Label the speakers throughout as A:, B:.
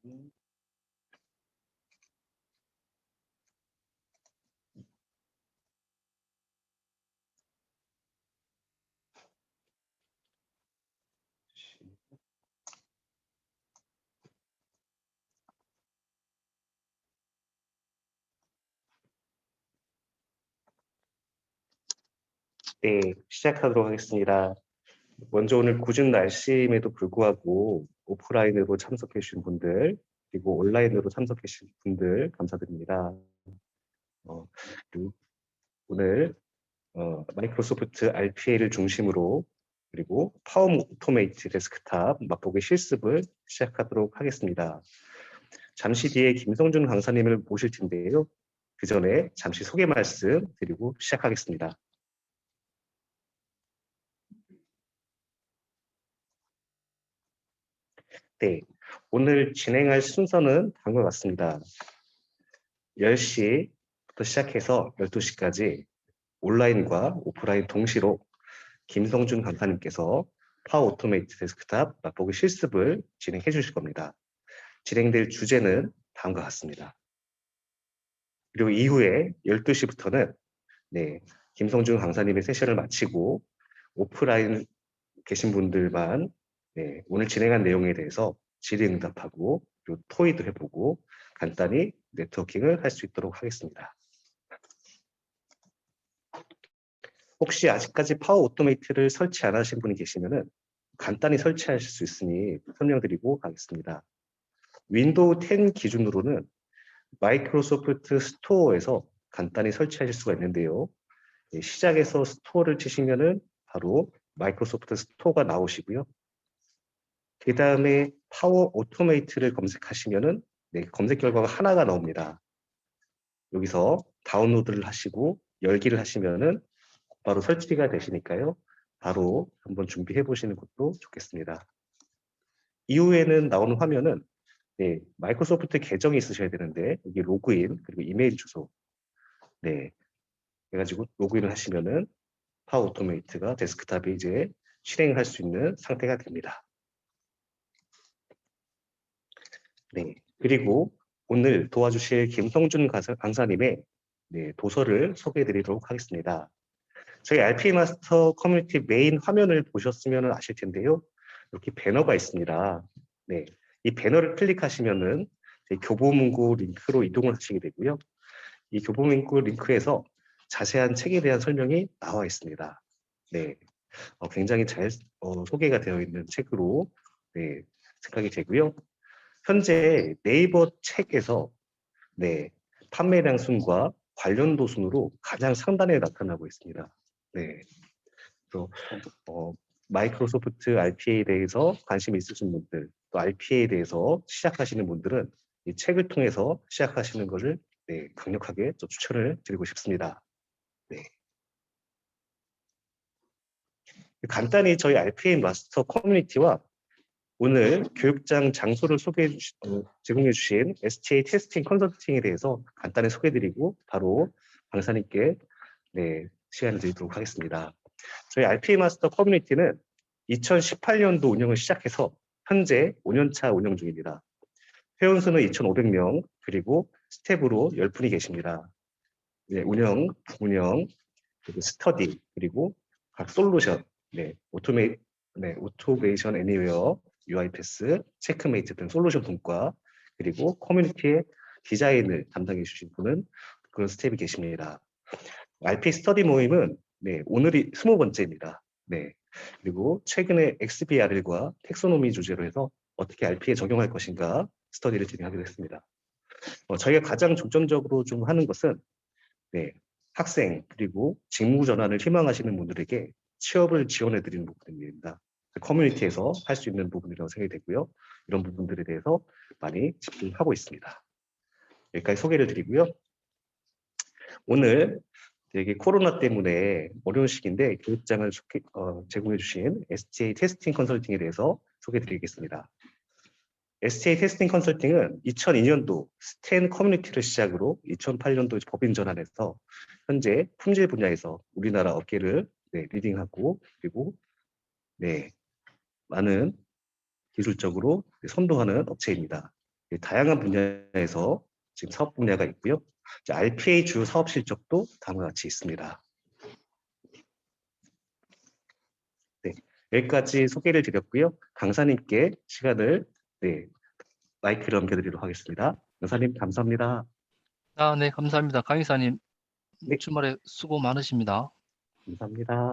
A: 네, 시작하도록 하겠습니다. 먼저 오늘 궂은 날씨임에도 불구하고 오프라인으로 참석해 주신 분들, 그리고 온라인으로 참석해 주신 분들 감사드립니다. 그리고 오늘 마이크로소프트 RPA를 중심으로 그리고 파워 오토메이트 데스크탑 맛보기 실습을 시작하도록 하겠습니다. 잠시 뒤에 김성준 강사님을 모실 텐데요. 그 전에 잠시 소개 말씀 드리고 시작하겠습니다. 네, 오늘 진행할 순서는 다음과 같습니다. 10시부터 시작해서 12시까지 온라인과 오프라인 동시로 김성준 강사님께서 파워 오토메이트 데스크탑 맛보기 실습을 진행해 주실 겁니다. 진행될 주제는 다음과 같습니다. 그리고 이후에 12시부터는 김성준 강사님의 세션을 마치고 오프라인 계신 분들만 오늘 진행한 내용에 대해서 질의응답하고 그리고 토의도 해보고 간단히 네트워킹을 할 수 있도록 하겠습니다. 혹시 아직까지 파워 오토메이트를 설치 안 하신 분이 계시면은 간단히 설치하실 수 있으니 설명드리고 가겠습니다. 윈도우 10 기준으로는 마이크로소프트 스토어에서 간단히 설치하실 수가 있는데요. 시작해서 스토어를 치시면은 바로 마이크로소프트 스토어가 나오시고요. 그 다음에 파워 오토메이트를 검색하시면은 검색 결과가 하나가 나옵니다. 여기서 다운로드를 하시고 열기를 하시면은 바로 설치가 되시니까요. 바로 한번 준비해 보시는 것도 좋겠습니다. 이후에는 나오는 화면은 마이크로소프트 계정이 있으셔야 되는데 여기 로그인 그리고 이메일 주소 해가지고 로그인을 하시면은 파워 오토메이트가 데스크탑에 이제 실행할 수 있는 상태가 됩니다. 그리고 오늘 도와주실 김성준 강사님의 도서를 소개해 드리도록 하겠습니다. 저희 RPA 마스터 커뮤니티 메인 화면을 보셨으면 아실 텐데요. 이렇게 배너가 있습니다. 이 배너를 클릭하시면은 교보문고 링크로 이동을 하시게 되고요. 이 교보문고 링크에서 자세한 책에 대한 설명이 나와 있습니다. 굉장히 잘 소개가 되어 있는 책으로 생각이 되고요. 현재 네이버 책에서 판매량 순과 관련도 순으로 가장 상단에 나타나고 있습니다. 그래서 마이크로소프트 RPA에 대해서 관심이 있으신 분들, 또 RPA에 대해서 시작하시는 분들은 이 책을 통해서 시작하시는 것을 강력하게 추천을 드리고 싶습니다. 간단히 저희 RPA 마스터 커뮤니티와 오늘 교육장 장소를 제공해 주신 STA 테스팅 컨설팅에 대해서 간단히 소개드리고 바로 강사님께 시간을 드리도록 하겠습니다. 저희 RPA 마스터 커뮤니티는 2018년도 운영을 시작해서 현재 5년차 운영 중입니다. 회원수는 2,500명 그리고 스텝으로 10분이 계십니다. 운영, 운영, 그리고 스터디, 그리고 각 솔루션, 오토메이션 애니웨어, UiPath, 체크메이트 등 솔루션 분과 그리고 커뮤니티의 디자인을 담당해 주신 분은 그런 스텝이 계십니다. RPA 스터디 모임은 오늘이 20번째입니다. 그리고 최근에 XBRL과 텍소노미 주제로 해서 어떻게 RPA에 적용할 것인가 스터디를 진행하기로 했습니다. 저희가 가장 중점적으로 좀 하는 것은 학생 그리고 직무 전환을 희망하시는 분들에게 취업을 지원해 드리는 부분입니다. 커뮤니티에서 할 수 있는 부분이라고 생각이 되고요. 이런 부분들에 대해서 많이 집중하고 있습니다. 여기까지 소개를 드리고요. 오늘 되게 코로나 때문에 어려운 시기인데 교육장을 제공해 주신 STA 테스팅 컨설팅에 대해서 소개해 드리겠습니다. STA 테스팅 컨설팅은 2002년도 스탠 커뮤니티를 시작으로 2008년도 법인 전환해서 현재 품질 분야에서 우리나라 업계를 리딩하고 그리고 많은 기술적으로 선도하는 업체입니다. 다양한 분야에서 지금 사업 분야가 있고요. RPA 주요 사업 실적도 다음과 같이 있습니다. 네, 여기까지 소개를 드렸고요. 강사님께 시간을 마이크를 넘겨드리도록 하겠습니다. 강사님 감사합니다.
B: 네, 감사합니다. 강의사님,
A: 네,
B: 주말에 수고 많으십니다.
A: 감사합니다.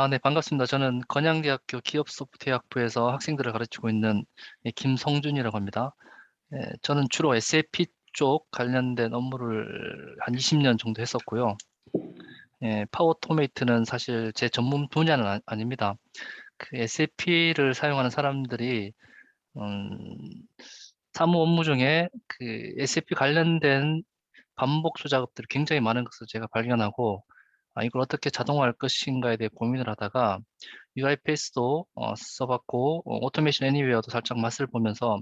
B: 네, 반갑습니다. 저는 건양대학교 기업소프트웨어학부에서 학생들을 가르치고 있는 김성준이라고 합니다. 저는 주로 SAP 쪽 관련된 업무를 한 20년 정도 했었고요. 파워토메이트는 사실 제 전문 분야는 아닙니다. 그 SAP를 사용하는 사람들이 사무 업무 중에 그 SAP 관련된 반복수 작업들이 굉장히 많은 것을 제가 발견하고 이걸 어떻게 자동화할 것인가에 대해 고민을 하다가 UiPath도 써봤고 오토메이션 애니웨어도 살짝 맛을 보면서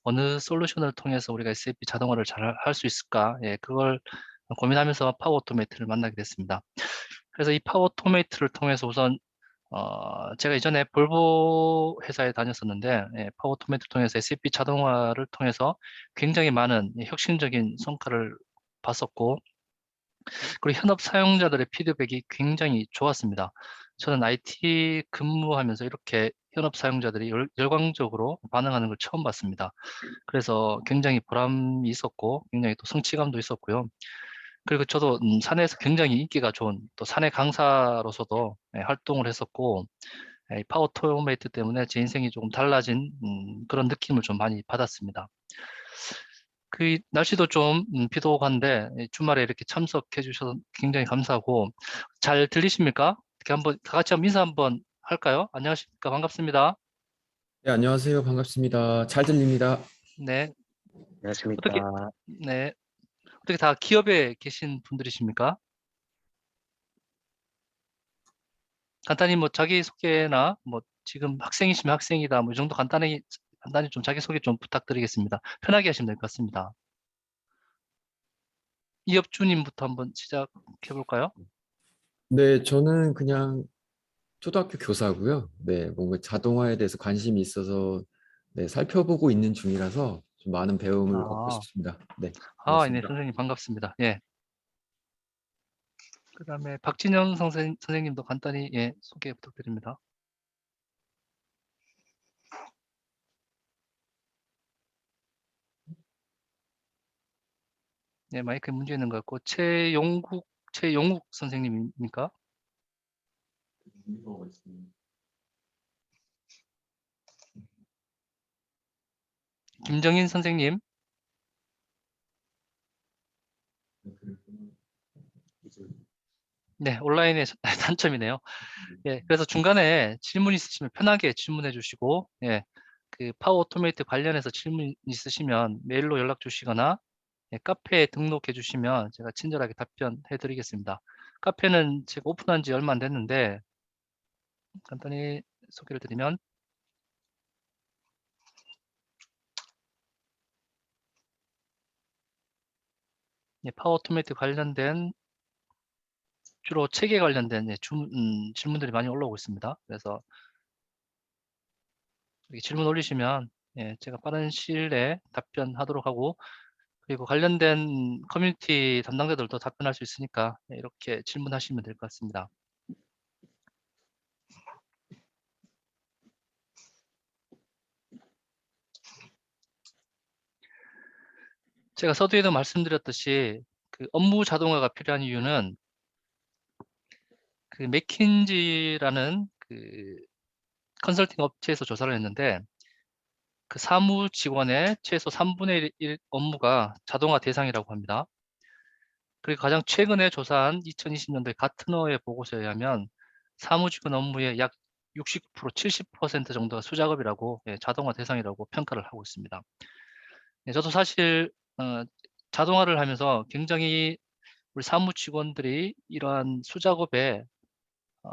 B: 어느 솔루션을 통해서 우리가 SAP 자동화를 잘 할 수 있을까, 그걸 고민하면서 파워 오토메이트를 만나게 됐습니다. 그래서 이 파워 오토메이트를 통해서 우선 제가 이전에 볼보 회사에 다녔었는데 파워 오토메이트를 통해서 SAP 자동화를 통해서 굉장히 많은 혁신적인 성과를 봤었고, 그리고 현업 사용자들의 피드백이 굉장히 좋았습니다. 저는 IT 근무하면서 이렇게 현업 사용자들이 열광적으로 반응하는 걸 처음 봤습니다. 그래서 굉장히 보람이 있었고 굉장히 또 성취감도 있었고요. 그리고 저도 사내에서 굉장히 인기가 좋은 또 사내 강사로서도 활동을 했었고, 파워 토메이트 때문에 제 인생이 조금 달라진 그런 느낌을 좀 많이 받았습니다. 그 날씨도 좀 비도 오고 한데 주말에 이렇게 참석해 주셔서 굉장히 감사하고, 잘 들리십니까? 이렇게 한번 다 같이 한번 인사 한번 할까요? 안녕하십니까? 반갑습니다.
C: 네, 안녕하세요. 반갑습니다. 잘 들립니다.
B: 네. 어떻게,
A: 안녕하십니까.
B: 네. 어떻게 다 기업에 계신 분들이십니까? 간단히 뭐 자기소개나 뭐 지금 학생이시면 학생이다 뭐 이 정도 간단히 좀 자기소개 좀 부탁드리겠습니다. 편하게 하시면 될 것 같습니다. 이업주님부터 한번 시작해 볼까요?
C: 네, 저는 그냥 초등학교 교사고요. 네, 뭔가 자동화에 대해서 관심이 있어서 네, 살펴보고 있는 중이라서 좀 많은 배움을 얻고
B: 아,
C: 싶습니다. 네,
B: 네,
C: 반갑습니다.
B: 선생님 반갑습니다. 예. 그다음에 박진영 선생님도 간단히 소개 부탁드립니다. 네, 마이크 문제 있는 것 같고 최용국 선생님입니까? 김정인 선생님. 네, 온라인의 단점이네요. 예, 그래서 중간에 질문 있으시면 편하게 질문해 주시고, 그 파워 오토메이트 관련해서 질문 있으시면 메일로 연락 주시거나 카페에 등록해 주시면 제가 친절하게 답변해 드리겠습니다. 카페는 제가 오픈한 지 얼마 안 됐는데 간단히 소개를 드리면, 파워 오토메이트 관련된 주로 체계 관련된 질문들이 많이 올라오고 있습니다. 그래서 이렇게 질문 올리시면 제가 빠른 시일 내에 답변하도록 하고, 그리고 관련된 커뮤니티 담당자들도 답변할 수 있으니까 이렇게 질문하시면 될 것 같습니다. 제가 서두에도 말씀드렸듯이 그 업무 자동화가 필요한 이유는 그 맥킨지라는 그 컨설팅 업체에서 조사를 했는데 그 사무 직원의 최소 3분의 1 업무가 자동화 대상이라고 합니다. 그리고 가장 최근에 조사한 2020년도에 가트너의 보고서에 의하면 사무직원 업무의 약 69%, 70% 정도가 수작업이라고, 자동화 대상이라고 평가를 하고 있습니다. 저도 사실 자동화를 하면서 굉장히 우리 사무 직원들이 이러한 수작업에 어,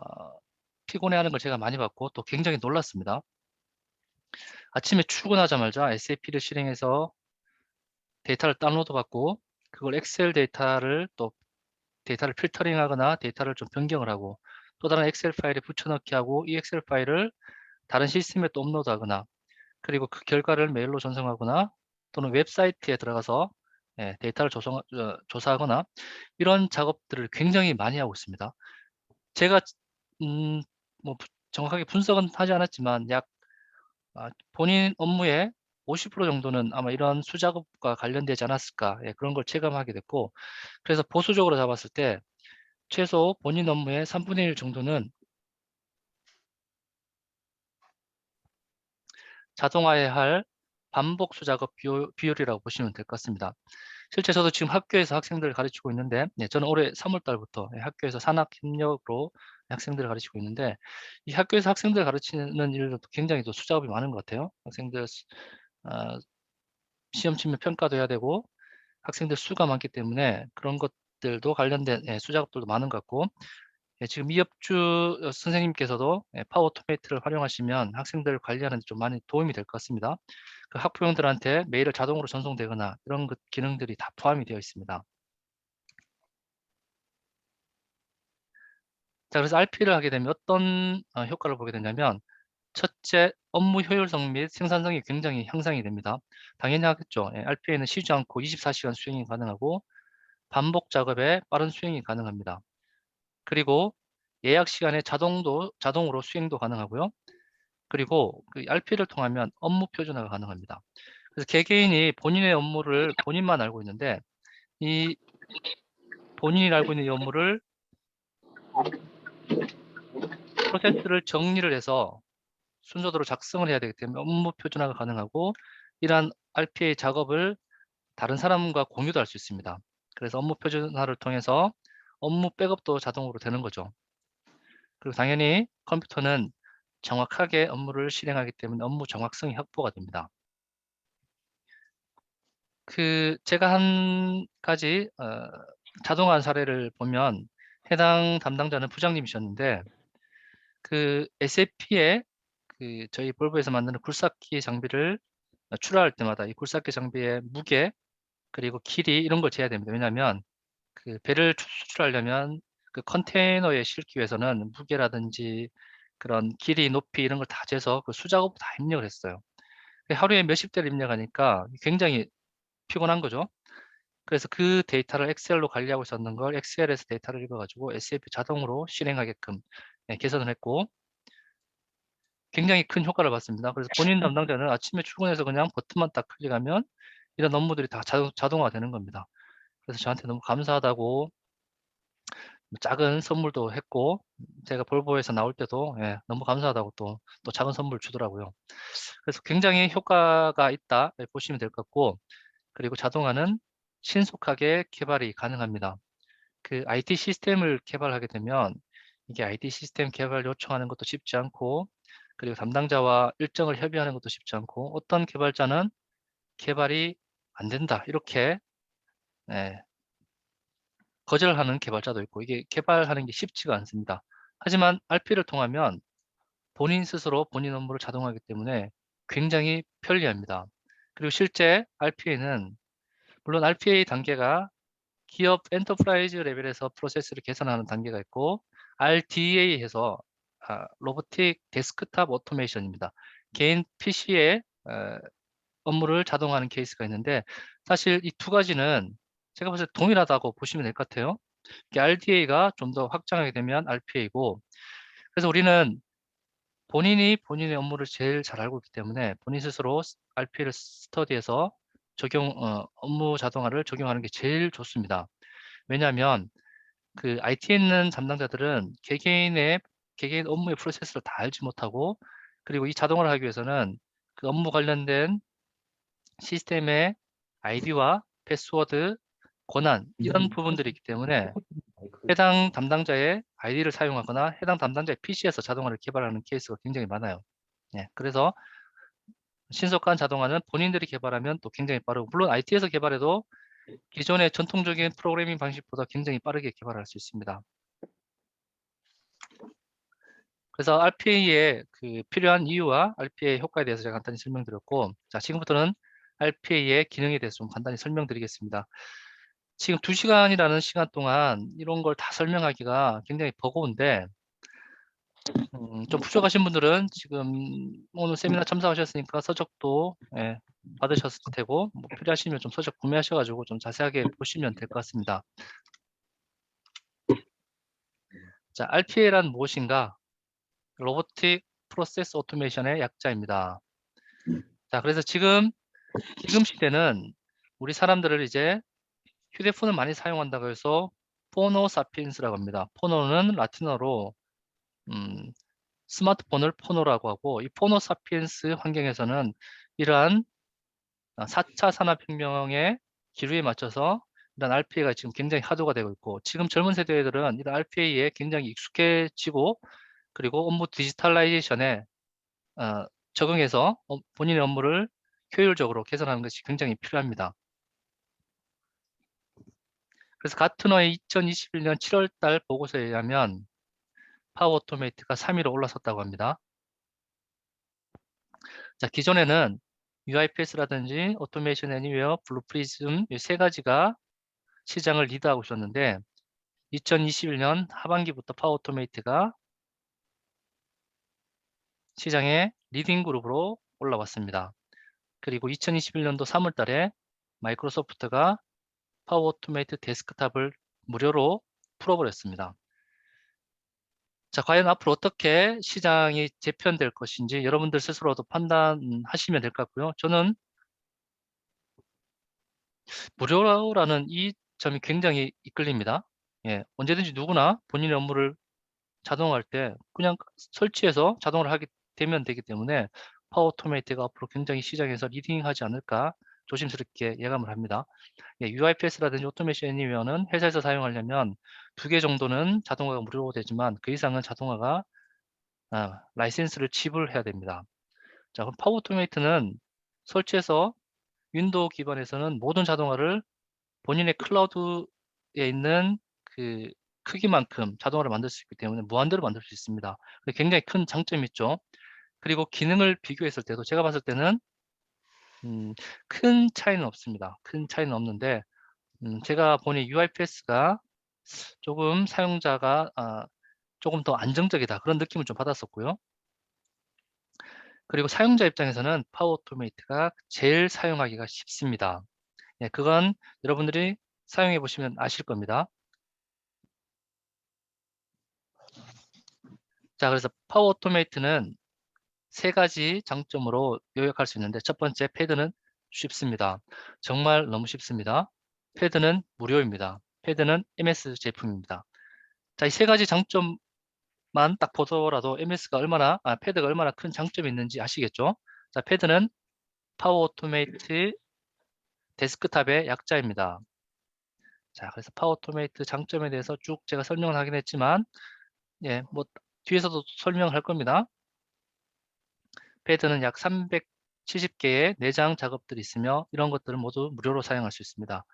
B: 피곤해하는 걸 제가 많이 봤고 또 굉장히 놀랐습니다. 아침에 출근하자마자 SAP를 실행해서 데이터를 다운로드 받고 그걸 엑셀 데이터를 또 데이터를 필터링하거나 데이터를 좀 변경을 하고 또 다른 엑셀 파일에 붙여넣기 하고 이 엑셀 파일을 다른 시스템에 또 업로드하거나 그리고 그 결과를 메일로 전송하거나 또는 웹사이트에 들어가서 데이터를 조사하거나 이런 작업들을 굉장히 많이 하고 있습니다. 제가 뭐 정확하게 분석은 하지 않았지만 약 본인 업무의 50% 정도는 아마 이런 수작업과 관련되지 않았을까 그런 걸 체감하게 됐고 그래서 보수적으로 잡았을 때 최소 본인 업무의 3분의 1 정도는 자동화해야 할 반복 수작업 비율이라고 보시면 될 것 같습니다. 실제 저도 지금 학교에서 학생들을 가르치고 있는데 저는 올해 3월 달부터 학교에서 산학협력으로 학생들을 가르치고 있는데 이 학교에서 학생들을 가르치는 일도 굉장히 또 수작업이 많은 것 같아요. 학생들 시험 치면 평가도 해야 되고 학생들 수가 많기 때문에 그런 것들도 관련된 수작업들도 많은 것 같고 지금 이업주 선생님께서도 파워 오토메이트를 활용하시면 학생들 관리하는 데 좀 많이 도움이 될 것 같습니다. 그 학부형들한테 메일을 자동으로 전송되거나 이런 기능들이 다 포함이 되어 있습니다. 자, 그래서 RP를 하게 되면 어떤 효과를 보게 되냐면 첫째, 업무 효율성 및 생산성이 굉장히 향상이 됩니다. 당연히 하겠죠. RPA는 쉬지 않고 24시간 수행이 가능하고 반복 작업에 빠른 수행이 가능합니다. 그리고 예약 시간에 자동으로 수행도 가능하고요. 그리고 그 RP를 통하면 업무 표준화가 가능합니다. 그래서 개개인이 본인의 업무를 본인만 알고 있는데 이 본인이 알고 있는 이 업무를 프로세스를 정리를 해서 순서대로 작성을 해야 되기 때문에 업무 표준화가 가능하고 이러한 RPA 작업을 다른 사람과 공유도 할 수 있습니다. 그래서 업무 표준화를 통해서 업무 백업도 자동으로 되는 거죠. 그리고 당연히 컴퓨터는 정확하게 업무를 실행하기 때문에 업무 정확성이 확보가 됩니다. 제가 한 가지 자동화 사례를 보면 해당 담당자는 부장님이셨는데 SAP에 저희 볼보에서 만드는 굴삭기 장비를 출하할 때마다 이 굴삭기 장비의 무게 그리고 길이 이런 걸 재야 됩니다. 왜냐하면 배를 수출하려면 그 컨테이너에 싣기 위해서는 무게라든지 그런 길이, 높이 이런 걸 다 재서 그 수작업을 다 입력을 했어요. 하루에 몇십 대를 입력하니까 굉장히 피곤한 거죠. 그래서 그 데이터를 엑셀로 관리하고 있었는 걸 엑셀에서 데이터를 읽어가지고 SAP 자동으로 실행하게끔 개선을 했고 굉장히 큰 효과를 봤습니다. 그래서 본인 담당자는 아침에 출근해서 그냥 버튼만 딱 클릭하면 이런 업무들이 다 자동화되는 겁니다. 그래서 저한테 너무 감사하다고 작은 선물도 했고 제가 볼보에서 나올 때도 너무 감사하다고 또 작은 선물 주더라고요. 그래서 굉장히 효과가 있다 보시면 될 것 같고 그리고 자동화는 신속하게 개발이 가능합니다. IT 시스템을 개발하게 되면 이게 IT 시스템 개발 요청하는 것도 쉽지 않고 그리고 담당자와 일정을 협의하는 것도 쉽지 않고 어떤 개발자는 개발이 안 된다 이렇게 거절하는 개발자도 있고 이게 개발하는 게 쉽지가 않습니다. 하지만 RP를 통하면 본인 스스로 본인 업무를 자동화하기 때문에 굉장히 편리합니다. 그리고 실제 RPA는 물론 RPA 단계가 기업 엔터프라이즈 레벨에서 프로세스를 개선하는 단계가 있고 RDA에서 로보틱 데스크탑 오토메이션입니다. 개인 PC에 업무를 자동화하는 케이스가 있는데 사실 이 두 가지는 제가 봤을 때 동일하다고 보시면 될 것 같아요. RDA가 좀 더 확장하게 되면 RPA이고 그래서 우리는 본인이 본인의 업무를 제일 잘 알고 있기 때문에 본인 스스로 RPA를 스터디해서 업무 자동화를 적용하는 게 제일 좋습니다. 왜냐하면 IT에 있는 담당자들은 개개인 업무의 프로세스를 다 알지 못하고 그리고 이 자동화를 하기 위해서는 그 업무 관련된 시스템의 아이디와 패스워드, 권한 이런 부분들이 있기 때문에 해당 담당자의 아이디를 사용하거나 해당 담당자의 PC에서 자동화를 개발하는 케이스가 굉장히 많아요. 그래서 신속한 자동화는 본인들이 개발하면 또 굉장히 빠르고 물론 IT에서 개발해도 기존의 전통적인 프로그래밍 방식보다 굉장히 빠르게 개발할 수 있습니다. 그래서 RPA의 필요한 이유와 RPA의 효과에 대해서 제가 간단히 설명드렸고 자 지금부터는 RPA의 기능에 대해서 좀 간단히 설명드리겠습니다. 지금 2시간이라는 시간 동안 이런 걸 다 설명하기가 굉장히 버거운데 좀 부족하신 분들은 지금 오늘 세미나 참석하셨으니까 서적도 받으셨을 테고 뭐 필요하시면 좀 서적 구매하셔가지고 좀 자세하게 보시면 될 것 같습니다. 자, RPA란 무엇인가? 로보틱 프로세스 오토메이션의 약자입니다. 자, 그래서 지금 시대는 우리 사람들을 이제 휴대폰을 많이 사용한다고 해서 포노 사피엔스라고 합니다. 포노는 라틴어로 스마트폰을 포노라고 하고, 이 포노 사피엔스 환경에서는 이러한 4차 산업혁명의 기류에 맞춰서 이런 RPA가 지금 굉장히 하도가 되고 있고, 지금 젊은 세대들은 이런 RPA에 굉장히 익숙해지고, 그리고 업무 디지털라이제이션에 적응해서 본인의 업무를 효율적으로 개선하는 것이 굉장히 필요합니다. 그래서 가트너의 2021년 7월 달 보고서에 의하면 파워 오토메이트가 3위로 올라섰다고 합니다. 자, 기존에는 UiPath라든지 오토메이션 애니웨어, 블루프리즘 이 세 가지가 시장을 리드하고 있었는데 2021년 하반기부터 파워 오토메이트가 시장의 리딩 그룹으로 올라왔습니다. 그리고 2021년도 3월 달에 마이크로소프트가 파워 오토메이트 데스크탑을 무료로 풀어버렸습니다. 자, 과연 앞으로 어떻게 시장이 재편될 것인지 여러분들 스스로도 판단하시면 될 것 같고요. 저는 무료라는 이 점이 굉장히 이끌립니다. 언제든지 누구나 본인의 업무를 자동화할 때 그냥 설치해서 자동화를 하게 되면 되기 때문에 파워 오토메이트가 앞으로 굉장히 시장에서 리딩하지 않을까 조심스럽게 예감을 합니다. UiPath라든지 오토메이션 애니웨어는 회사에서 사용하려면 2개 정도는 자동화가 무료로 되지만 그 이상은 자동화가 라이센스를 지불해야 됩니다. 자, 그럼 파워 오토메이트는 설치해서 윈도우 기반에서는 모든 자동화를 본인의 클라우드에 있는 그 크기만큼 자동화를 만들 수 있기 때문에 무한대로 만들 수 있습니다. 굉장히 큰 장점이 있죠. 그리고 기능을 비교했을 때도 제가 봤을 때는 큰 차이는 없습니다. 큰 차이는 없는데 제가 보니 UiPath가 조금 사용자가 조금 더 안정적이다 그런 느낌을 좀 받았었고요. 그리고 사용자 입장에서는 파워 오토메이트가 제일 사용하기가 쉽습니다. 그건 여러분들이 사용해 보시면 아실 겁니다. 자, 그래서 파워 오토메이트는 3가지 장점으로 요약할 수 있는데 첫 번째, 패드는 쉽습니다. 정말 너무 쉽습니다. 패드는 무료입니다. 패드는 MS 제품입니다. 자, 이 3가지 장점만 딱 보더라도 패드가 얼마나 큰 장점이 있는지 아시겠죠? 자, 패드는 파워 오토메이트 데스크탑의 약자입니다. 자, 그래서 파워 오토메이트 장점에 대해서 쭉 제가 설명을 하긴 했지만 뭐 뒤에서도 설명을 할 겁니다. 패드는 약 370개의 내장 작업들이 있으며 이런 것들을 모두 무료로 사용할 수 있습니다.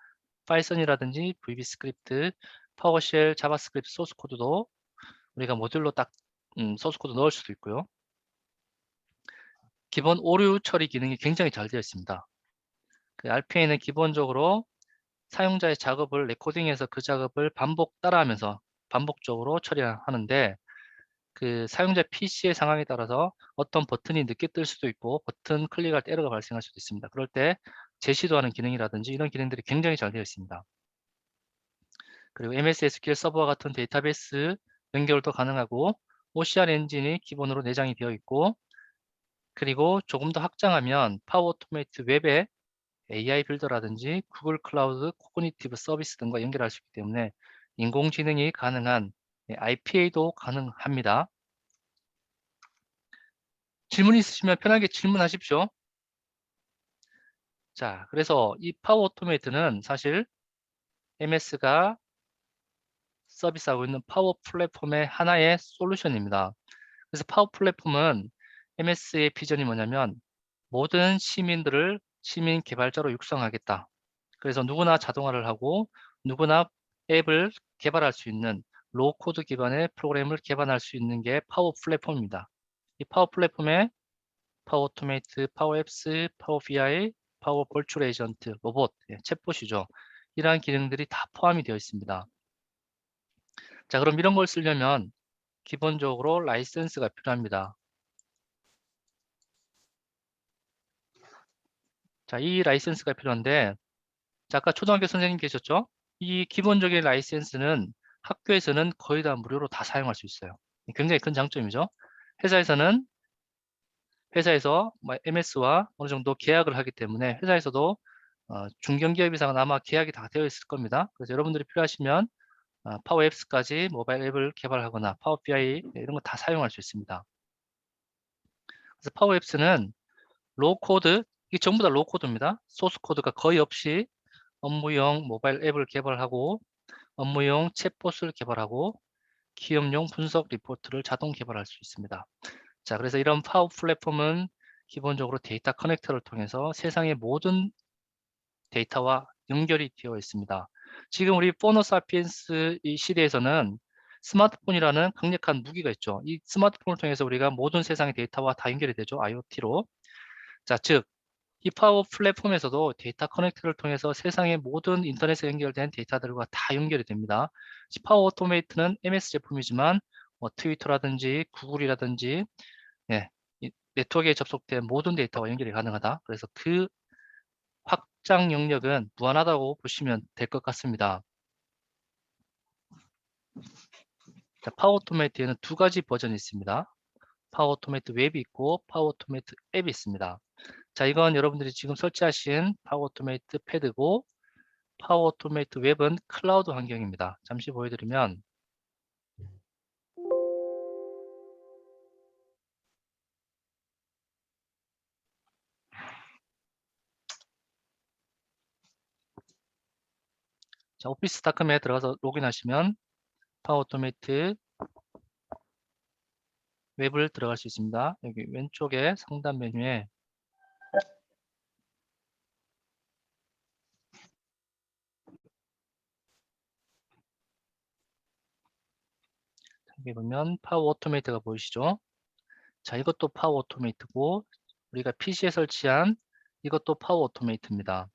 B: 파이썬이라든지 VB 스크립트, 파워쉘, 자바스크립트 소스 코드도 우리가 모듈로 딱 소스 코드 넣을 수도 있고요. 기본 오류 처리 기능이 굉장히 잘 되어 있습니다. 그 RPA는 기본적으로 사용자의 작업을 레코딩해서 그 작업을 따라하면서 반복적으로 처리하는데 그 사용자 PC의 상황에 따라서 어떤 버튼이 늦게 뜰 수도 있고 버튼 클릭할 때 에러가 발생할 수도 있습니다. 그럴 때 재시도하는 기능이라든지 이런 기능들이 굉장히 잘 되어 있습니다. 그리고 MS SQL 서버와 같은 데이터베이스 연결도 가능하고 OCR 엔진이 기본으로 내장이 되어 있고 그리고 조금 더 확장하면 파워 오토메이트 웹에 AI 빌더라든지 구글 클라우드 코그니티브 서비스 등과 연결할 수 있기 때문에 인공지능이 가능한 IPA도 가능합니다. 질문 있으시면 편하게 질문하십시오. 자, 그래서 이 파워 오토메이트는 사실 MS가 서비스하고 있는 파워 플랫폼의 하나의 솔루션입니다. 그래서 파워 플랫폼은 MS의 비전이 뭐냐면 모든 시민 개발자로 육성하겠다. 그래서 누구나 자동화를 하고 누구나 앱을 개발할 수 있는 로우 코드 기반의 프로그램을 개발할 수 있는 게 파워 플랫폼입니다. 이 파워 플랫폼에 파워 오토메이트, 파워 앱스, 파워 BI, 파워 버추얼 에이전트, 로봇, 챗봇이죠. 이러한 기능들이 다 포함이 되어 있습니다. 자, 그럼 이런 걸 쓰려면 기본적으로 라이센스가 필요합니다. 자, 이 라이센스가 필요한데, 자, 아까 초등학교 선생님 계셨죠? 이 기본적인 라이센스는 학교에서는 거의 다 무료로 다 사용할 수 있어요. 굉장히 큰 장점이죠. 회사에서는 회사에서 MS와 어느 정도 계약을 하기 때문에 회사에서도 중견기업 이상은 아마 계약이 다 되어 있을 겁니다. 그래서 여러분들이 필요하시면 파워 앱스까지 모바일 앱을 개발하거나 파워 BI 이런 거 다 사용할 수 있습니다. 그래서 파워 앱스는 로우 코드, 이게 전부 다 로우 코드입니다. 소스 코드가 거의 없이 업무용 모바일 앱을 개발하고 업무용 챗봇을 개발하고 기업용 분석 리포트를 자동 개발할 수 있습니다. 자, 그래서 이런 파워 플랫폼은 기본적으로 데이터 커넥터를 통해서 세상의 모든 데이터와 연결이 되어 있습니다. 지금 우리 포너 사피엔스 이 시대에서는 스마트폰이라는 강력한 무기가 있죠. 이 스마트폰을 통해서 우리가 모든 세상의 데이터와 다 연결이 되죠. IoT로. 자, 즉, 이 파워 플랫폼에서도 데이터 커넥터를 통해서 세상의 모든 인터넷에 연결된 데이터들과 다 연결이 됩니다. 파워 오토메이트는 MS 제품이지만 트위터라든지 구글이라든지 이 네트워크에 접속된 모든 데이터와 연결이 가능하다. 그래서 그 확장 영역은 무한하다고 보시면 될 것 같습니다. 자, 파워 오토메이트에는 두 가지 버전이 있습니다. 파워 오토메이트 웹이 있고 파워 오토메이트 앱이 있습니다. 자, 이건 여러분들이 지금 설치하신 파워 오토메이트 패드고 파워 오토메이트 웹은 클라우드 환경입니다. 잠시 보여드리면 자, 오피스닷컴에 들어가서 로그인하시면 파워 오토메이트 웹을 들어갈 수 있습니다. 여기 왼쪽에 상단 메뉴에 여기 보면 파워 오토메이트가 보이시죠? 자, 이것도 파워 오토메이트고 우리가 PC에 설치한 이것도 파워 오토메이트입니다.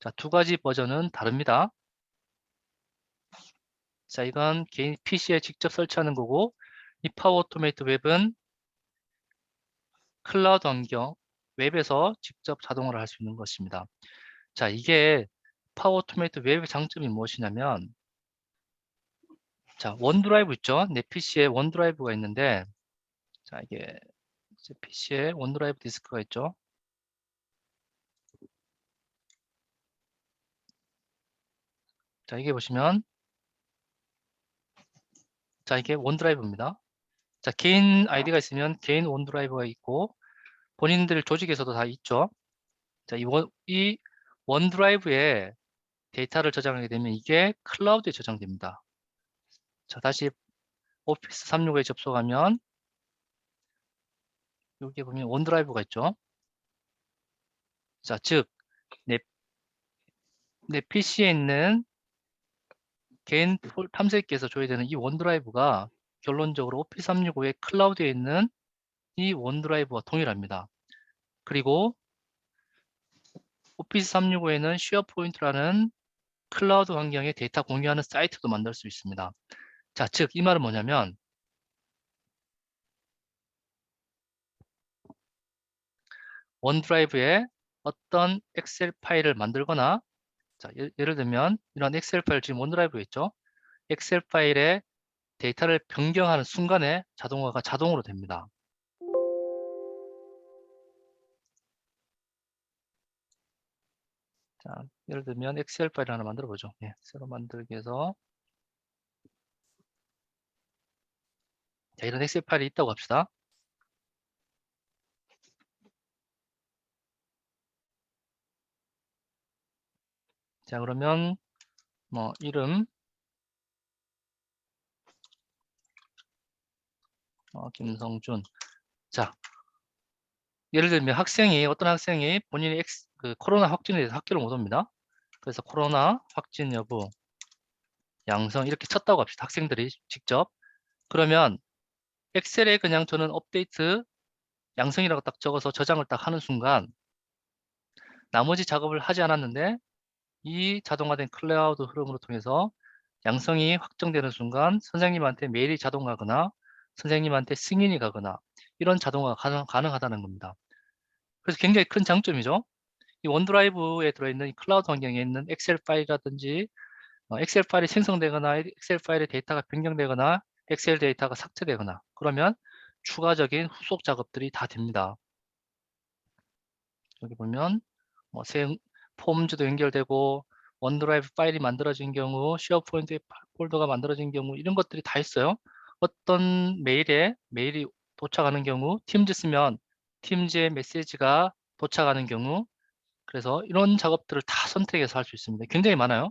B: 자, 두 가지 버전은 다릅니다. 자, 이건 개인 PC에 직접 설치하는 거고 이 파워 오토메이트 웹은 클라우드 환경 웹에서 직접 자동화를 할 수 있는 것입니다. 자, 이게 파워 오토메이트 웹의 장점이 무엇이냐면 자, 원드라이브 있죠? 내 PC에 원드라이브가 있는데 자, 이게 제 PC에 원드라이브 디스크가 있죠? 자, 이게 보시면 자, 이게 원드라이브입니다. 자, 개인 아이디가 있으면 개인 원드라이브가 있고 본인들 조직에서도 다 있죠. 자, 이 원드라이브에 데이터를 저장하게 되면 이게 클라우드에 저장됩니다. 자, 다시 오피스 365에 접속하면 여기 보면 원드라이브가 있죠. 자, 즉 내 PC에 있는 개인 탐색기에서 조회되는 이 원드라이브가 결론적으로 오피스 365의 클라우드에 있는 이 원드라이브와 동일합니다. 그리고 오피스 365에는 쉐어포인트라는 클라우드 환경에 데이터 공유하는 사이트도 만들 수 있습니다. 자, 즉 이 말은 뭐냐면 원드라이브에 어떤 엑셀 파일을 만들거나 자, 예를 들면 이런 엑셀 파일 지금 원드라이브에 있죠. 엑셀 파일에 데이터를 변경하는 순간에 자동화가 자동으로 됩니다. 자, 예를 들면 엑셀 파일을 하나 만들어 보죠. 예, 새로 만들기 해서 자, 이런 엑셀 파일이 있다고 합시다. 자, 그러면 뭐 이름 김성준. 자, 예를 들면 어떤 학생이 본인이 그 코로나 확진에 대해서 학교를 못 옵니다. 그래서 코로나 확진 여부 양성 이렇게 쳤다고 합시다. 학생들이 직접. 그러면 엑셀에 그냥 저는 업데이트 양성이라고 딱 적어서 저장을 딱 하는 순간 나머지 작업을 하지 않았는데 이 자동화된 클라우드 흐름으로 통해서 양성이 확정되는 순간 선생님한테 메일이 자동 가거나 선생님한테 승인이 가거나 이런 자동화가 가능하다는 겁니다. 그래서 굉장히 큰 장점이죠. 이 원드라이브에 들어있는 이 클라우드 환경에 있는 엑셀 파일이라든지 엑셀 파일이 생성되거나 엑셀 파일의 데이터가 변경되거나 엑셀 데이터가 삭제되거나 그러면 추가적인 후속 작업들이 다 됩니다. 여기 보면 새 폼즈도 연결되고 원드라이브 파일이 만들어진 경우 쉐어포인트 폴더가 만들어진 경우 이런 것들이 다 있어요. 어떤 메일이 도착하는 경우 팀즈 쓰면 팀즈의 메시지가 도착하는 경우 그래서 이런 작업들을 다 선택해서 할 수 있습니다. 굉장히 많아요.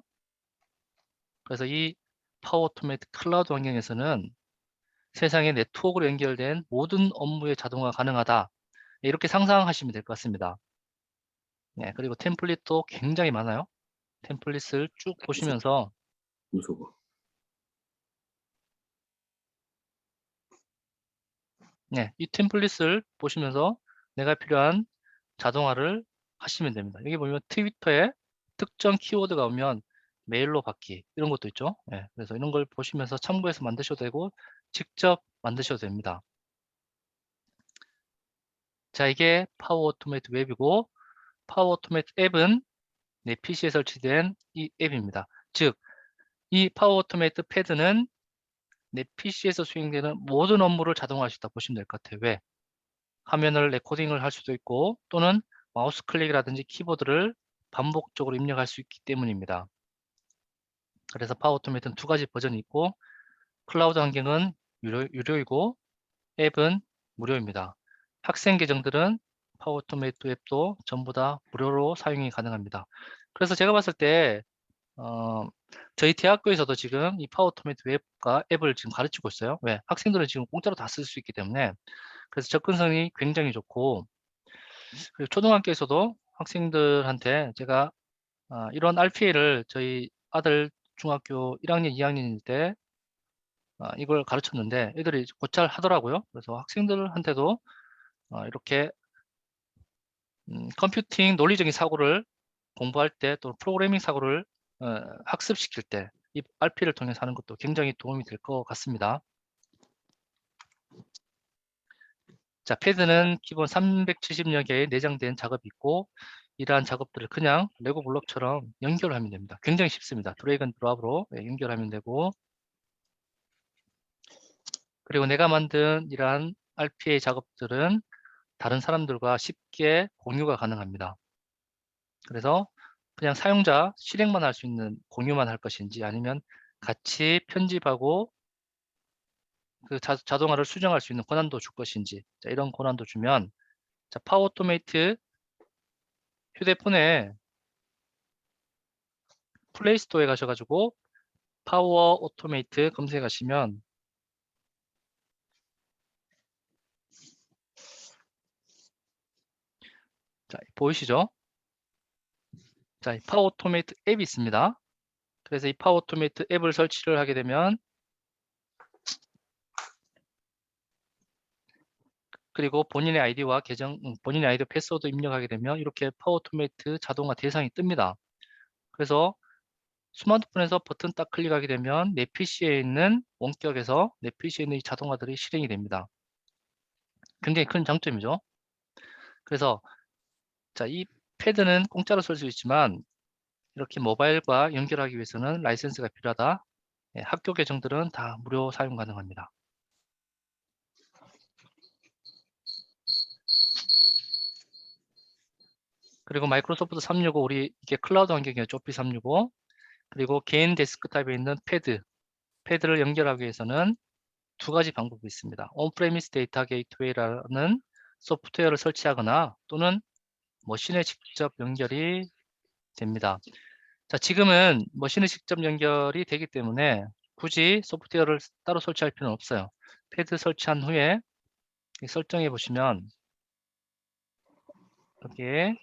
B: 그래서 이 파워 오토메이트 클라우드 환경에서는 세상의 네트워크로 연결된 모든 업무의 자동화가 가능하다. 이렇게 상상하시면 될 것 같습니다. 네, 그리고 템플릿도 굉장히 많아요. 템플릿을 쭉 보시면서
C: 무서워.
B: 네, 이 템플릿을 보시면서 내가 필요한 자동화를 하시면 됩니다. 여기 보면 트위터에 특정 키워드가 오면 메일로 받기 이런 것도 있죠. 네, 그래서 이런 걸 보시면서 참고해서 만드셔도 되고 직접 만드셔도 됩니다. 자, 이게 파워 오토메이트 웹이고 파워 오토메이트 앱은 내 PC에 설치된 이 앱입니다. 즉, 이 파워 오토메이트 패드는 내 PC에서 수행되는 모든 업무를 자동화할 수 있다 보시면 될 것 같아요. 왜? 화면을 레코딩을 할 수도 있고 또는 마우스 클릭이라든지 키보드를 반복적으로 입력할 수 있기 때문입니다. 그래서 파워 오토메이트는 두 가지 버전이 있고 클라우드 환경은 유료이고 앱은 무료입니다. 학생 계정들은 파워 오토메이트 앱도 전부 다 무료로 사용이 가능합니다. 그래서 제가 봤을 때 저희 대학교에서도 지금 이 파워 오토메이트 웹과 앱을 지금 가르치고 있어요. 왜? 학생들은 지금 공짜로 다 쓸 수 있기 때문에 그래서 접근성이 굉장히 좋고 그리고 초등학교에서도 학생들한테 제가 이런 RPA를 저희 아들 중학교 1학년, 2학년일 때 이걸 가르쳤는데 애들이 곧잘 하더라고요. 그래서 학생들한테도 이렇게 컴퓨팅 논리적인 사고를 공부할 때 또 프로그래밍 사고를 학습시킬 때 이 RP를 통해서 하는 것도 굉장히 도움이 될 것 같습니다. 자, 패드는 기본 370여 개의 내장된 작업이 있고 이러한 작업들을 그냥 레고 블록처럼 연결하면 됩니다. 굉장히 쉽습니다. 드래그 앤 드롭으로 연결하면 되고 그리고 내가 만든 이러한 RPA 작업들은 다른 사람들과 쉽게 공유가 가능합니다. 그래서 그냥 사용자 실행만 할 수 있는 공유만 할 것인지 아니면 같이 편집하고 그 자동화를 수정할 수 있는 권한도 줄 것인지 자, 이런 권한도 주면 자, 파워 오토메이트 휴대폰에 플레이스토어에 가셔가지고 파워 오토메이트 검색하시면 자, 보이시죠? 자, 파워 오토메이트 앱이 있습니다. 그래서 이 파워 오토메이트 앱을 설치를 하게 되면 그리고 본인의 아이디와 본인의 아이디 패스워드 입력하게 되면 이렇게 파워 오토메이트 자동화 대상이 뜹니다. 그래서 스마트폰에서 버튼 딱 클릭하게 되면 내 PC에 있는 원격에서 내 PC에 있는 이 자동화들이 실행이 됩니다. 굉장히 큰 장점이죠. 그래서 자, 이 패드는 공짜로 쓸 수 있지만 이렇게 모바일과 연결하기 위해서는 라이센스가 필요하다. 예, 학교 계정들은 다 무료 사용 가능합니다. 그리고 마이크로소프트 365 우리 이게 클라우드 환경이에요. 조피 365 그리고 개인 데스크탑에 있는 패드를 연결하기 위해서는 두 가지 방법이 있습니다. 온프레미스 데이터 게이트웨이라는 소프트웨어를 설치하거나 또는 머신에 직접 연결이 됩니다. 자, 지금은 머신에 직접 연결이 되기 때문에 굳이 소프트웨어를 따로 설치할 필요는 없어요. 패드 설치한 후에 설정해 보시면 여기에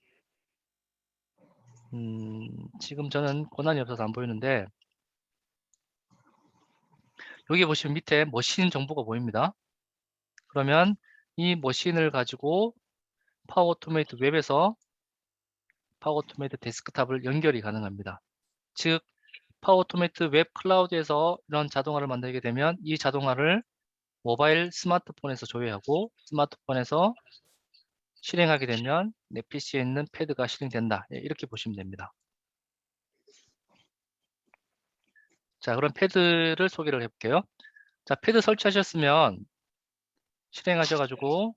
B: 지금 저는 권한이 없어서 안 보이는데 여기 보시면 밑에 머신 정보가 보입니다. 그러면 이 머신을 가지고 파워 오토메이트 웹에서 파워 오토메이트 데스크탑을 연결이 가능합니다. 즉 파워 오토메이트 웹 클라우드에서 이런 자동화를 만들게 되면 이 자동화를 모바일 스마트폰에서 조회하고 스마트폰에서 실행하게 되면 내 PC에 있는 패드가 실행된다. 예, 이렇게 보시면 됩니다. 자, 그럼 패드를 소개를 해볼게요. 자, 패드 설치하셨으면 실행하셔가지고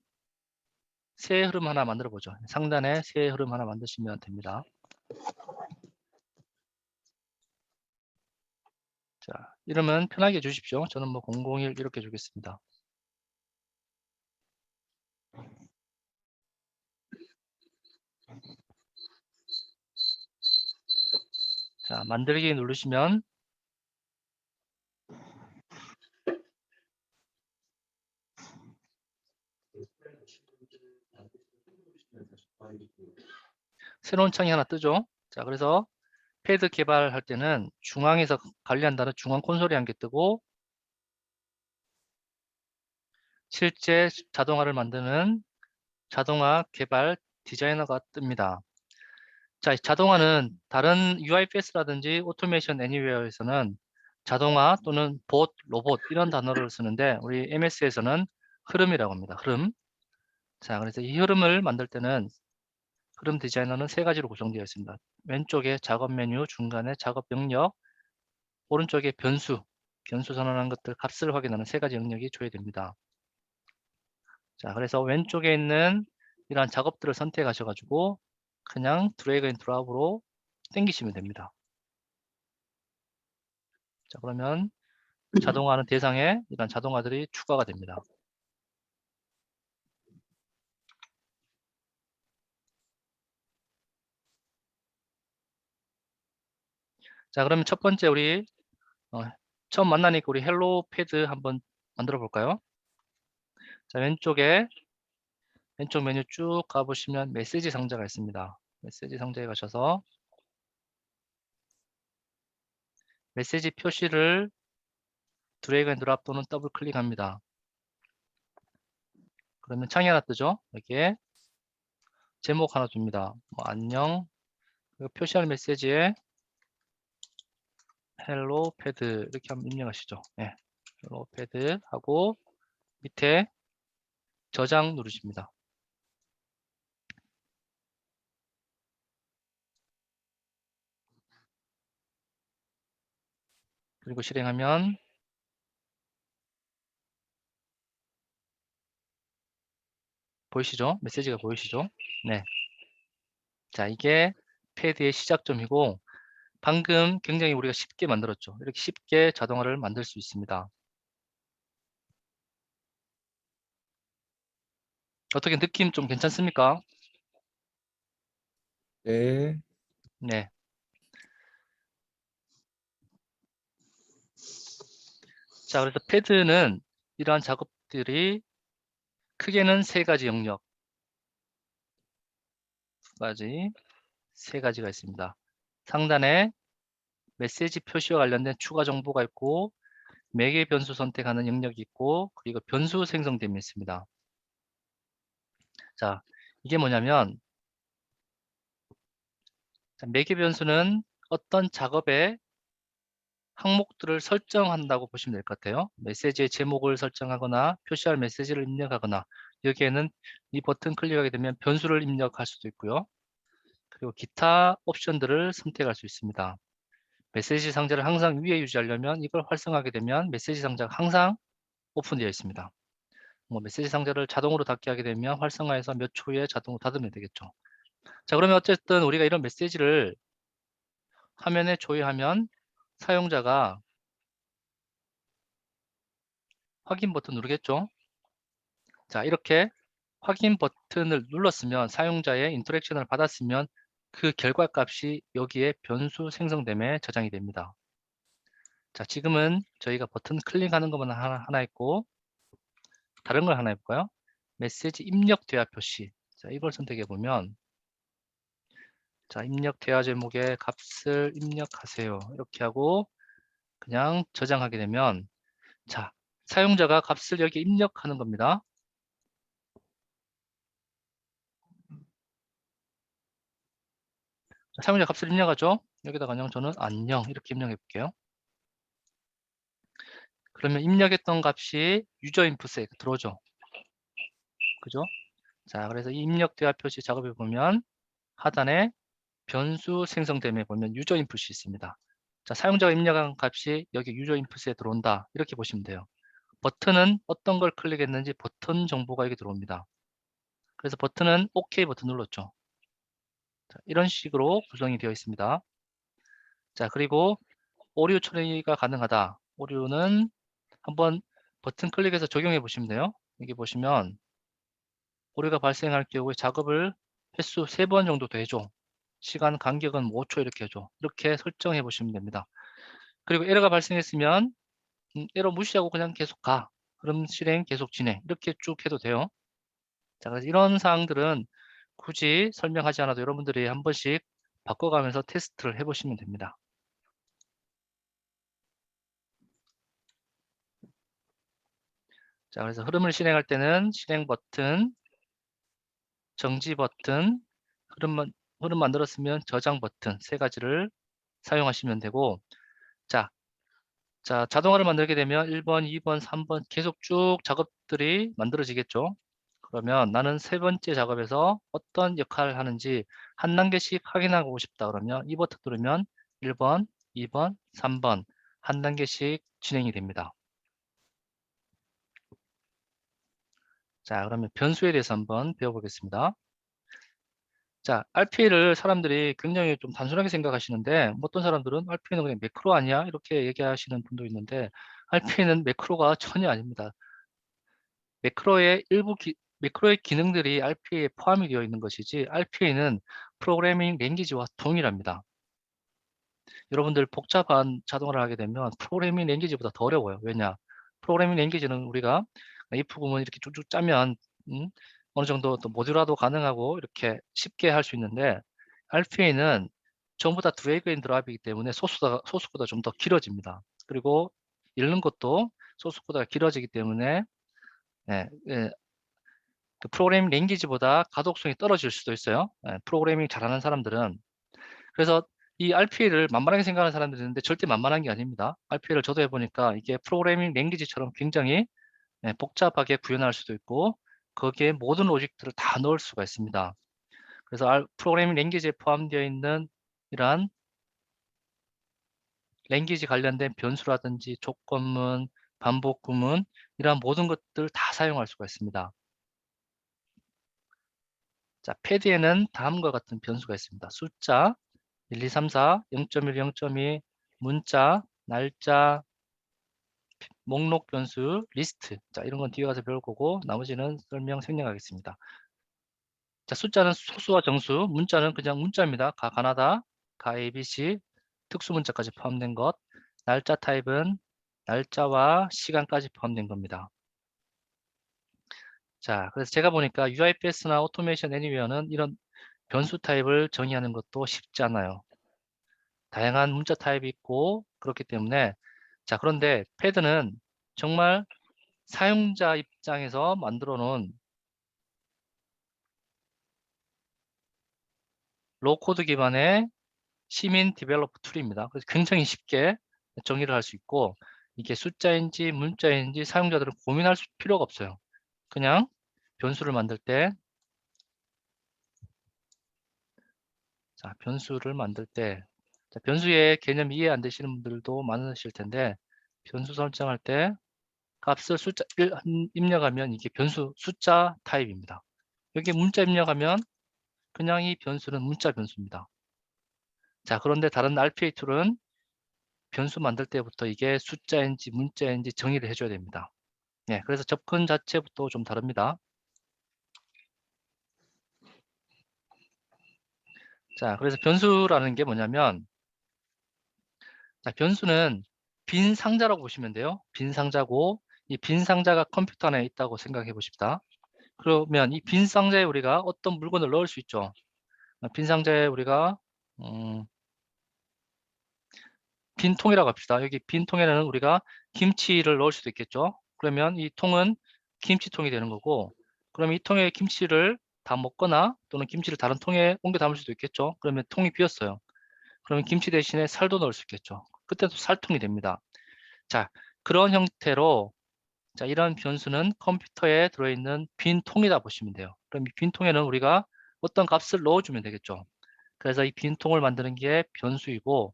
B: 새 흐름 하나 만들어 보죠. 상단에 새 흐름 하나 만드시면 됩니다. 자, 이름은 편하게 주십시오. 저는 뭐 001 이렇게 주겠습니다. 자, 만들기 누르시면 새로운 창이 하나 뜨죠. 자, 그래서 패드 개발할 때는 중앙에서 관리한다는 중앙 콘솔이 한 개 뜨고 실제 자동화를 만드는 자동화 개발 디자이너가 뜹니다. 자, 자동화는 다른 UIPS라든지 오토메이션 애니웨어에서는 자동화 또는 봇, 로봇 이런 단어를 쓰는데 우리 MS에서는 흐름이라고 합니다. 흐름. 자, 그래서 이 흐름을 만들 때는 흐름 디자이너는 세 가지로 구성되어 있습니다. 왼쪽에 작업 메뉴, 중간에 작업 영역, 오른쪽에 변수 선언한 것들 값을 확인하는 세 가지 영역이 조회됩니다. 자, 그래서 왼쪽에 있는 이러한 작업들을 선택하셔가지고 그냥 드래그 앤 드랍으로 당기시면 됩니다. 자, 그러면 자동화하는 대상에 이런 자동화들이 추가가 됩니다. 자, 그러면 첫 번째 우리 처음 만나니까 우리 헬로 패드 한번 만들어 볼까요? 자, 왼쪽 메뉴 쭉 가보시면 메시지 상자가 있습니다. 메시지 상자에 가셔서 메시지 표시를 드래그 앤 드랍 또는 더블 클릭합니다. 그러면 창이 하나 뜨죠? 여기에 제목 하나 줍니다. 뭐 안녕. 그리고 표시할 메시지에 헬로 패드 이렇게 한번 입력하시죠. 네. 헬로 패드 하고 밑에 저장 누르십니다. 그리고 실행하면 보이시죠? 메시지가 보이시죠? 네. 자, 이게 패드의 시작점이고 방금 굉장히 우리가 쉽게 만들었죠. 이렇게 쉽게 자동화를 만들 수 있습니다. 어떻게 느낌 좀 괜찮습니까?
C: 네.
B: 네. 자, 그래서 패드는 이러한 작업들이 크게는 세 가지 영역, 세 가지가 있습니다. 상단에 메시지 표시와 관련된 추가 정보가 있고 매개 변수 선택하는 영역이 있고 그리고 변수 생성됨이 있습니다. 자, 이게 뭐냐면 매개 변수는 어떤 작업의 항목들을 설정한다고 보시면 될 것 같아요. 메시지의 제목을 설정하거나 표시할 메시지를 입력하거나 여기에는 이 버튼 클릭하게 되면 변수를 입력할 수도 있고요. 그리고 기타 옵션들을 선택할 수 있습니다. 메시지 상자를 항상 위에 유지하려면 이걸 활성화하게 되면 메시지 상자가 항상 오픈되어 있습니다. 뭐 메시지 상자를 자동으로 닫게 하게 되면 활성화해서 몇 초 후에 자동으로 닫으면 되겠죠. 자, 그러면 어쨌든 우리가 이런 메시지를 화면에 조회하면 사용자가 확인 버튼 누르겠죠. 자, 이렇게 확인 버튼을 눌렀으면 사용자의 인터랙션을 받았으면 그 결과값이 여기에 변수 생성됨에 저장이 됩니다. 자, 지금은 저희가 버튼 클릭하는 것만 하나 있고 다른 걸 하나 해볼까요? 메시지 입력 대화 표시. 자, 이걸 선택해 보면 자, 입력 대화 제목에 값을 입력하세요. 이렇게 하고 그냥 저장하게 되면 자, 사용자가 값을 여기 입력하는 겁니다. 자, 사용자 값을 입력하죠. 여기다가 그냥 저는 안녕 이렇게 입력해 볼게요. 그러면 입력했던 값이 유저 인풋에 들어오죠. 그죠? 자, 그래서 이 입력 대화 표시 작업해 보면 하단에 변수 생성됨에 보면 유저 인풋이 있습니다. 자, 사용자가 입력한 값이 여기 유저 인풋에 들어온다. 이렇게 보시면 돼요. 버튼은 어떤 걸 클릭했는지 버튼 정보가 여기 들어옵니다. 그래서 버튼은 OK 버튼 눌렀죠. 자, 이런 식으로 구성이 되어 있습니다. 자, 그리고 오류 처리가 가능하다. 오류는 한번 버튼 클릭해서 적용해 보시면 돼요. 여기 보시면 오류가 발생할 경우에 작업을 횟수 3번 정도 더 해줘. 시간 간격은 5초 이렇게 해줘. 이렇게 설정해 보시면 됩니다. 그리고 에러가 발생했으면 에러 무시하고 그냥 계속 가. 그럼 실행 계속 진행. 이렇게 쭉 해도 돼요. 자, 그래서 이런 사항들은 굳이 설명하지 않아도 여러분들이 한 번씩 바꿔가면서 테스트를 해보시면 됩니다. 자, 그래서 흐름을 실행할 때는 실행 버튼, 정지 버튼, 흐름 만들었으면 저장 버튼 3가지를 사용하시면 되고, 자, 자동화를 만들게 되면 1번, 2번, 3번 계속 쭉 작업들이 만들어지겠죠. 그러면 나는 3번째 작업에서 어떤 역할을 하는지 한 단계씩 확인하고 싶다 그러면 이 버튼 누르면 1번, 2번, 3번 한 단계씩 진행이 됩니다. 자, 그러면 변수에 대해서 한번 배워보겠습니다. 자, RPA를 사람들이 굉장히 좀 단순하게 생각하시는데 어떤 사람들은 RPA는 그냥 매크로 아니야? 이렇게 얘기하시는 분도 있는데 RPA는 매크로가 전혀 아닙니다. 매크로의 기능들이 RPA에 포함이 되어 있는 것이지 RPA는 프로그래밍 랭귀지와 동일합니다. 여러분들 복잡한 자동화를 하게 되면 프로그래밍 랭귀지보다 더 어려워요. 왜냐? 프로그래밍 랭귀지는 우리가 if 구문 이렇게 쭉쭉 짜면 어느 정도 또 모듈화도 가능하고 이렇게 쉽게 할 수 있는데 RPA는 전부 다 드래그 앤 드랍이기 때문에 소스보다 좀 더 길어집니다. 그리고 읽는 것도 소스보다 길어지기 때문에 예, 그 프로그래밍 랭귀지보다 가독성이 떨어질 수도 있어요. 예, 프로그래밍 잘하는 사람들은. 그래서 이 RPA를 만만하게 생각하는 사람들이 있는데 절대 만만한 게 아닙니다. RPA를 저도 해보니까 이게 프로그래밍 랭귀지처럼 굉장히 복잡하게 구현할 수도 있고 거기에 모든 로직들을 다 넣을 수가 있습니다. 그래서 프로그래밍 랭귀지에 포함되어 있는 이러한 랭귀지 관련된 변수라든지 조건문, 반복 구문 이러한 모든 것들 다 사용할 수가 있습니다. 자, 패드에는 다음과 같은 변수가 있습니다. 숫자 1, 2, 3, 4, 0.1, 0.2, 문자, 날짜, 목록 변수, 리스트. 자, 이런 건 뒤에 가서 배울 거고 나머지는 설명 생략하겠습니다. 자, 숫자는 소수와 정수, 문자는 그냥 문자입니다. 가, 가나다, 가, ABC, 특수 문자까지 포함된 것. 날짜 타입은 날짜와 시간까지 포함된 겁니다. 자, 그래서 제가 보니까 UIPS나 오토메이션 애니웨어는 이런 변수 타입을 정의하는 것도 쉽지 않아요. 다양한 문자 타입이 있고 그렇기 때문에 자, 그런데 패드는 정말 사용자 입장에서 만들어 놓은 로우코드 기반의 시민 디벨로퍼 툴입니다. 그래서 굉장히 쉽게 정의를 할 수 있고 이게 숫자인지 문자인지 사용자들은 고민할 필요가 없어요. 그냥 변수를 만들 때 자, 변수를 만들 때 자, 변수의 개념 이해 안 되시는 분들도 많으실 텐데 변수 설정할 때 값을 숫자 1 입력하면 이게 변수 숫자 타입입니다. 여기 문자 입력하면 그냥 이 변수는 문자 변수입니다. 자, 그런데 다른 RPA 툴은 변수 만들 때부터 이게 숫자인지 문자인지 정의를 해줘야 됩니다. 네, 그래서 접근 자체부터 좀 다릅니다. 자, 그래서 변수라는 게 뭐냐면 자, 변수는 빈 상자라고 보시면 돼요. 빈 상자고 이 빈 상자가 컴퓨터 안에 있다고 생각해 보십시다. 그러면 이 빈 상자에 우리가 어떤 물건을 넣을 수 있죠. 빈 상자에 우리가 빈 통이라고 합시다. 여기 빈 통에는 우리가 김치를 넣을 수도 있겠죠. 그러면 이 통은 김치통이 되는 거고 그럼 이 통에 김치를 다 먹거나 또는 김치를 다른 통에 옮겨 담을 수도 있겠죠. 그러면 통이 비었어요. 그러면 김치 대신에 살도 넣을 수 있겠죠. 그때도 살통이 됩니다. 자, 그런 형태로 자, 이런 변수는 컴퓨터에 들어있는 빈 통이다 보시면 돼요. 그럼 이 빈 통에는 우리가 어떤 값을 넣어주면 되겠죠. 그래서 이 빈 통을 만드는 게 변수이고,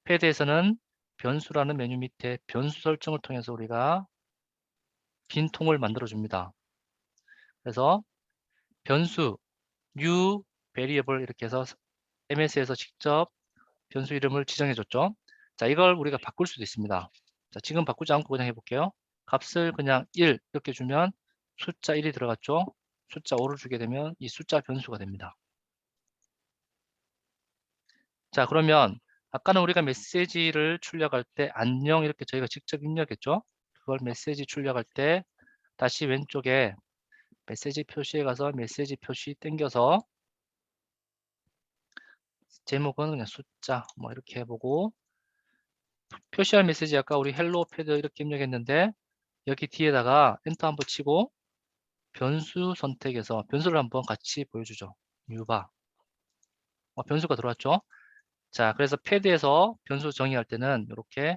B: 패드에서는 변수라는 메뉴 밑에 변수 설정을 통해서 우리가 빈 통을 만들어 줍니다. 그래서 변수 new variable 이렇게 해서 MS에서 직접 변수 이름을 지정해 줬죠. 자, 이걸 우리가 바꿀 수도 있습니다. 자, 지금 바꾸지 않고 그냥 해볼게요. 값을 그냥 1 이렇게 주면 숫자 1이 들어갔죠. 숫자 5를 주게 되면 이 숫자 변수가 됩니다. 자, 그러면 아까는 우리가 메시지를 출력할 때 안녕 이렇게 저희가 직접 입력했죠. 그걸 메시지 출력할 때 다시 왼쪽에 메시지 표시에 가서 메시지 표시 땡겨서 제목은 그냥 숫자 뭐 이렇게 해보고, 표시할 메시지 아까 우리 헬로 패드 이렇게 입력했는데 여기 뒤에다가 엔터 한번 치고 변수 선택해서 변수를 한번 같이 보여주죠. 뉴바. 변수가 들어왔죠. 자, 그래서 패드에서 변수 정의할 때는 이렇게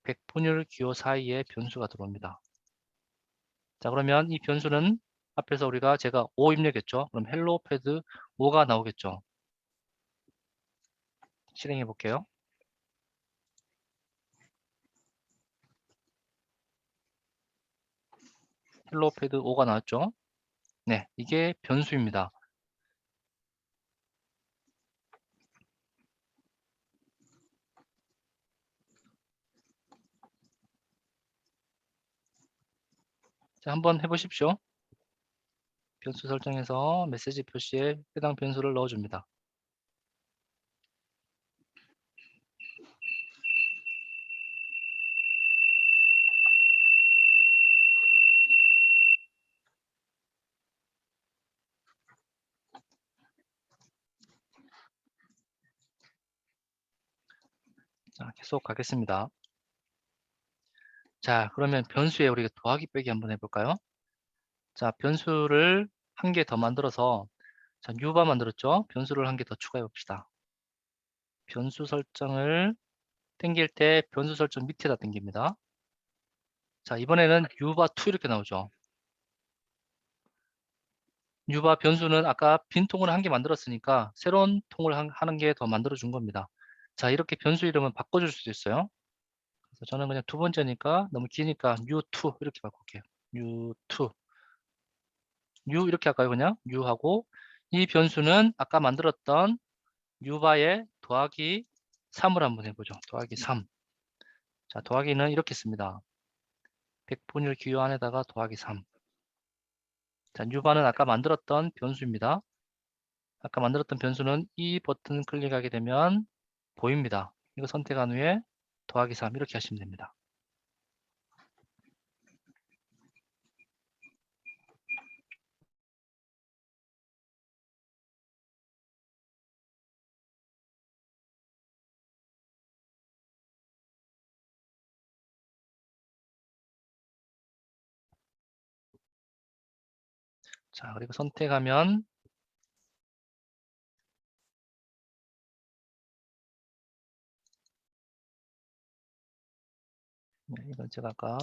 B: 백분율 기호 사이에 변수가 들어옵니다. 자, 그러면 이 변수는 앞에서 우리가 제가 5 입력했죠. 그럼 헬로 패드 5가 나오겠죠. 실행해 볼게요. 헬로 패드 5가 나왔죠. 네, 이게 변수입니다. 자, 한번 해보십시오. 변수 설정해서 메시지 표시에 해당 변수를 넣어줍니다. 자, 계속 가겠습니다. 자, 그러면 변수에 우리가 더하기 빼기 한번 해볼까요? 자, 변수를 한 개 더 만들어서, 자, 뉴바 만들었죠? 변수를 한 개 더 추가해 봅시다. 변수 설정을 땡길 때 변수 설정 밑에다 땡깁니다. 자, 이번에는 뉴바2 이렇게 나오죠. 뉴바 변수는 아까 빈 통을 한 개 만들었으니까 새로운 통을 하는 개 더 만들어 준 겁니다. 자, 이렇게 변수 이름은 바꿔줄 수도 있어요. 그래서 저는 그냥 두 번째니까 너무 기니까 new2 이렇게 바꿀게요. new2 new 이렇게 할까요? 그냥 new 하고, 이 변수는 아까 만들었던 new바에 더하기 3을 한번 해보죠. 더하기 3. 자, 더하기는 이렇게 씁니다. 백분율 기호 안에다가 더하기 3. 자, new바는 아까 만들었던 변수입니다. 아까 만들었던 변수는 이 버튼 클릭하게 되면 보입니다. 이거 선택한 후에 더하기 3 이렇게 하시면 됩니다. 자, 그리고 선택하면 네, 이건 제가 아까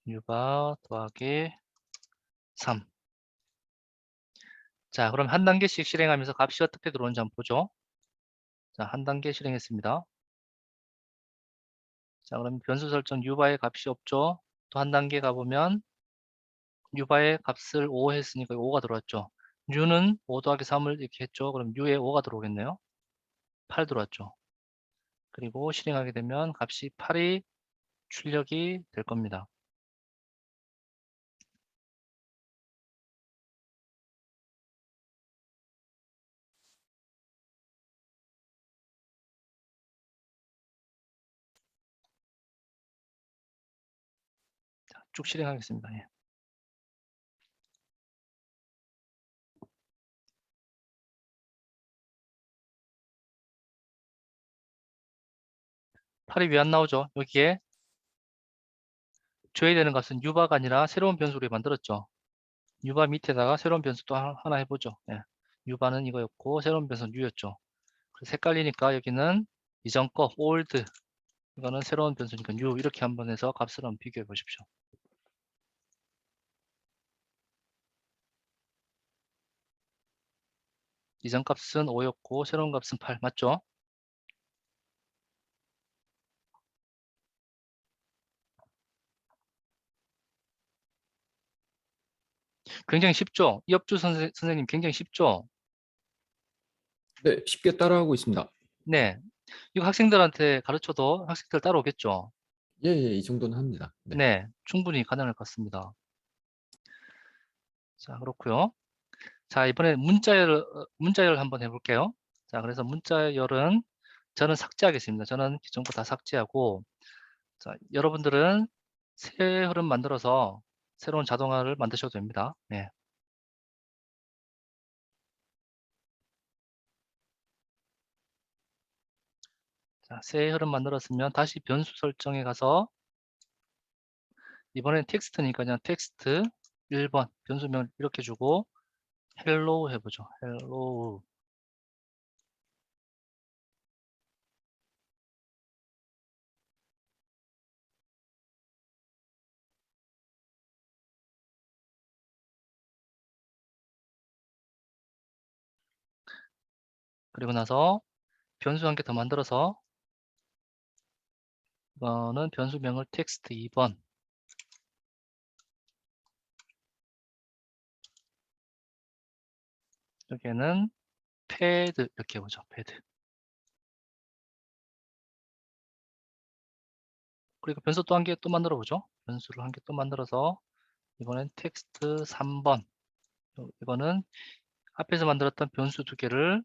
B: new바 더하기 3. 자, 그럼 한 단계씩 실행하면서 값이 어떻게 들어오는지 한번 보죠. 자, 한 단계 실행했습니다. 자, 그럼 변수 설정 new바의 값이 없죠. 또 한 단계 가보면 new바의 값을 5 했으니까 5가 들어왔죠. new는 5 더하기 3을 이렇게 했죠. 그럼 new에 5가 들어오겠네요. 8 들어왔죠. 그리고 실행하게 되면 값이 8이 출력이 될 겁니다. 자, 쭉 실행하겠습니다. 예. 8이 왜 안 나오죠? 여기에 줘야 되는 값은 u바가 아니라 새로운 변수로 만들었죠. u바 밑에다가 새로운 변수 또 하나 해보죠. 예. u바는 이거였고 새로운 변수는 u였죠. 그래서 헷갈리니까 여기는 이전 거 old, 이거는 새로운 변수니까 u, 이렇게 한번 해서 값을 한번 비교해 보십시오. 이전 값은 5였고 새로운 값은 8 맞죠? 굉장히 쉽죠? 이업주 선생님 굉장히 쉽죠?
C: 네, 쉽게 따라하고 있습니다.
B: 네. 이거 학생들한테 가르쳐도 학생들 따라오겠죠?
C: 예, 예, 이 정도는 합니다. 네.
B: 네. 충분히 가능할 것 같습니다. 자, 그렇고요. 자, 이번에 문자열 한번 해볼게요. 자, 그래서 문자열은 저는 삭제하겠습니다. 저는 기존 거 다 삭제하고, 자, 여러분들은 새 흐름 만들어서 새로운 자동화를 만드셔도 됩니다. 네. 자, 새 흐름 만들었으면 다시 변수 설정에 가서 이번엔 텍스트니까 그냥 텍스트 1번 변수명 이렇게 주고 hello 해보죠. hello. 그리고 나서 변수 한 개 더 만들어서 이거는 변수명을 텍스트 2번, 여기에는 패드 이렇게 해보죠. 패드. 그리고 변수 또 한 개 또 만들어 보죠. 변수를 한 개 또 만들어서 이번엔 텍스트 3번. 이거는 앞에서 만들었던 변수 두 개를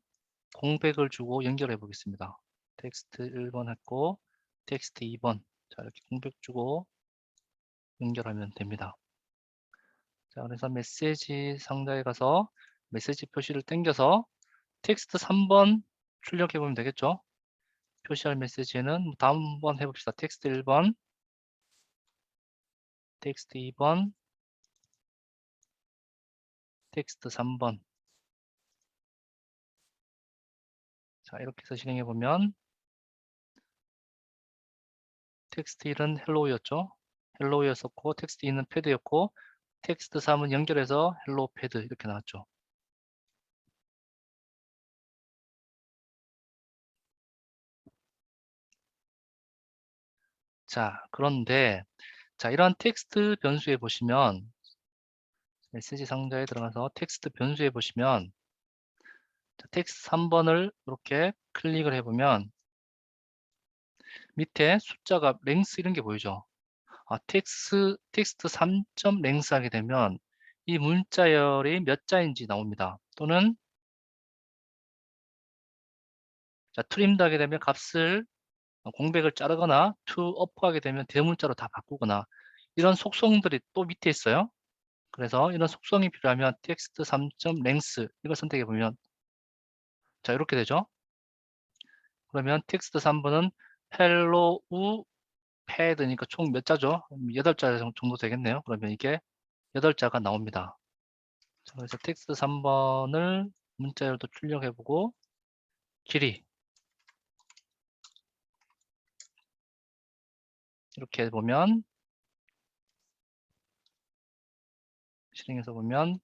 B: 공백을 주고 연결해 보겠습니다. 텍스트 1번 했고 텍스트 2번. 자, 이렇게 공백 주고 연결하면 됩니다. 자, 그래서 메시지 상자에 가서 메시지 표시를 당겨서 텍스트 3번 출력해 보면 되겠죠. 표시할 메시지는 다음 한번 해봅시다. 텍스트 1번, 텍스트 2번, 텍스트 3번. 자, 이렇게 해서 실행해 보면 텍스트 1은 헬로우였죠. 헬로우였었고 텍스트 2는 패드였고 텍스트 3은 연결해서 헬로우 패드 이렇게 나왔죠. 자, 그런데 자, 이러한 텍스트 변수에 보시면 메시지 상자에 들어가서 텍스트 변수에 보시면 자, 텍스트 3번을 이렇게 클릭을 해보면 밑에 숫자가 랭스 이런 게 보이죠. 아, 텍스트 3점 랭스 하게 되면 이 문자열이 몇 자인지 나옵니다. 또는 자, 트림도 하게 되면 값을 공백을 자르거나 to up하게 되면 대문자로 다 바꾸거나 이런 속성들이 또 밑에 있어요. 그래서 이런 속성이 필요하면 텍스트 3점 랭스 이걸 선택해 보면 자, 이렇게 되죠. 그러면 텍스트 3번은 hello 패드니까 총 몇 자죠? 8자 정도 되겠네요. 그러면 이게 8자가 나옵니다. 자, 그래서 텍스트 3번을 문자열도 출력해보고 길이 이렇게 보면 실행해서 보면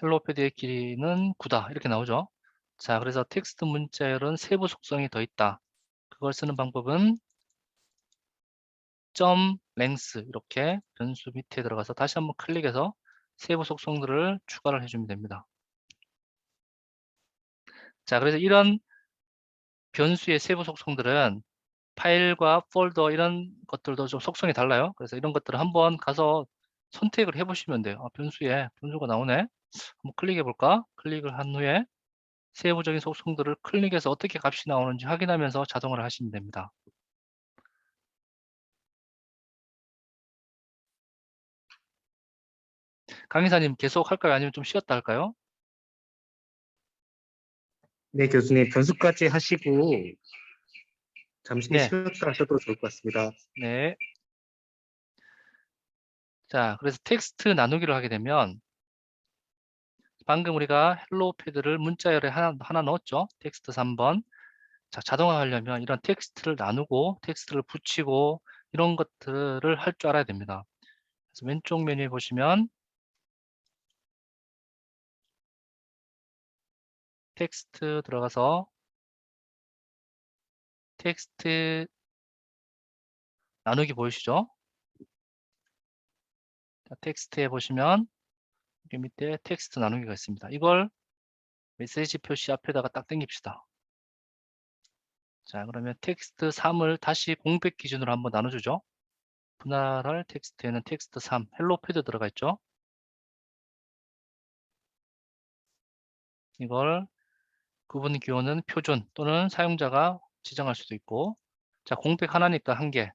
B: 헬로 패드의 길이는 9다 이렇게 나오죠. 자, 그래서 텍스트 문자열은 세부 속성이 더 있다. 그걸 쓰는 방법은 점 랭스 이렇게 변수 밑에 들어가서 다시 한번 클릭해서 세부 속성들을 추가를 해주면 됩니다. 자, 그래서 이런 변수의 세부 속성들은 파일과 폴더 이런 것들도 좀 속성이 달라요. 그래서 이런 것들을 한번 가서 선택을 해보시면 돼요. 아, 변수에 변수가 나오네. 한번 클릭해 볼까? 클릭을 한 후에 세부적인 속성들을 클릭해서 어떻게 값이 나오는지 확인하면서 자동화를 하시면 됩니다. 강의사님 계속 할까요? 아니면 좀 쉬었다 할까요?
A: 네, 교수님 변수까지 하시고 잠시
B: 네.
A: 쉬었다 하셔도 좋을 것 같습니다.
B: 네. 자, 그래서 텍스트 나누기를 하게 되면 방금 우리가 헬로 패드를 문자열에 하나 넣었죠. 텍스트 3번. 자, 자동화하려면 이런 텍스트를 나누고 텍스트를 붙이고 이런 것들을 할 줄 알아야 됩니다. 그래서 왼쪽 메뉴에 보시면 텍스트 들어가서 텍스트 나누기 보이시죠? 자, 텍스트에 보시면 여기 밑에 텍스트 나누기가 있습니다. 이걸 메시지 표시 앞에다가 딱 당깁시다. 자, 그러면 텍스트 3을 다시 공백 기준으로 한번 나눠주죠. 분할할 텍스트에는 텍스트 3, 헬로 패드 들어가 있죠. 이걸 구분 기호는 표준 또는 사용자가 지정할 수도 있고, 자, 공백 하나니까 1개,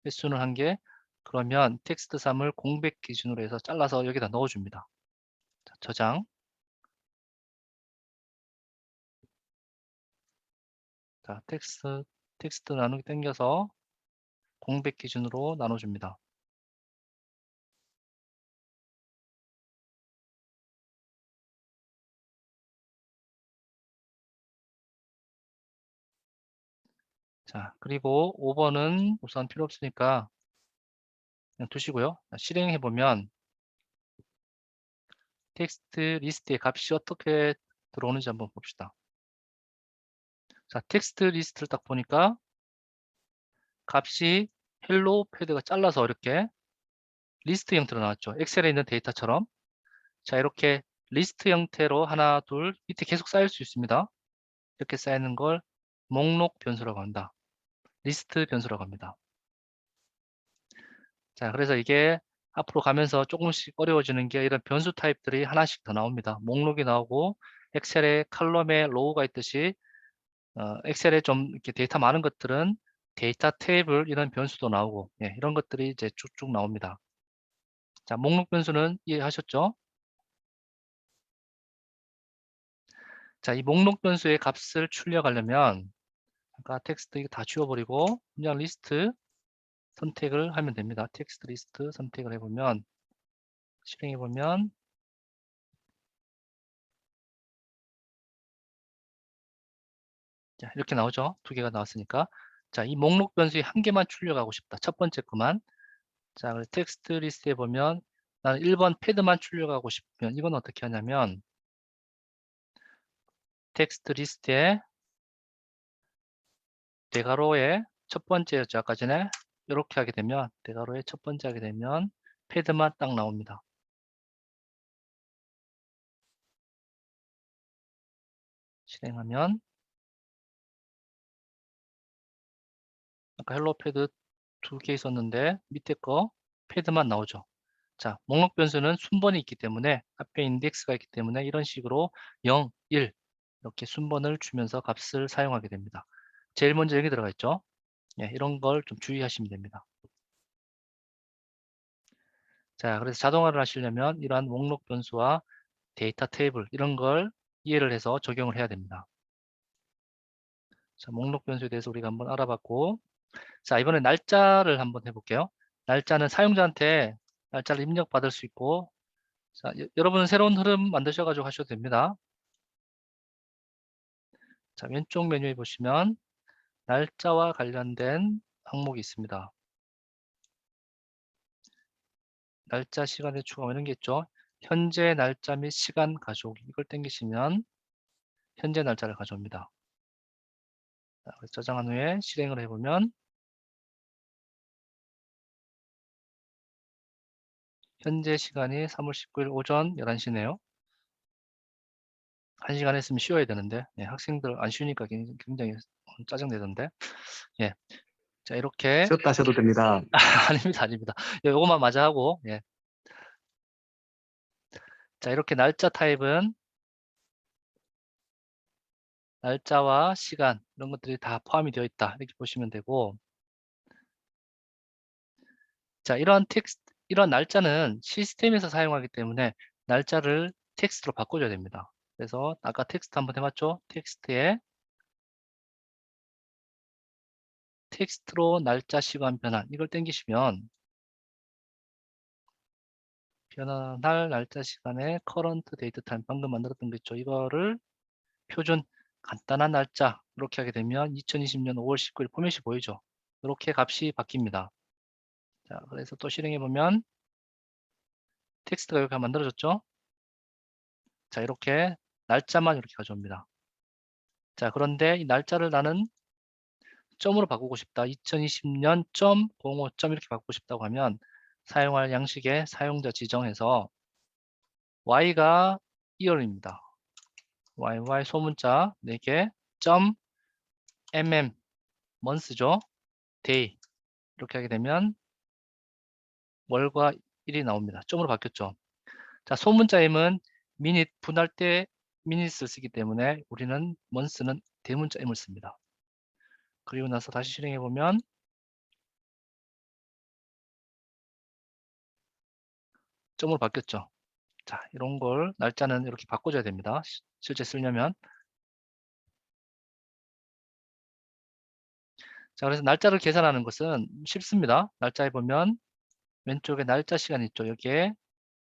B: 횟수는 1개, 그러면 텍스트 3을 공백 기준으로 해서 잘라서 여기다 넣어줍니다. 자, 저장. 자, 텍스트 나누기 당겨서 공백 기준으로 나눠줍니다. 자, 그리고 5번은 우선 필요 없으니까 그냥 두시고요. 자, 실행해 보면 텍스트 리스트의 값이 어떻게 들어오는지 한번 봅시다. 자, 텍스트 리스트를 딱 보니까 값이 헬로 패드가 잘라서 이렇게 리스트 형태로 나왔죠. 엑셀에 있는 데이터처럼. 자, 이렇게 리스트 형태로 하나, 둘, 밑에 계속 쌓일 수 있습니다. 이렇게 쌓이는 걸 목록 변수라고 합니다. 리스트 변수라고 합니다. 자, 그래서 이게 앞으로 가면서 조금씩 어려워지는 게 이런 변수 타입들이 하나씩 더 나옵니다. 목록이 나오고 엑셀에 칼럼에 로우가 있듯이 엑셀에 좀 이렇게 데이터 많은 것들은 데이터 테이블 이런 변수도 나오고 예, 이런 것들이 이제 쭉쭉 나옵니다. 자, 목록 변수는 이해하셨죠? 자, 이 목록 변수의 값을 출력하려면 아까 텍스트 이거 다 지워버리고 그냥 리스트 선택을 하면 됩니다. 텍스트 리스트 선택을 해보면 실행해보면 자, 이렇게 나오죠. 두 개가 나왔으니까. 자, 이 목록 변수에 한 개만 출력하고 싶다. 첫 번째 거만. 자, 그래서 텍스트 리스트에 보면 나는 1번 패드만 출력하고 싶으면 이건 어떻게 하냐면 텍스트 리스트에 대괄호에 첫 번째였죠. 아까 전에 이렇게 하게 되면 대괄호에 첫 번째 하게 되면 패드만 딱 나옵니다. 실행하면 아까 헬로 패드 2개 있었는데 밑에 거 패드만 나오죠. 자, 목록 변수는 순번이 있기 때문에 앞에 인덱스가 있기 때문에 이런 식으로 0, 1 이렇게 순번을 주면서 값을 사용하게 됩니다. 제일 먼저 여기 들어가 있죠. 예, 이런 걸 좀 주의하시면 됩니다. 자, 그래서 자동화를 하시려면 이러한 목록 변수와 데이터 테이블 이런 걸 이해를 해서 적용을 해야 됩니다. 자, 목록 변수에 대해서 우리가 한번 알아봤고, 자, 이번에 날짜를 한번 해볼게요. 날짜는 사용자한테 날짜를 입력받을 수 있고, 자, 여러분은 새로운 흐름 만드셔가지고 하셔도 됩니다. 자, 왼쪽 메뉴에 보시면 날짜와 관련된 항목이 있습니다. 날짜, 시간의 추가 이런 게 있죠. 현재 날짜 및 시간 가져오기 이걸 당기시면 현재 날짜를 가져옵니다. 자, 저장한 후에 실행을 해보면 현재 시간이 3월 19일 오전 11시네요. 1시간 했으면 쉬어야 되는데 예, 학생들 안 쉬니까 굉장히 짜증내던데. 예, 자 이렇게
A: 쉬었다 하셔도 됩니다.
B: 아닙니다, 아닙니다. 요것만 마저 하고 예. 자 이렇게 날짜 타입은 날짜와 시간 이런 것들이 다 포함이 되어 있다 이렇게 보시면 되고, 자 이런 날짜는 시스템에서 사용하기 때문에 날짜를 텍스트로 바꿔줘야 됩니다. 그래서 아까 텍스트 한번 해봤죠? 텍스트로 날짜, 시간 변환 이걸 땡기시면 변환할 날짜, 시간에 current date time 방금 만들었던 거 있죠? 이거를 표준 간단한 날짜 이렇게 하게 되면 2020년 5월 19일 포맷이 보이죠? 이렇게 값이 바뀝니다. 자, 그래서 또 실행해 보면 텍스트가 이렇게 만들어졌죠? 자, 이렇게 날짜만 이렇게 가져옵니다. 자, 그런데 이 날짜를 나는 점으로 바꾸고 싶다. 2020년 점 05 점 이렇게 바꾸고 싶다고 하면 사용할 양식의 사용자 지정해서 y가 year입니다. yy 소문자 4개 점 month죠. day 이렇게 하게 되면 월과 일이 나옵니다. 점으로 바뀌었죠. 자, 소문자 m은 minute 분할 때 minutes를 쓰기 때문에 우리는 month는 대문자 m을 씁니다. 그리고 나서 다시 실행해 보면 점으로 바뀌었죠. 자, 이런 걸 날짜는 이렇게 바꿔줘야 됩니다. 실제 쓰려면. 자, 그래서 날짜를 계산하는 것은 쉽습니다. 날짜에 보면 왼쪽에 날짜 시간 있죠. 여기에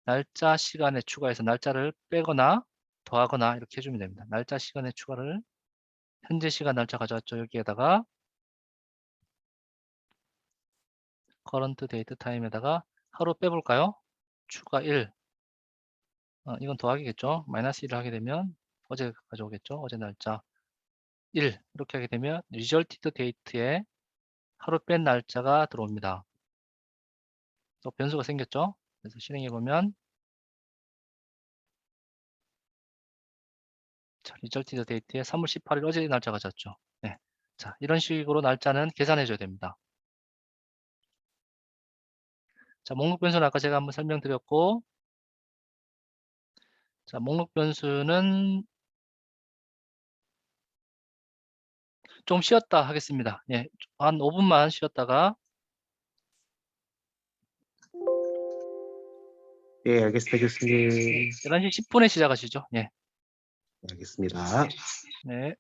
B: 날짜 시간에 추가해서 날짜를 빼거나 더하거나 이렇게 해주면 됩니다. 날짜 시간에 추가를 현재 시간 날짜 가져왔죠. 여기에다가 current date time에다가 하루 빼볼까요? 추가 1. 이건 더하기겠죠. 마이너스 1을 하게 되면 어제 가져오겠죠. 어제 날짜 1 이렇게 하게 되면 resulted date에 하루 뺀 날짜가 들어옵니다. 또 변수가 생겼죠. 그래서 실행해 보면 자, resulted date에 3월 18일 어제 날짜가 졌죠. 네. 자, 이런 식으로 날짜는 계산해 줘야 됩니다. 자, 목록 변수는 아까 제가 한번 설명드렸고, 자, 목록 변수는 좀 쉬었다 하겠습니다. 예, 한 5분만 쉬었다가
A: 예, 알겠습니다, 교수님.
B: 11시 10분에 시작하시죠. 예,
A: 알겠습니다.
B: 네.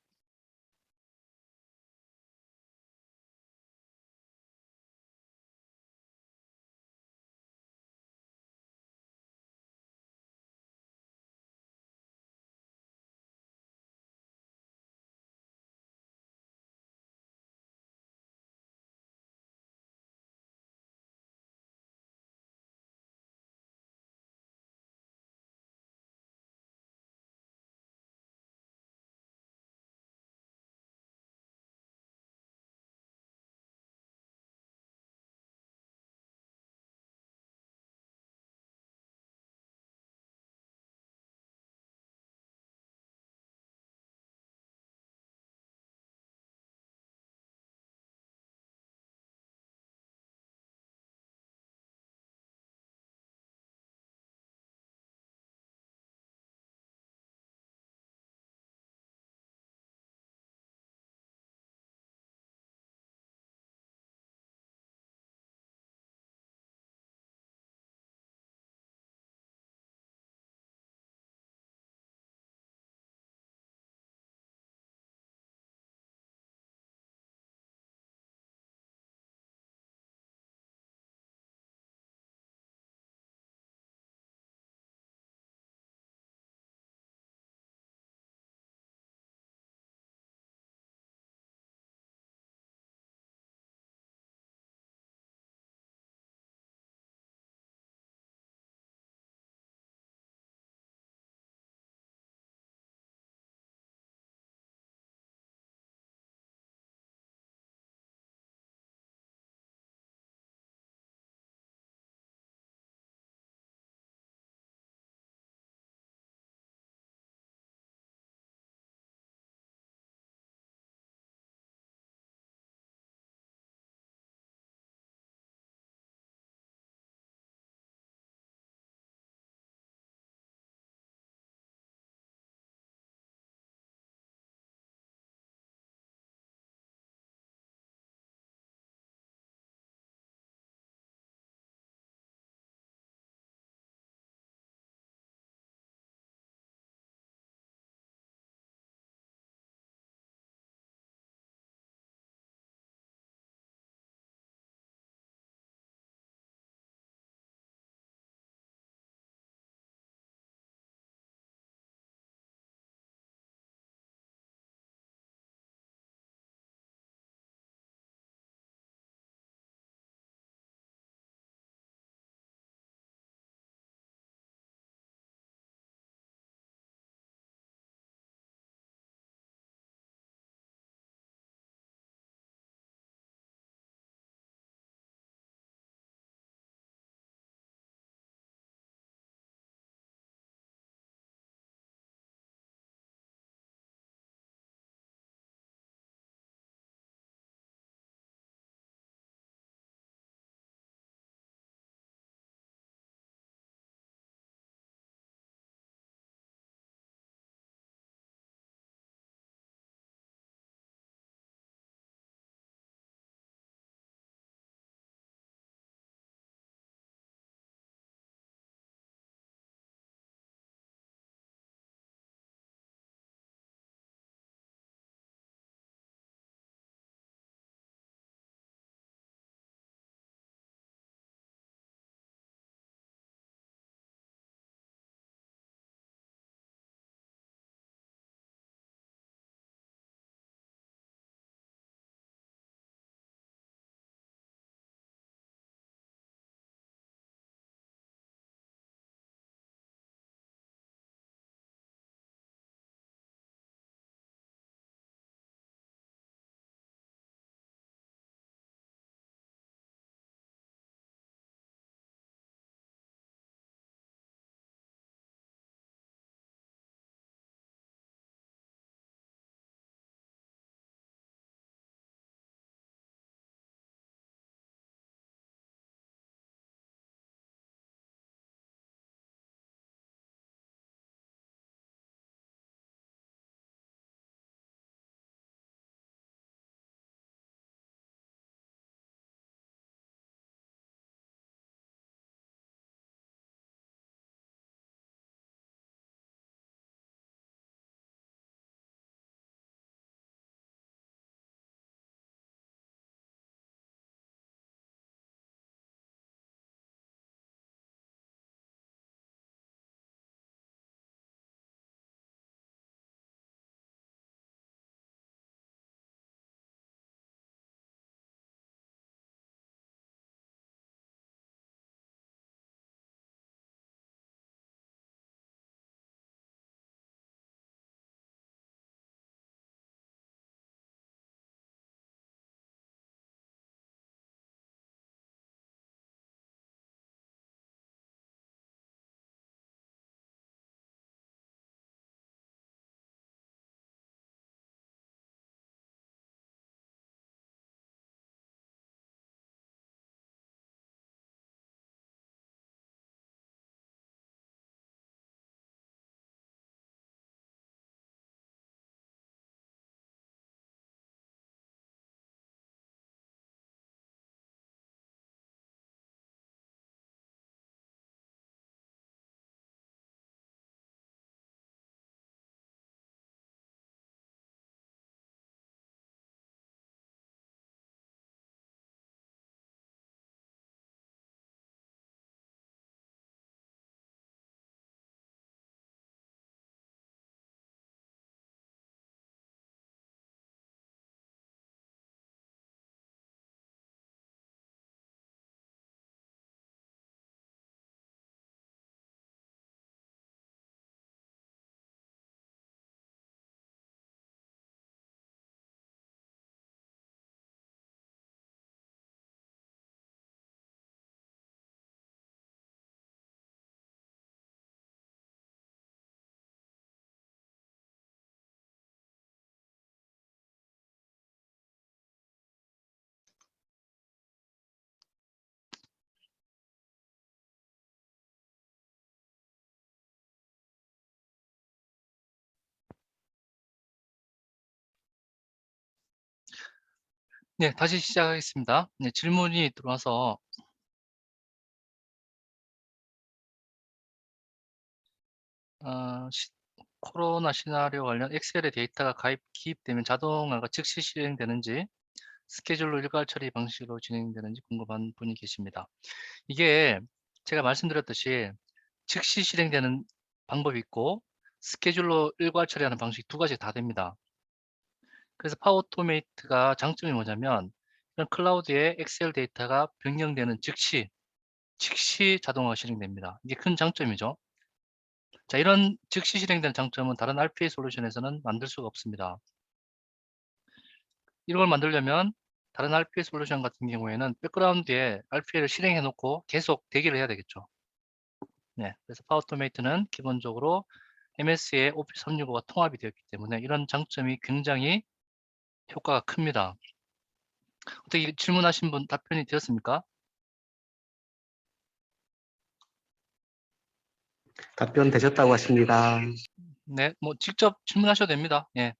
B: 네, 다시 시작하겠습니다. 네, 질문이 들어와서 코로나 시나리오 관련 엑셀의 데이터가 기입되면 자동화가 즉시 실행되는지 스케줄로 일괄 처리 방식으로 진행되는지 궁금한 분이 계십니다. 이게 제가 말씀드렸듯이 즉시 실행되는 방법이 있고 스케줄로 일괄 처리하는 방식 두 가지 다 됩니다. 그래서 파워 오토메이트가 장점이 뭐냐면 이런 클라우드에 엑셀 데이터가 변경되는 즉시 자동화가 실행됩니다. 이게 큰 장점이죠. 자, 이런 즉시 실행되는 장점은 다른 RPA 솔루션에서는 만들 수가 없습니다. 이걸 만들려면 다른 RPA 솔루션 같은 경우에는 백그라운드에 RPA를 실행해 놓고 계속 대기를 해야 되겠죠. 네, 그래서 파워 오토메이트는 기본적으로 MS에 오피스 365가 통합이 되었기 때문에 이런 장점이 굉장히 효과가 큽니다. 어떻게 질문하신 분 답변이 되었습니까?
A: 답변 되셨다고 하십니다.
B: 네, 뭐 직접 질문하셔도 됩니다. 예.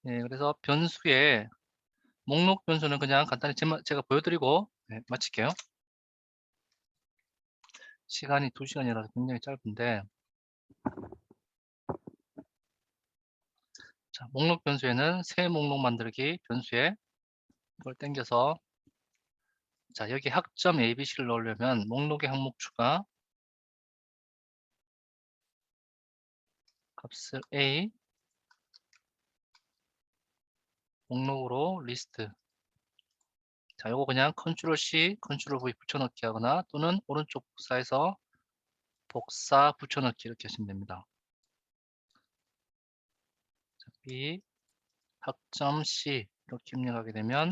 B: 예, 그래서 변수에 목록 변수는 그냥 간단히 제가 보여드리고 마칠게요. 시간이 2시간이라서 굉장히 짧은데, 자, 목록 변수에는 새 목록 만들기 변수에 이걸 당겨서, 자, 여기 학점 ABC를 넣으려면 목록의 항목 추가, 값을 A, 목록으로 리스트. 자, 요거 그냥 컨트롤 C, 컨트롤 V 붙여넣기 하거나 또는 오른쪽 복사해서 복사 붙여넣기 이렇게 하시면 됩니다. 자, B, 학점 C 이렇게 입력하게 되면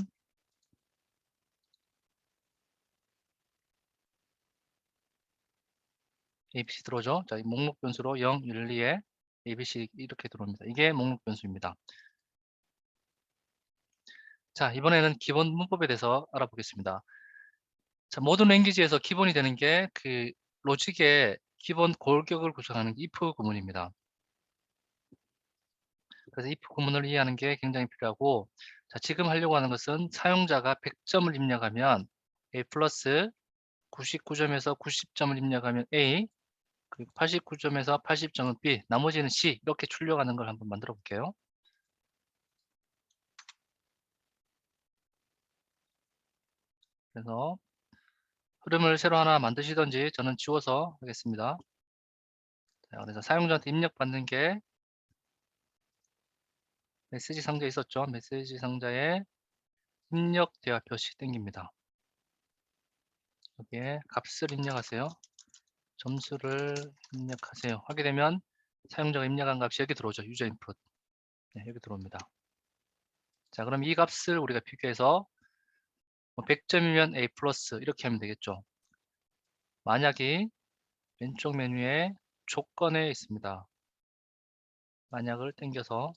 B: ABC 들어오죠. 자, 이 목록 변수로 0, 1, 2에 ABC 이렇게 들어옵니다. 이게 목록 변수입니다. 자, 이번에는 기본 문법에 대해서 알아보겠습니다. 자, 모든 랭귀지에서 기본이 되는 게 그 로직의 기본 골격을 구성하는 if 구문입니다. 그래서 if 구문을 이해하는 게 굉장히 필요하고, 자, 지금 하려고 하는 것은 사용자가 100점을 입력하면 A 플러스 99점에서 90점을 입력하면 A, 그리고 89점에서 80점은 B, 나머지는 C 이렇게 출력하는 걸 한번 만들어 볼게요. 그래서 흐름을 새로 하나 만드시던지 저는 지워서 하겠습니다. 자, 그래서 사용자한테 입력받는 게 메시지 상자에 있었죠. 메시지 상자에 입력 대화 표시 땡깁니다. 여기에 값을 입력하세요. 점수를 입력하세요. 하게 되면 사용자가 입력한 값이 여기 들어오죠. 유저 인풋. 네, 여기 들어옵니다. 자, 그럼 이 값을 우리가 비교해서 100점이면 A 플러스 이렇게 하면 되겠죠. 만약이 왼쪽 메뉴에 조건에 있습니다. 만약을 당겨서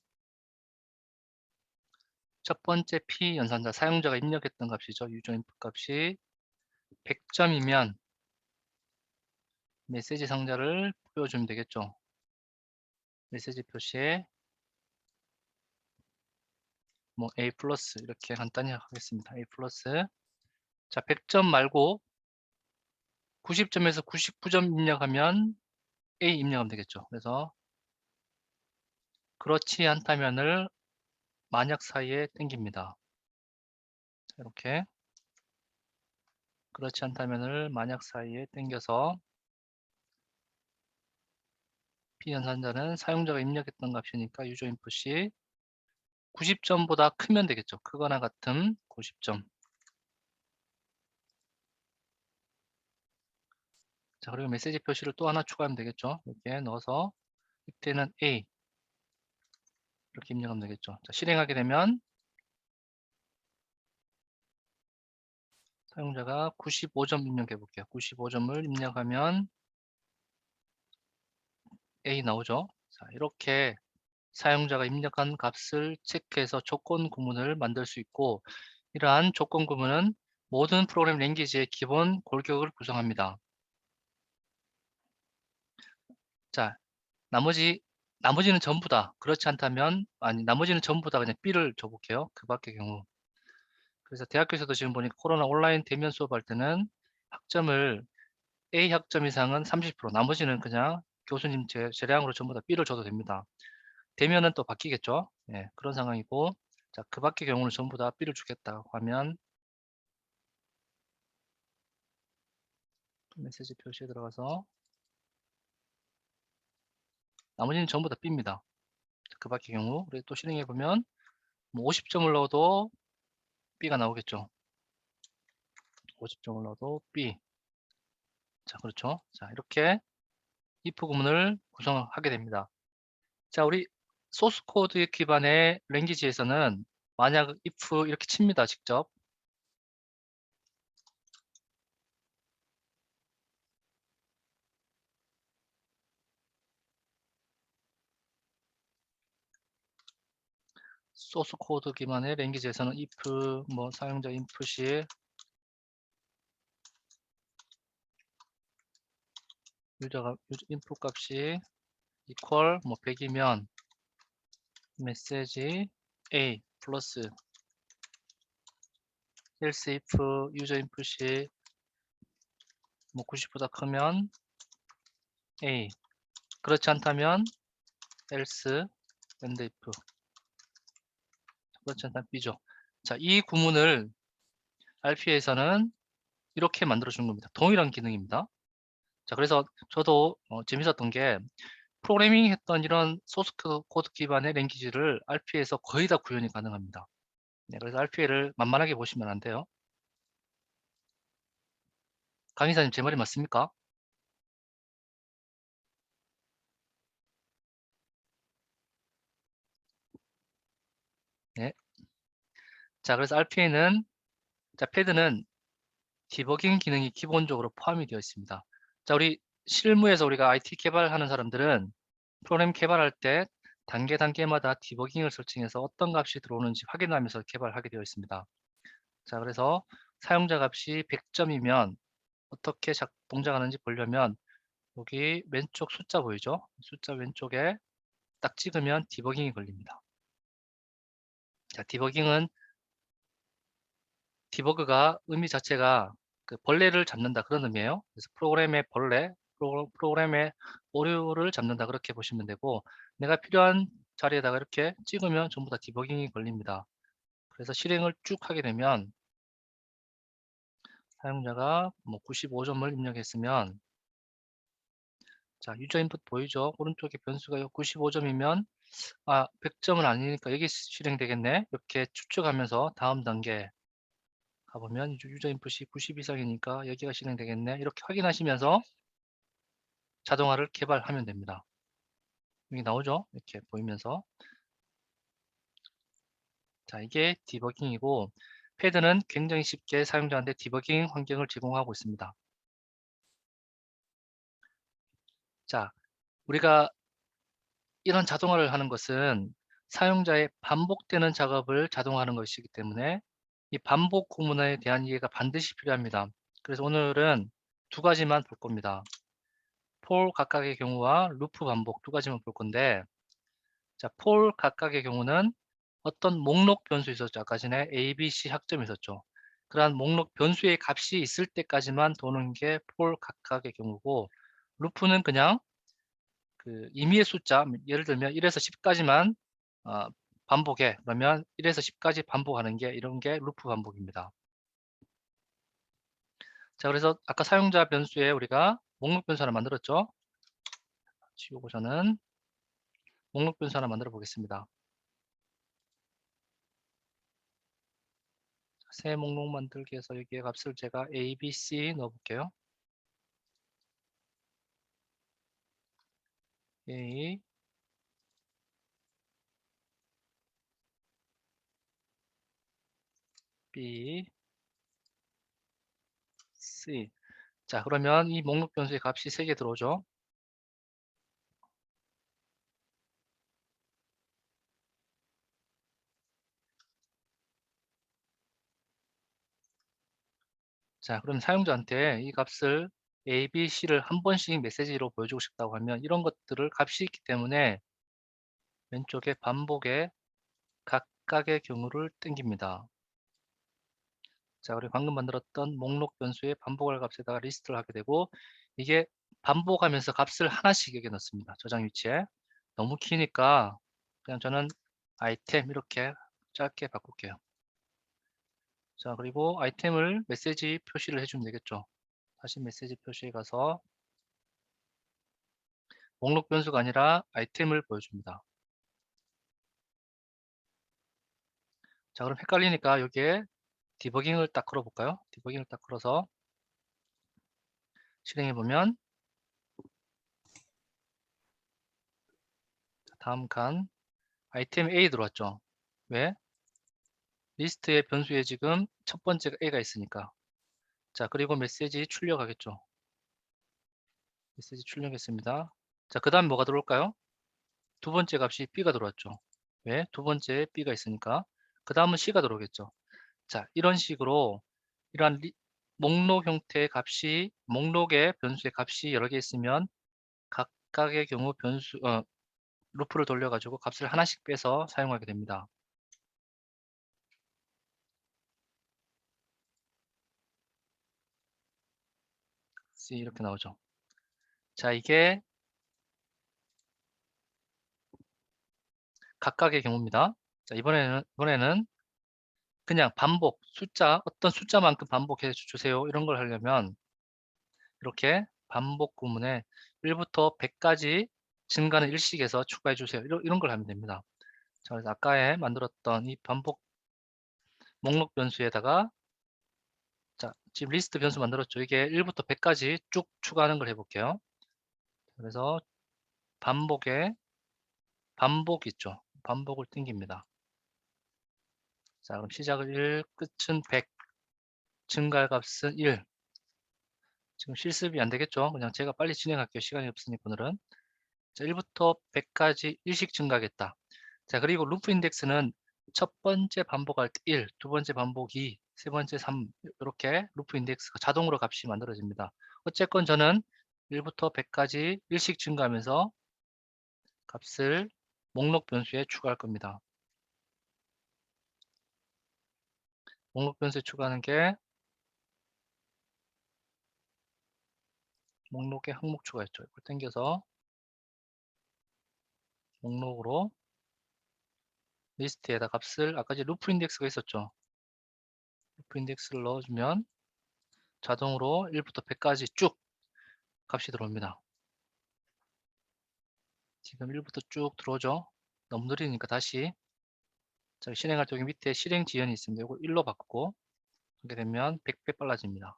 B: 첫 번째 P 연산자 사용자가 입력했던 값이죠. 유저 인풋 값이 100점이면 메시지 상자를 보여주면 되겠죠. 메시지 표시에 뭐 A 플러스 이렇게 간단히 하겠습니다. A 플러스. 자, 100점 말고 90점에서 99점 입력하면 A 입력하면 되겠죠. 그래서 그렇지 않다면을 만약 사이에 땡깁니다. 이렇게 그렇지 않다면을 만약 사이에 땡겨서 P 연산자는 사용자가 입력했던 값이니까 유저 인풋이 90점보다 크면 되겠죠. 크거나 같음 90점. 자, 그리고 메시지 표시를 또 하나 추가하면 되겠죠. 이렇게 넣어서 이때는 A 이렇게 입력하면 되겠죠. 자, 실행하게 되면 사용자가 95점 입력해 볼게요. 95점을 입력하면 A 나오죠. 자, 이렇게 사용자가 입력한 값을 체크해서 조건 구문을 만들 수 있고, 이러한 조건 구문은 모든 프로그램 랭귀지의 기본 골격을 구성합니다. 자, 나머지 나머지는 전부 다 그렇지 않다면 아니 나머지는 전부 다 그냥 B를 줘 볼게요. 그 밖의 경우. 그래서 대학교에서도 지금 보니까 코로나 온라인 대면 수업할 때는 학점을 A 학점 이상은 30%, 나머지는 그냥 교수님 재량으로 전부 다 B를 줘도 됩니다. 되면은 또 바뀌겠죠. 예, 그런 상황이고, 자, 그 밖의 경우는 전부 다 B를 주겠다고 하면 메시지 표시에 들어가서 나머지는 전부 다 B입니다. 그 밖의 경우 우리 또 실행해 보면 뭐 50점을 넣어도 B가 나오겠죠. 50점을 넣어도 B. 자, 그렇죠. 자, 이렇게 if 구문을 구성하게 됩니다. 자, 우리 소스 코드 기반의 랭귀지에서는 만약 if 이렇게 칩니다. 직접. 소스 코드 기반의 랭귀지에서는 if 뭐 사용자 인풋이 유저가 인풋 값이 equal 뭐 100이면 메시지 A 플러스 else if 유저 인풋이 뭐 90보다 크면 A, 그렇지 않다면 else and if, 그렇지 않다면 B죠. 자, 이 구문을 RPA에서는 이렇게 만들어 준 겁니다. 동일한 기능입니다. 자, 그래서 저도 재밌었던 게 프로그래밍 했던 이런 소스 코드 기반의 랭귀지를 RPA에서 거의 다 구현이 가능합니다. 네, 그래서 RPA를 만만하게 보시면 안 돼요. 강의사님, 제 말이 맞습니까? 네. 자, 그래서 RPA는, 자, 패드는 디버깅 기능이 기본적으로 포함이 되어 있습니다. 자, 우리 실무에서 우리가 IT 개발하는 사람들은 프로그램 개발할 때 단계마다 디버깅을 설정해서 어떤 값이 들어오는지 확인하면서 개발하게 되어 있습니다. 자, 그래서 사용자 값이 100점이면 어떻게 동작하는지 보려면 여기 왼쪽 숫자 보이죠? 숫자 왼쪽에 딱 찍으면 디버깅이 걸립니다. 자, 디버그가 의미 자체가 그 벌레를 잡는다 그런 의미예요. 그래서 프로그램의 벌레, 프로그램의 오류를 잡는다 그렇게 보시면 되고, 내가 필요한 자리에다가 이렇게 찍으면 전부 다 디버깅이 걸립니다. 그래서 실행을 쭉 하게 되면 사용자가 뭐 95점을 입력했으면, 자, 유저 인풋 보이죠? 오른쪽에 변수가 95점이면 100점은 아니니까 여기 실행되겠네. 이렇게 추측하면서 다음 단계 가보면 유저 인풋이 90 이상이니까 여기가 실행되겠네. 이렇게 확인하시면서 자동화를 개발하면 됩니다. 여기 나오죠? 이렇게 보이면서. 자, 이게 디버깅이고, 패드는 굉장히 쉽게 사용자한테 디버깅 환경을 제공하고 있습니다. 자, 우리가 이런 자동화를 하는 것은 사용자의 반복되는 작업을 자동화하는 것이기 때문에 이 반복 구문에 대한 이해가 반드시 필요합니다. 그래서 오늘은 두 가지만 볼 겁니다. 폴 각각의 경우와 루프 반복 두 가지만 볼 건데, 자, 폴 각각의 경우는 어떤 목록 변수 있었죠. 아까 전에 A, B, C 학점이 있었죠. 그러한 목록 변수의 값이 있을 때까지만 도는 게 폴 각각의 경우고, 루프는 그냥 그 임의의 숫자, 예를 들면 1에서 10까지만 반복해. 그러면 1에서 10까지 반복하는 게 이런 게 루프 반복입니다. 자, 그래서 아까 사용자 변수에 우리가 목록 변수 하나 만들었죠. 지우고 저는 목록 변수 하나 만들어 보겠습니다. 새 목록 만들기 해서 여기에 값을 제가 A, B, C 넣어 볼게요. A, B, C. 자, 그러면 이 목록 변수의 값이 3개 들어오죠. 자, 그럼 사용자한테 이 값을 A, B, C를 한 번씩 메시지로 보여주고 싶다고 하면 이런 것들을 값이 있기 때문에 왼쪽에 반복의 각각의 경우를 땡깁니다. 자, 그리고 방금 만들었던 목록 변수의 반복할 값에다가 리스트를 하게 되고, 이게 반복하면서 값을 하나씩 여기 넣습니다. 저장 위치에. 너무 기니까 그냥 저는 아이템 이렇게 짧게 바꿀게요. 자, 그리고 아이템을 메시지 표시를 해주면 되겠죠. 다시 메시지 표시에 가서 목록 변수가 아니라 아이템을 보여줍니다. 자, 그럼 헷갈리니까 여기에 디버깅을 딱 걸어볼까요? 디버깅을 딱 걸어서 실행해보면 다음 칸 아이템 A 들어왔죠. 왜? 리스트의 변수에 지금 첫 번째가 A가 있으니까. 자, 그리고 메시지 출력하겠죠. 메시지 출력했습니다. 자, 그 다음 뭐가 들어올까요? 두 번째 값이 B가 들어왔죠. 왜? 두 번째 B가 있으니까. 그 다음은 C가 들어오겠죠. 자, 이런 식으로 이러한 목록 형태의 값이, 목록의 변수의 값이 여러 개 있으면 각각의 경우 변수, 루프를 돌려가지고 값을 하나씩 빼서 사용하게 됩니다. C 이렇게 나오죠. 자, 이게 각각의 경우입니다. 자, 이번에는 그냥 반복, 어떤 숫자만큼 반복해 주세요. 이런 걸 하려면 이렇게 반복 구문에 1부터 100까지 증가는 일식에서 추가해 주세요. 이런 걸 하면 됩니다. 자, 그래서 아까에 만들었던 이 반복 목록 변수에다가, 자, 지금 리스트 변수 만들었죠. 이게 1부터 100까지 쭉 추가하는 걸 해볼게요. 그래서 반복 있죠. 반복을 땡깁니다. 자, 그럼 시작은 1, 끝은 100, 증가할 값은 1. 지금 실습이 안 되겠죠? 그냥 제가 빨리 진행할게요. 시간이 없으니까 오늘은. 자, 1부터 100까지 일씩 증가하겠다. 자, 그리고 루프 인덱스는 첫 번째 반복할 때 1, 두 번째 반복 2, 세 번째 3, 이렇게 루프 인덱스가 자동으로 값이 만들어집니다. 어쨌건 저는 1부터 100까지 일씩 증가하면서 값을 목록 변수에 추가할 겁니다. 목록 변수에 추가하는 게 목록에 항목 추가했죠. 이걸 당겨서 목록으로 리스트에다 값을, 아까 루프 인덱스가 있었죠. 루프 인덱스를 넣어주면 자동으로 1부터 100까지 쭉 값이 들어옵니다. 지금 1부터 쭉 들어오죠. 너무 느리니까 다시, 자, 실행할 때 여기 밑에 실행 지연이 있습니다. 이거 1로 바꾸고 하게 되면 100배 빨라집니다.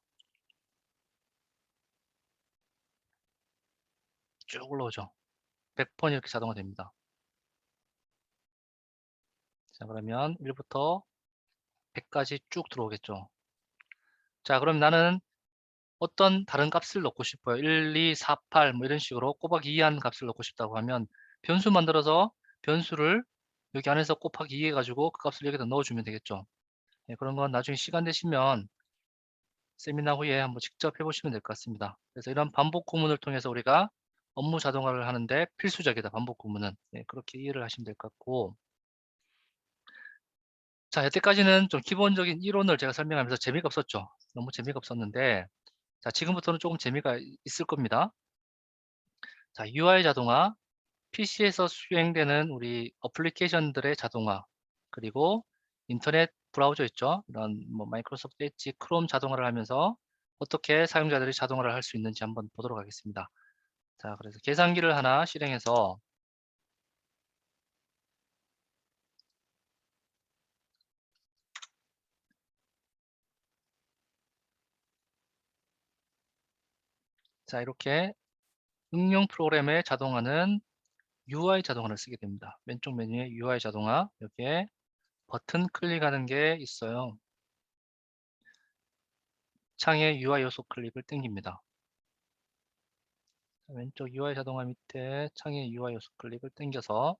B: 쭉 올라오죠. 100번 이렇게 자동화 됩니다. 자, 그러면 1부터 100까지 쭉 들어오겠죠. 자, 그럼 나는 어떤 다른 값을 넣고 싶어요. 1, 2, 4, 8 뭐 이런 식으로 곱하기 2한 값을 넣고 싶다고 하면 변수 만들어서 변수를 여기 안에서 곱하기 2 해가지고 그 값을 여기다 넣어주면 되겠죠. 네, 그런 건 나중에 시간 되시면 세미나 후에 한번 직접 해보시면 될 것 같습니다. 그래서 이런 반복 구문을 통해서 우리가 업무 자동화를 하는데 필수적이다. 반복 구문은. 네, 그렇게 이해를 하시면 될 것 같고, 자, 여태까지는 좀 기본적인 이론을 제가 설명하면서 재미가 없었죠. 너무 재미가 없었는데, 자, 지금부터는 조금 재미가 있을 겁니다. 자, UI 자동화, PC에서 수행되는 우리 어플리케이션들의 자동화, 그리고 인터넷 브라우저 있죠. 이런 뭐 마이크로소프트 엣지, 크롬 자동화를 하면서 어떻게 사용자들이 자동화를 할 수 있는지 한번 보도록 하겠습니다. 자, 그래서 계산기를 하나 실행해서, 자, 이렇게 응용 프로그램에 자동화는 UI 자동화를 쓰게 됩니다. 왼쪽 메뉴에 UI 자동화, 여기에 버튼 클릭하는 게 있어요. 창에 UI 요소 클릭을 땡깁니다. 왼쪽 UI 자동화 밑에 창에 UI 요소 클릭을 땡겨서,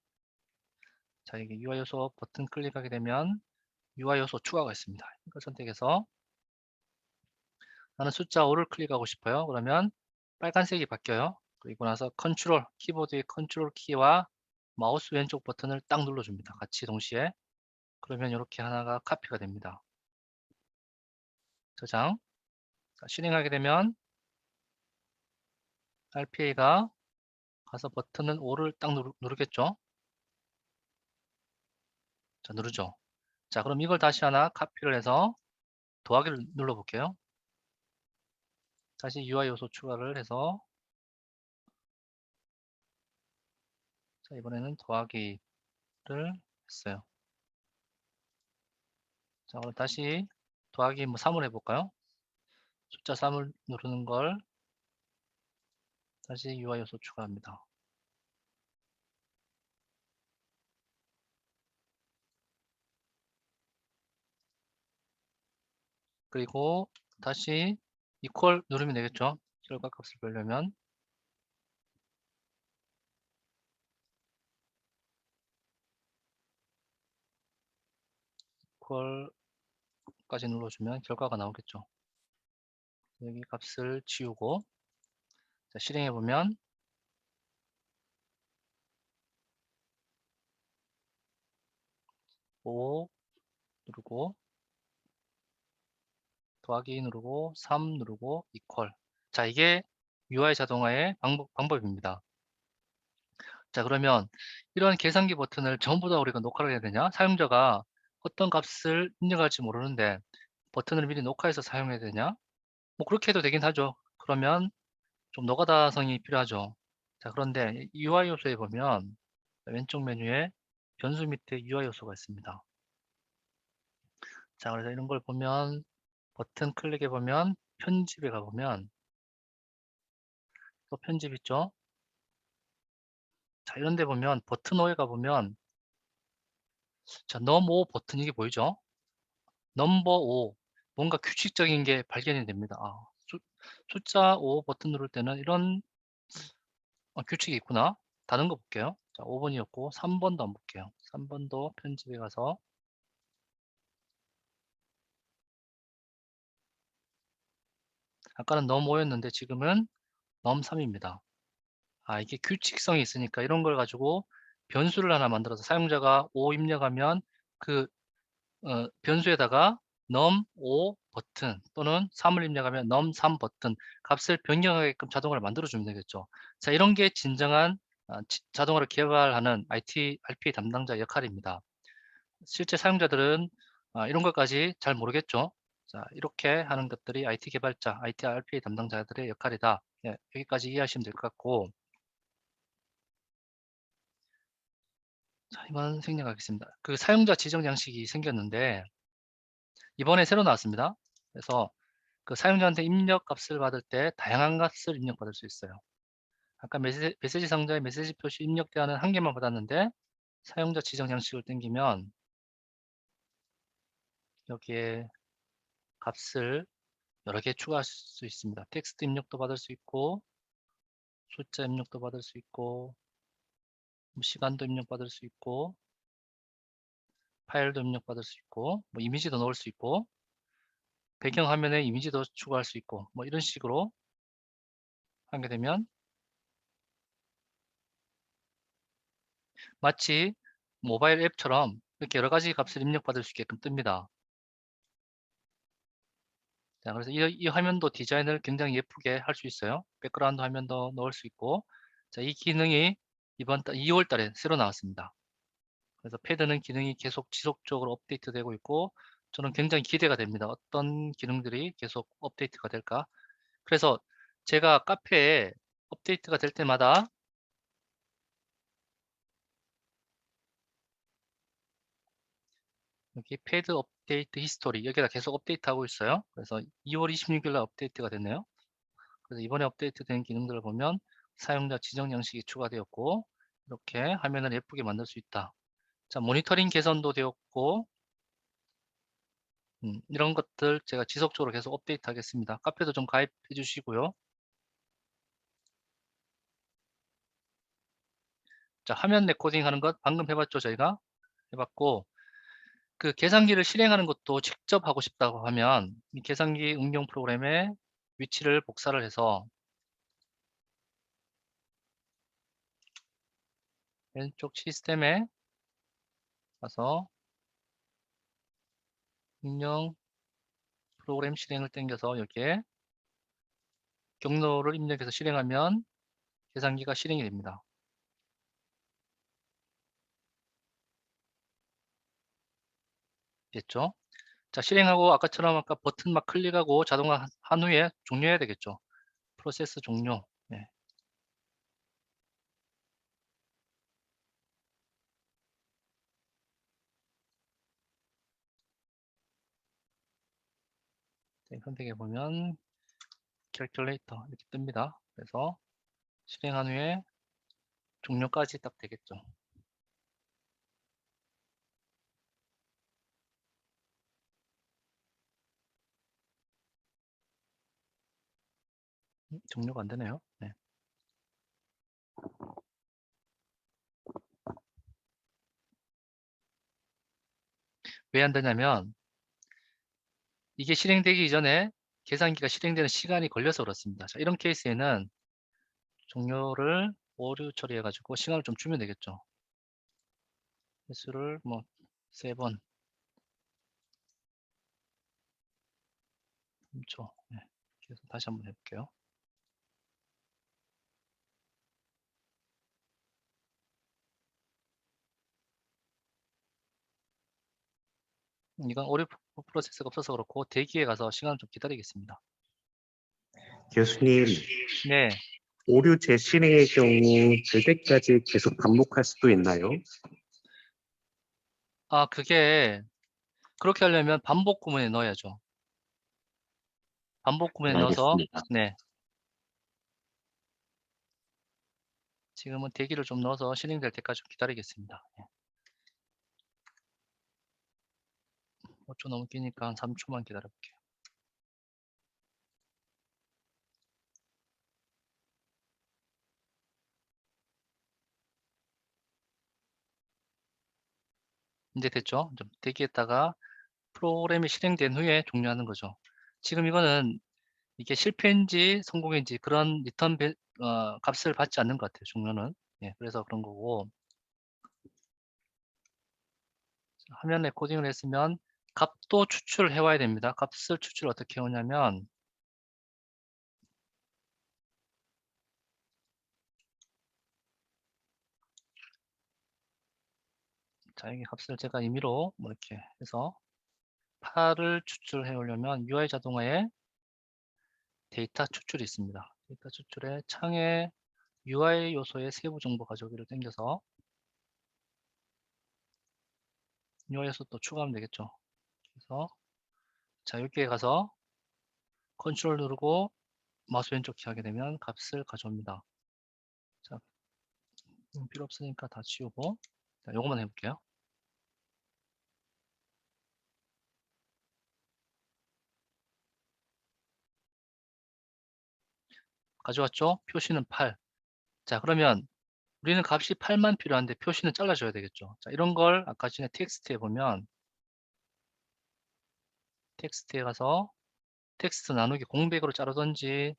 B: 자, 여기 UI 요소 버튼 클릭하게 되면 UI 요소 추가가 있습니다. 이걸 선택해서 나는 숫자 5를 클릭하고 싶어요. 그러면 빨간색이 바뀌어요. 그리고 나서 컨트롤, 키보드의 컨트롤 키와 마우스 왼쪽 버튼을 딱 눌러줍니다. 같이 동시에. 그러면 이렇게 하나가 카피가 됩니다. 저장. 자, 실행하게 되면 RPA가 가서 버튼은 5를 딱 누르겠죠. 자, 누르죠. 자, 그럼 이걸 다시 하나 카피를 해서 더하기를 눌러볼게요. 다시 UI 요소 추가를 해서, 자, 이번에는 더하기를 했어요. 자, 그럼 다시 더하기 3을 해볼까요? 숫자 3을 누르는 걸 다시 UI 요소 추가합니다. 그리고 다시 equal 누르면 되겠죠. 결과값을 보려면. equal까지 눌러주면 결과가 나오겠죠. 여기 값을 지우고, 자, 실행해 보면 5 누르고 더하기 누르고 3 누르고 equal. 자, 이게 UI 자동화의 방법입니다. 자, 그러면 이런 계산기 버튼을 전부 다 우리가 녹화를 해야 되냐? 사용자가 어떤 값을 입력할지 모르는데 버튼을 미리 녹화해서 사용해야 되냐? 뭐 그렇게 해도 되긴 하죠. 그러면 좀 노가다성이 필요하죠. 자, 그런데 UI 요소에 보면 왼쪽 메뉴에 변수 밑에 UI 요소가 있습니다. 자, 그래서 이런 걸 보면 버튼 클릭해 보면 편집에 가보면 또 편집 있죠. 자, 이런 데 보면 버튼 5에 가보면 자, 넘5 버튼 이게 보이죠? 넘버 5 뭔가 규칙적인 게 발견이 됩니다. 숫자 5 버튼 누를 때는 이런 규칙이 있구나. 다른 거 볼게요. 자, 5번이었고 3번도 한번 볼게요. 3번도 편집에 가서 아까는 넘 5였는데 지금은 넘 3입니다. 이게 규칙성이 있으니까 이런 걸 가지고 변수를 하나 만들어서 사용자가 5 입력하면 그 변수에다가 num5 버튼 또는 3을 입력하면 num3 버튼 값을 변경하게끔 자동화를 만들어 주면 되겠죠. 자, 이런 게 진정한 자동화를 개발하는 RPA 담당자 역할입니다. 실제 사용자들은 이런 것까지 잘 모르겠죠. 자, 이렇게 하는 것들이 IT 개발자, IT RPA 담당자들의 역할이다. 예, 여기까지 이해하시면 될 것 같고, 자, 이번 생략하겠습니다. 그 사용자 지정 양식이 생겼는데 이번에 새로 나왔습니다. 그래서 그 사용자한테 입력 값을 받을 때 다양한 값을 입력받을 수 있어요. 아까 메시지 상자에 메시지 표시 입력대하는 한 개만 받았는데 사용자 지정 양식을 땡기면 여기에 값을 여러 개 추가할 수 있습니다. 텍스트 입력도 받을 수 있고 숫자 입력도 받을 수 있고 시간도 입력받을 수 있고 파일도 입력받을 수 있고 뭐 이미지도 넣을 수 있고 배경화면에 이미지도 추가할 수 있고 뭐 이런 식으로 하게 되면 마치 모바일 앱처럼 이렇게 여러 가지 값을 입력받을 수 있게끔 뜹니다. 자, 그래서 이 화면도 디자인을 굉장히 예쁘게 할 수 있어요. 백그라운드 화면도 넣을 수 있고, 자, 이 기능이 이번 2월 달에 새로 나왔습니다. 그래서 패드는 기능이 계속 지속적으로 업데이트되고 있고, 저는 굉장히 기대가 됩니다. 어떤 기능들이 계속 업데이트가 될까? 그래서 제가 카페에 업데이트가 될 때마다 여기 패드 업데이트 히스토리 여기다 계속 업데이트하고 있어요. 그래서 2월 26일 날 업데이트가 됐네요. 그래서 이번에 업데이트된 기능들을 보면 사용자 지정 양식이 추가되었고 이렇게 화면을 예쁘게 만들 수 있다. 자, 모니터링 개선도 되었고 이런 것들 제가 지속적으로 계속 업데이트 하겠습니다. 카페도 좀 가입해 주시고요. 자, 화면 레코딩 하는 것 방금 해봤죠. 저희가 해봤고 그 계산기를 실행하는 것도 직접 하고 싶다고 하면 이 계산기 응용 프로그램의 위치를 복사를 해서 왼쪽 시스템에 가서 명령 프로그램 실행을 당겨서 여기에 경로를 입력해서 실행하면 계산기가 실행이 됩니다. 됐죠? 자, 실행하고 아까처럼 아까 버튼 막 클릭하고 자동화 한 후에 종료해야 되겠죠. 프로세스 종료. 네. 선택해 보면 캘큘레이터 이렇게 뜹니다. 그래서 실행한 후에 종료까지 딱 되겠죠. 종료가 안 되네요. 네. 왜 안 되냐면 이게 실행되기 이전에 계산기가 실행되는 시간이 걸려서 그렇습니다. 자, 이런 케이스에는 종료를 오류 처리해 가지고 시간을 좀 주면 되겠죠. 횟수를 뭐 3번 3초. 네. 그래서 다시 한번 해볼게요. 이건 오류 프로세스가 없어서 그렇고 대기에 가서 시간을 좀 기다리겠습니다.
A: 교수님,
B: 네.
A: 오류 재실행의 경우 될 때까지 계속 반복할 수도 있나요?
B: 아, 그게 그렇게 하려면 반복 구문에 넣어야죠. 반복 구문에 넣어서
A: 알겠습니다.
B: 네. 지금은 대기를 좀 넣어서 실행될 때까지 좀 기다리겠습니다. 네. 5초 너무 기니까 한 3초만 기다려 볼게요. 이제 됐죠? 좀 대기했다가 프로그램이 실행된 후에 종료하는 거죠. 지금 이거는 이게 실패인지 성공인지 그런 리턴 값을 받지 않는 것 같아요. 종료는. 예, 그래서 그런 거고 화면에 코딩을 했으면 값도 추출을 해와야 됩니다. 값을 추출 어떻게 해오냐면 자, 여기 값을 제가 임의로 뭐 이렇게 해서 8을 추출해 오려면 UI 자동화에 데이터 추출이 있습니다. 데이터 추출에 창에 UI 요소의 세부 정보 가져오기를 당겨서 UI 요소 또 추가하면 되겠죠. 그래서 자, 여기에 가서 컨트롤 누르고 마우스 왼쪽 키 하게 되면 값을 가져옵니다. 자, 필요 없으니까 다 지우고 자, 요것만 해볼게요. 가져왔죠? 표시는 8. 자, 그러면 우리는 값이 8만 필요한데 표시는 잘라줘야 되겠죠. 자, 이런 걸 아까 전에 텍스트에 보면 텍스트에 가서 텍스트 나누기 공백으로 자르던지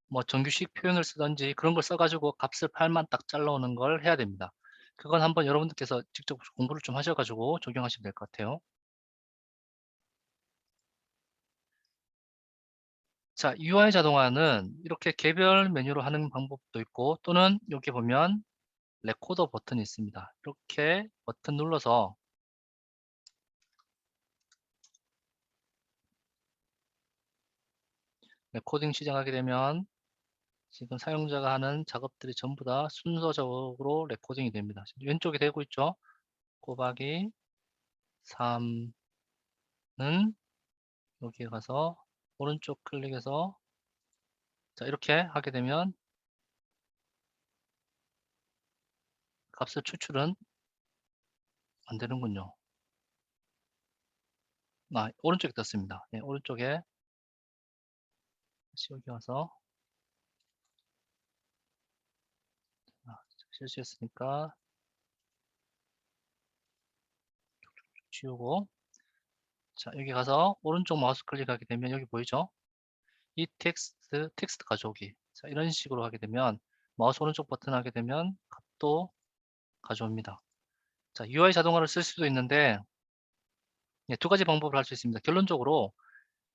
B: 뭐 정규식 표현을 쓰던지 그런 걸 써가지고 값을 8만 딱 잘라오는 걸 해야 됩니다. 그건 한번 여러분들께서 직접 공부를 좀 하셔가지고 적용하시면 될 것 같아요. 자, UI 자동화는 이렇게 개별 메뉴로 하는 방법도 있고 또는 여기 보면 레코더 버튼이 있습니다. 이렇게 버튼 눌러서 레코딩 시작하게 되면 지금 사용자가 하는 작업들이 전부 다 순서적으로 레코딩이 됩니다. 왼쪽에 되고 있죠. 곱하기 3는 여기에 가서 오른쪽 클릭해서 자, 이렇게 하게 되면 값을 추출은 안 되는군요. 아, 오른쪽에 떴습니다. 네, 오른쪽에 다시 여기 와서 실수했으니까 지우고 자, 여기 가서 오른쪽 마우스 클릭하게 되면 여기 보이죠? 이 텍스트 가져오기. 자, 이런 식으로 하게 되면 마우스 오른쪽 버튼 하게 되면 값도 가져옵니다. 자, UI 자동화를 쓸 수도 있는데 두 가지 방법을 할 수 있습니다. 결론적으로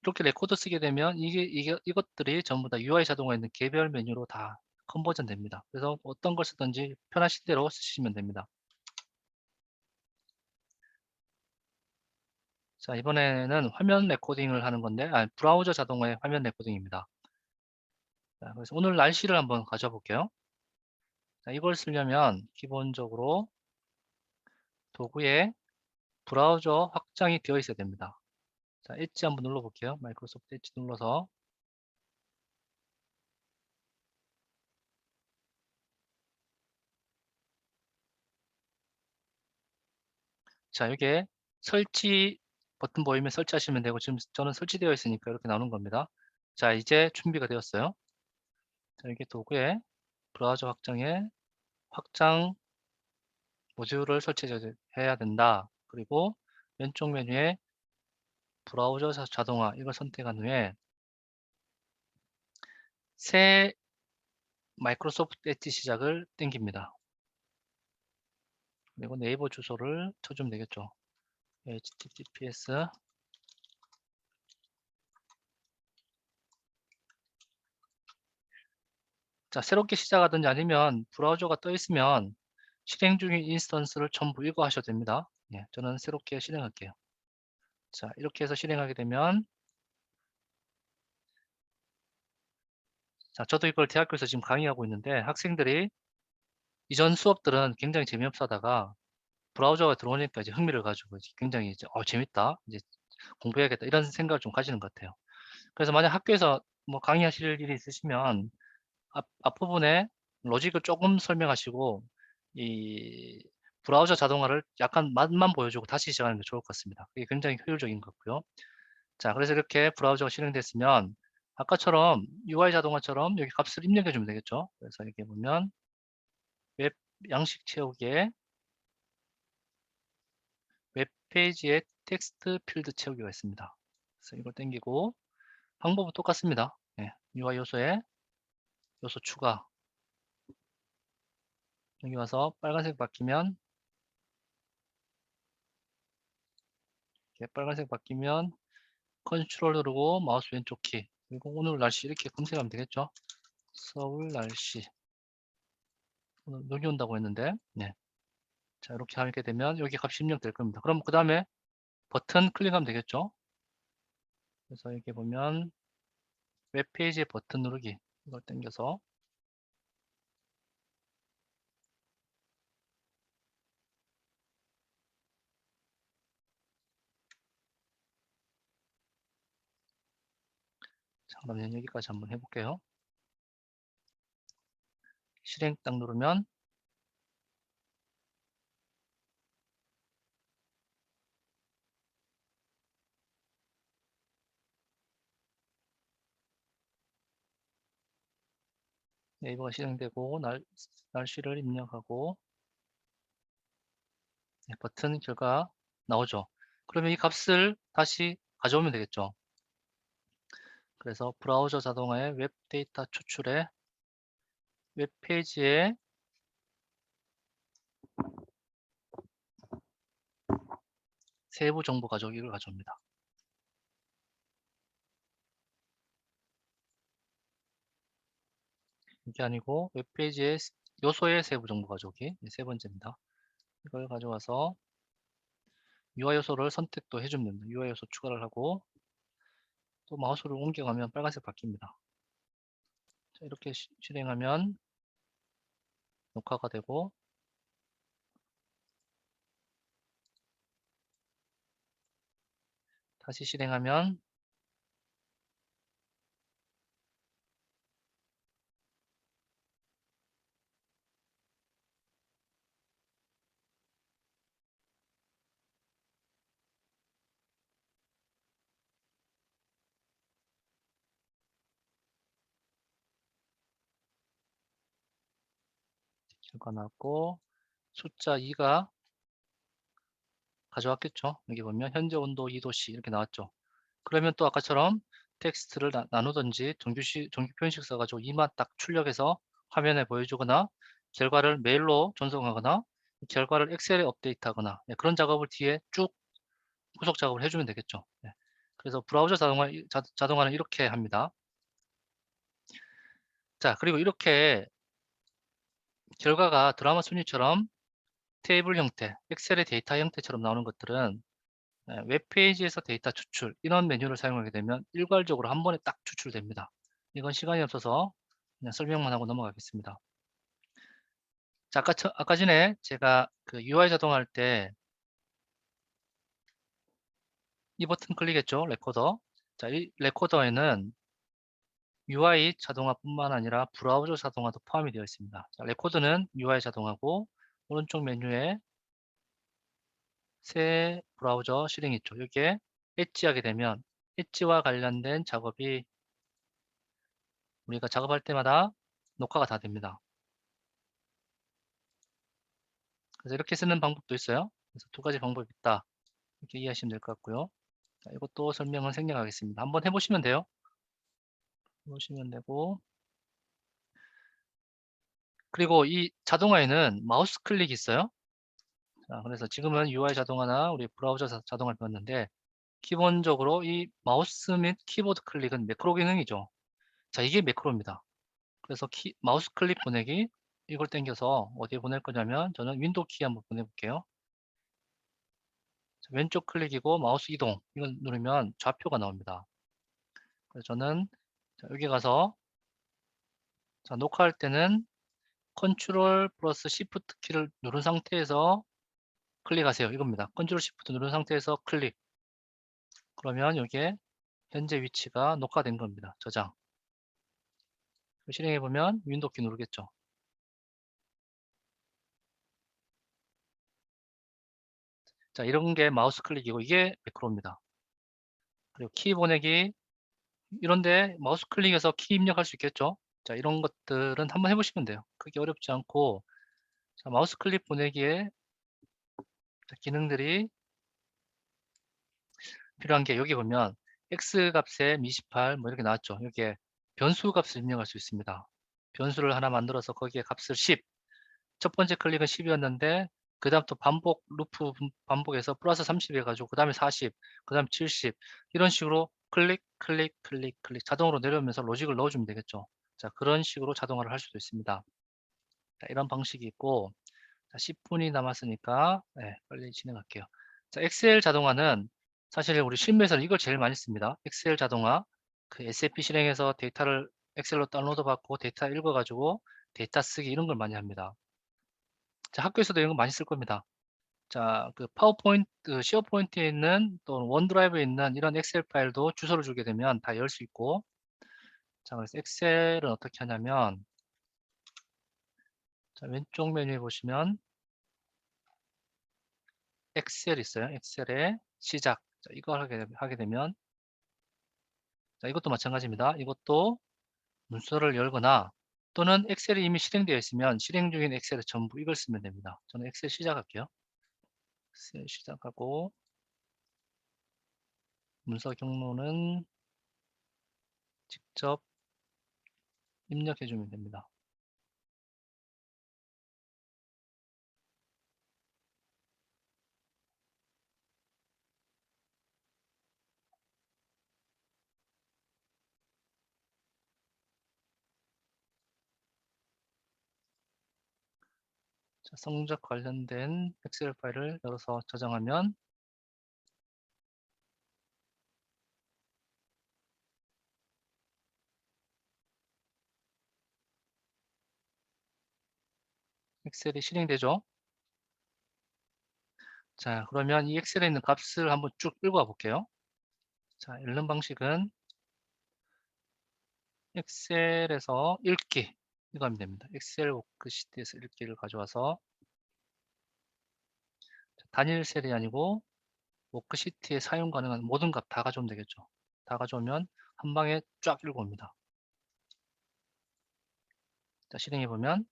B: 이렇게 레코드 쓰게 되면 이것들이 전부 다 UI 자동화에 있는 개별 메뉴로 다 컨버전 됩니다. 그래서 어떤 걸 쓰든지 편하신 대로 쓰시면 됩니다. 자, 이번에는 화면 레코딩을 하는 건데, 브라우저 자동화의 화면 레코딩입니다. 자, 그래서 오늘 날씨를 한번 가져와 볼게요. 자, 이걸 쓰려면 기본적으로 도구에 브라우저 확장이 되어 있어야 됩니다. 자, 엣지 한번 눌러 볼게요. 마이크로소프트 엣지 눌러서. 자, 여기에 설치 버튼 보이면 설치하시면 되고, 지금 저는 설치되어 있으니까 이렇게 나오는 겁니다. 자, 이제 준비가 되었어요. 자, 여기 도구에 브라우저 확장에 확장 모듈을 설치해야 된다. 그리고 왼쪽 메뉴에 브라우저 자동화 이걸 선택한 후에 새 마이크로소프트 엣지 시작을 땡깁니다. 그리고 네이버 주소를 쳐주면 되겠죠. https 자, 새롭게 시작하든지 아니면 브라우저가 떠 있으면 실행 중인 인스턴스를 전부 이거 하셔도 됩니다. 예, 저는 새롭게 실행할게요. 자, 이렇게 해서 실행하게 되면 자, 저도 이걸 대학교에서 지금 강의하고 있는데 학생들이 이전 수업들은 굉장히 재미없어 하다가 브라우저가 들어오니까 이제 흥미를 가지고 굉장히 이제 재밌다. 이제 공부해야겠다. 이런 생각을 좀 가지는 것 같아요. 그래서 만약 학교에서 뭐 강의하실 일이 있으시면 앞부분에 로직을 조금 설명하시고 이 브라우저 자동화를 약간 맛만 보여주고 다시 시작하는 게 좋을 것 같습니다. 그게 굉장히 효율적인 것 같고요. 자, 그래서 이렇게 브라우저가 실행됐으면 아까처럼 UI 자동화처럼 여기 값을 입력해 주면 되겠죠. 그래서 이렇게 보면 웹 양식 채우기에 웹페이지에 텍스트 필드 채우기가 있습니다. 그래서 이걸 땡기고 방법은 똑같습니다. 네, UI 요소에 요소 추가 여기 와서 빨간색 바뀌면 이렇게 빨간색 바뀌면 컨트롤 누르고 마우스 왼쪽 키 그리고 오늘 날씨 이렇게 검색하면 되겠죠. 서울 날씨 오늘 눈이 온다고 했는데 네. 자, 이렇게 하게 되면 여기 값이 입력될 겁니다. 그럼 그 다음에 버튼 클릭하면 되겠죠. 그래서 여기 보면 웹페이지에 버튼 누르기 이걸 당겨서 자, 그러면 여기까지 한번 해볼게요. 실행 딱 누르면 네이버가 실행되고 날씨를 입력하고 네, 버튼 결과 나오죠. 그러면 이 값을 다시 가져오면 되겠죠. 그래서 브라우저 자동화의 웹 데이터 추출에 웹페이지에 세부 정보 가져오기를 가져옵니다. 이게 아니고 웹페이지에 요소의 세부 정보 가져오기 세 번째입니다. 이걸 가져와서 UI 요소를 선택도 해주면 됩니다. UI 요소 추가를 하고 또 마우스를 옮겨가면 빨간색 바뀝니다. 자, 이렇게 실행하면 녹화가 되고 다시 실행하면 결과 나왔고 숫자 2가 가져왔겠죠. 여기 보면 현재 온도 2도씨 이렇게 나왔죠. 그러면 또 아까처럼 텍스트를 나누든지 정규 표현식 써가지고 이만 딱 출력해서 화면에 보여주거나 결과를 메일로 전송하거나 결과를 엑셀에 업데이트하거나 그런 작업을 뒤에 쭉 후속 작업을 해주면 되겠죠. 그래서 브라우저 자동화는 이렇게 합니다. 자, 그리고 이렇게 결과가 드라마 순위처럼 테이블 형태, 엑셀의 데이터 형태처럼 나오는 것들은 웹페이지에서 데이터 추출 이런 메뉴를 사용하게 되면 일괄적으로 한 번에 딱 추출됩니다. 이건 시간이 없어서 그냥 설명만 하고 넘어가겠습니다. 자, 아까 전에 제가 그 UI 자동화할 때 이 버튼 클릭했죠, 레코더. 자, 이 레코더에는 UI 자동화뿐만 아니라 브라우저 자동화도 포함이 되어 있습니다. 자, 레코더는 UI 자동화고 오른쪽 메뉴에 새 브라우저 실행 있죠. 여기에 엣지하게 되면 엣지와 관련된 작업이 우리가 작업할 때마다 녹화가 다 됩니다. 그래서 이렇게 쓰는 방법도 있어요. 그래서 두 가지 방법이 있다. 이렇게 이해하시면 될 것 같고요. 자, 이것도 설명을 생략하겠습니다. 한번 해보시면 돼요. 해보시면 되고, 그리고 이 자동화에는 마우스 클릭이 있어요. 자, 그래서 지금은 UI 자동화나 우리 브라우저 자동화를 배웠는데 기본적으로 이 마우스 및 키보드 클릭은 매크로 기능이죠. 자, 이게 매크로입니다. 그래서 마우스 클릭 보내기 이걸 당겨서 어디에 보낼 거냐면 저는 윈도우 키 한번 보내볼게요. 자, 왼쪽 클릭이고 마우스 이동 이걸 누르면 좌표가 나옵니다. 그래서 저는 여기 가서 녹화할 때는 컨트롤 플러스 시프트 키를 누른 상태에서 클릭하세요. 이겁니다. 컨트롤 시프트 누른 상태에서 클릭. 그러면 여기에 현재 위치가 녹화된 겁니다. 저장. 실행해 보면 윈도우 키 누르겠죠. 자, 이런 게 마우스 클릭이고 이게 매크로입니다. 그리고 키 보내기 이런데 마우스 클릭해서 키 입력할 수 있겠죠. 자, 이런 것들은 한번 해보시면 돼요. 크게 어렵지 않고 자, 마우스 클릭 보내기에 기능들이 필요한 게 여기 보면 x 값에 미28 뭐 이렇게 나왔죠. 여기에 변수 값을 입력할 수 있습니다. 변수를 하나 만들어서 거기에 값을 10. 첫 번째 클릭은 10이었는데 그 다음 또 반복 루프 반복해서 플러스 30 해가지고 그 다음에 40, 그 다음에 70 이런 식으로 클릭 클릭 클릭 클릭 자동으로 내려오면서 로직을 넣어주면 되겠죠. 자, 그런 식으로 자동화를 할 수도 있습니다. 자, 이런 방식이 있고 자, 10분이 남았으니까 빨리 진행할게요. 자, 엑셀 자동화는 사실 우리 실무에서는 이걸 제일 많이 씁니다. 엑셀 자동화 그 SAP 실행해서 데이터를 엑셀로 다운로드 받고 데이터 읽어가지고 데이터 쓰기 이런 걸 많이 합니다. 자, 학교에서도 이런 거 많이 쓸 겁니다. 자, 그 파워포인트, 시어포인트에 있는 또 원드라이브에 있는 이런 엑셀 파일도 주소를 주게 되면 다 열 수 있고 자, 그래서 엑셀은 어떻게 하냐면 자, 왼쪽 메뉴에 보시면 엑셀 있어요. 엑셀에 시작. 자, 이걸 하게 되면 자, 이것도 마찬가지입니다. 이것도 문서를 열거나 또는 엑셀이 이미 실행되어 있으면 실행 중인 엑셀을 전부 이걸 쓰면 됩니다. 저는 엑셀 시작할게요. 엑셀 시작하고 문서 경로는 직접 입력해 주면 됩니다. 자, 성적 관련된 엑셀 파일을 열어서 저장하면 엑셀이 실행되죠. 자, 그러면 이 엑셀에 있는 값을 한번 쭉 읽어 볼게요. 자, 읽는 방식은 엑셀에서 읽기 이거 하면 됩니다. 엑셀 워크시트에서 읽기를 가져와서 단일 셀이 아니고 워크시트에 사용 가능한 모든 값 다 가져오면 되겠죠. 다 가져오면 한 방에 쫙 읽어옵니다. 자, 실행해 보면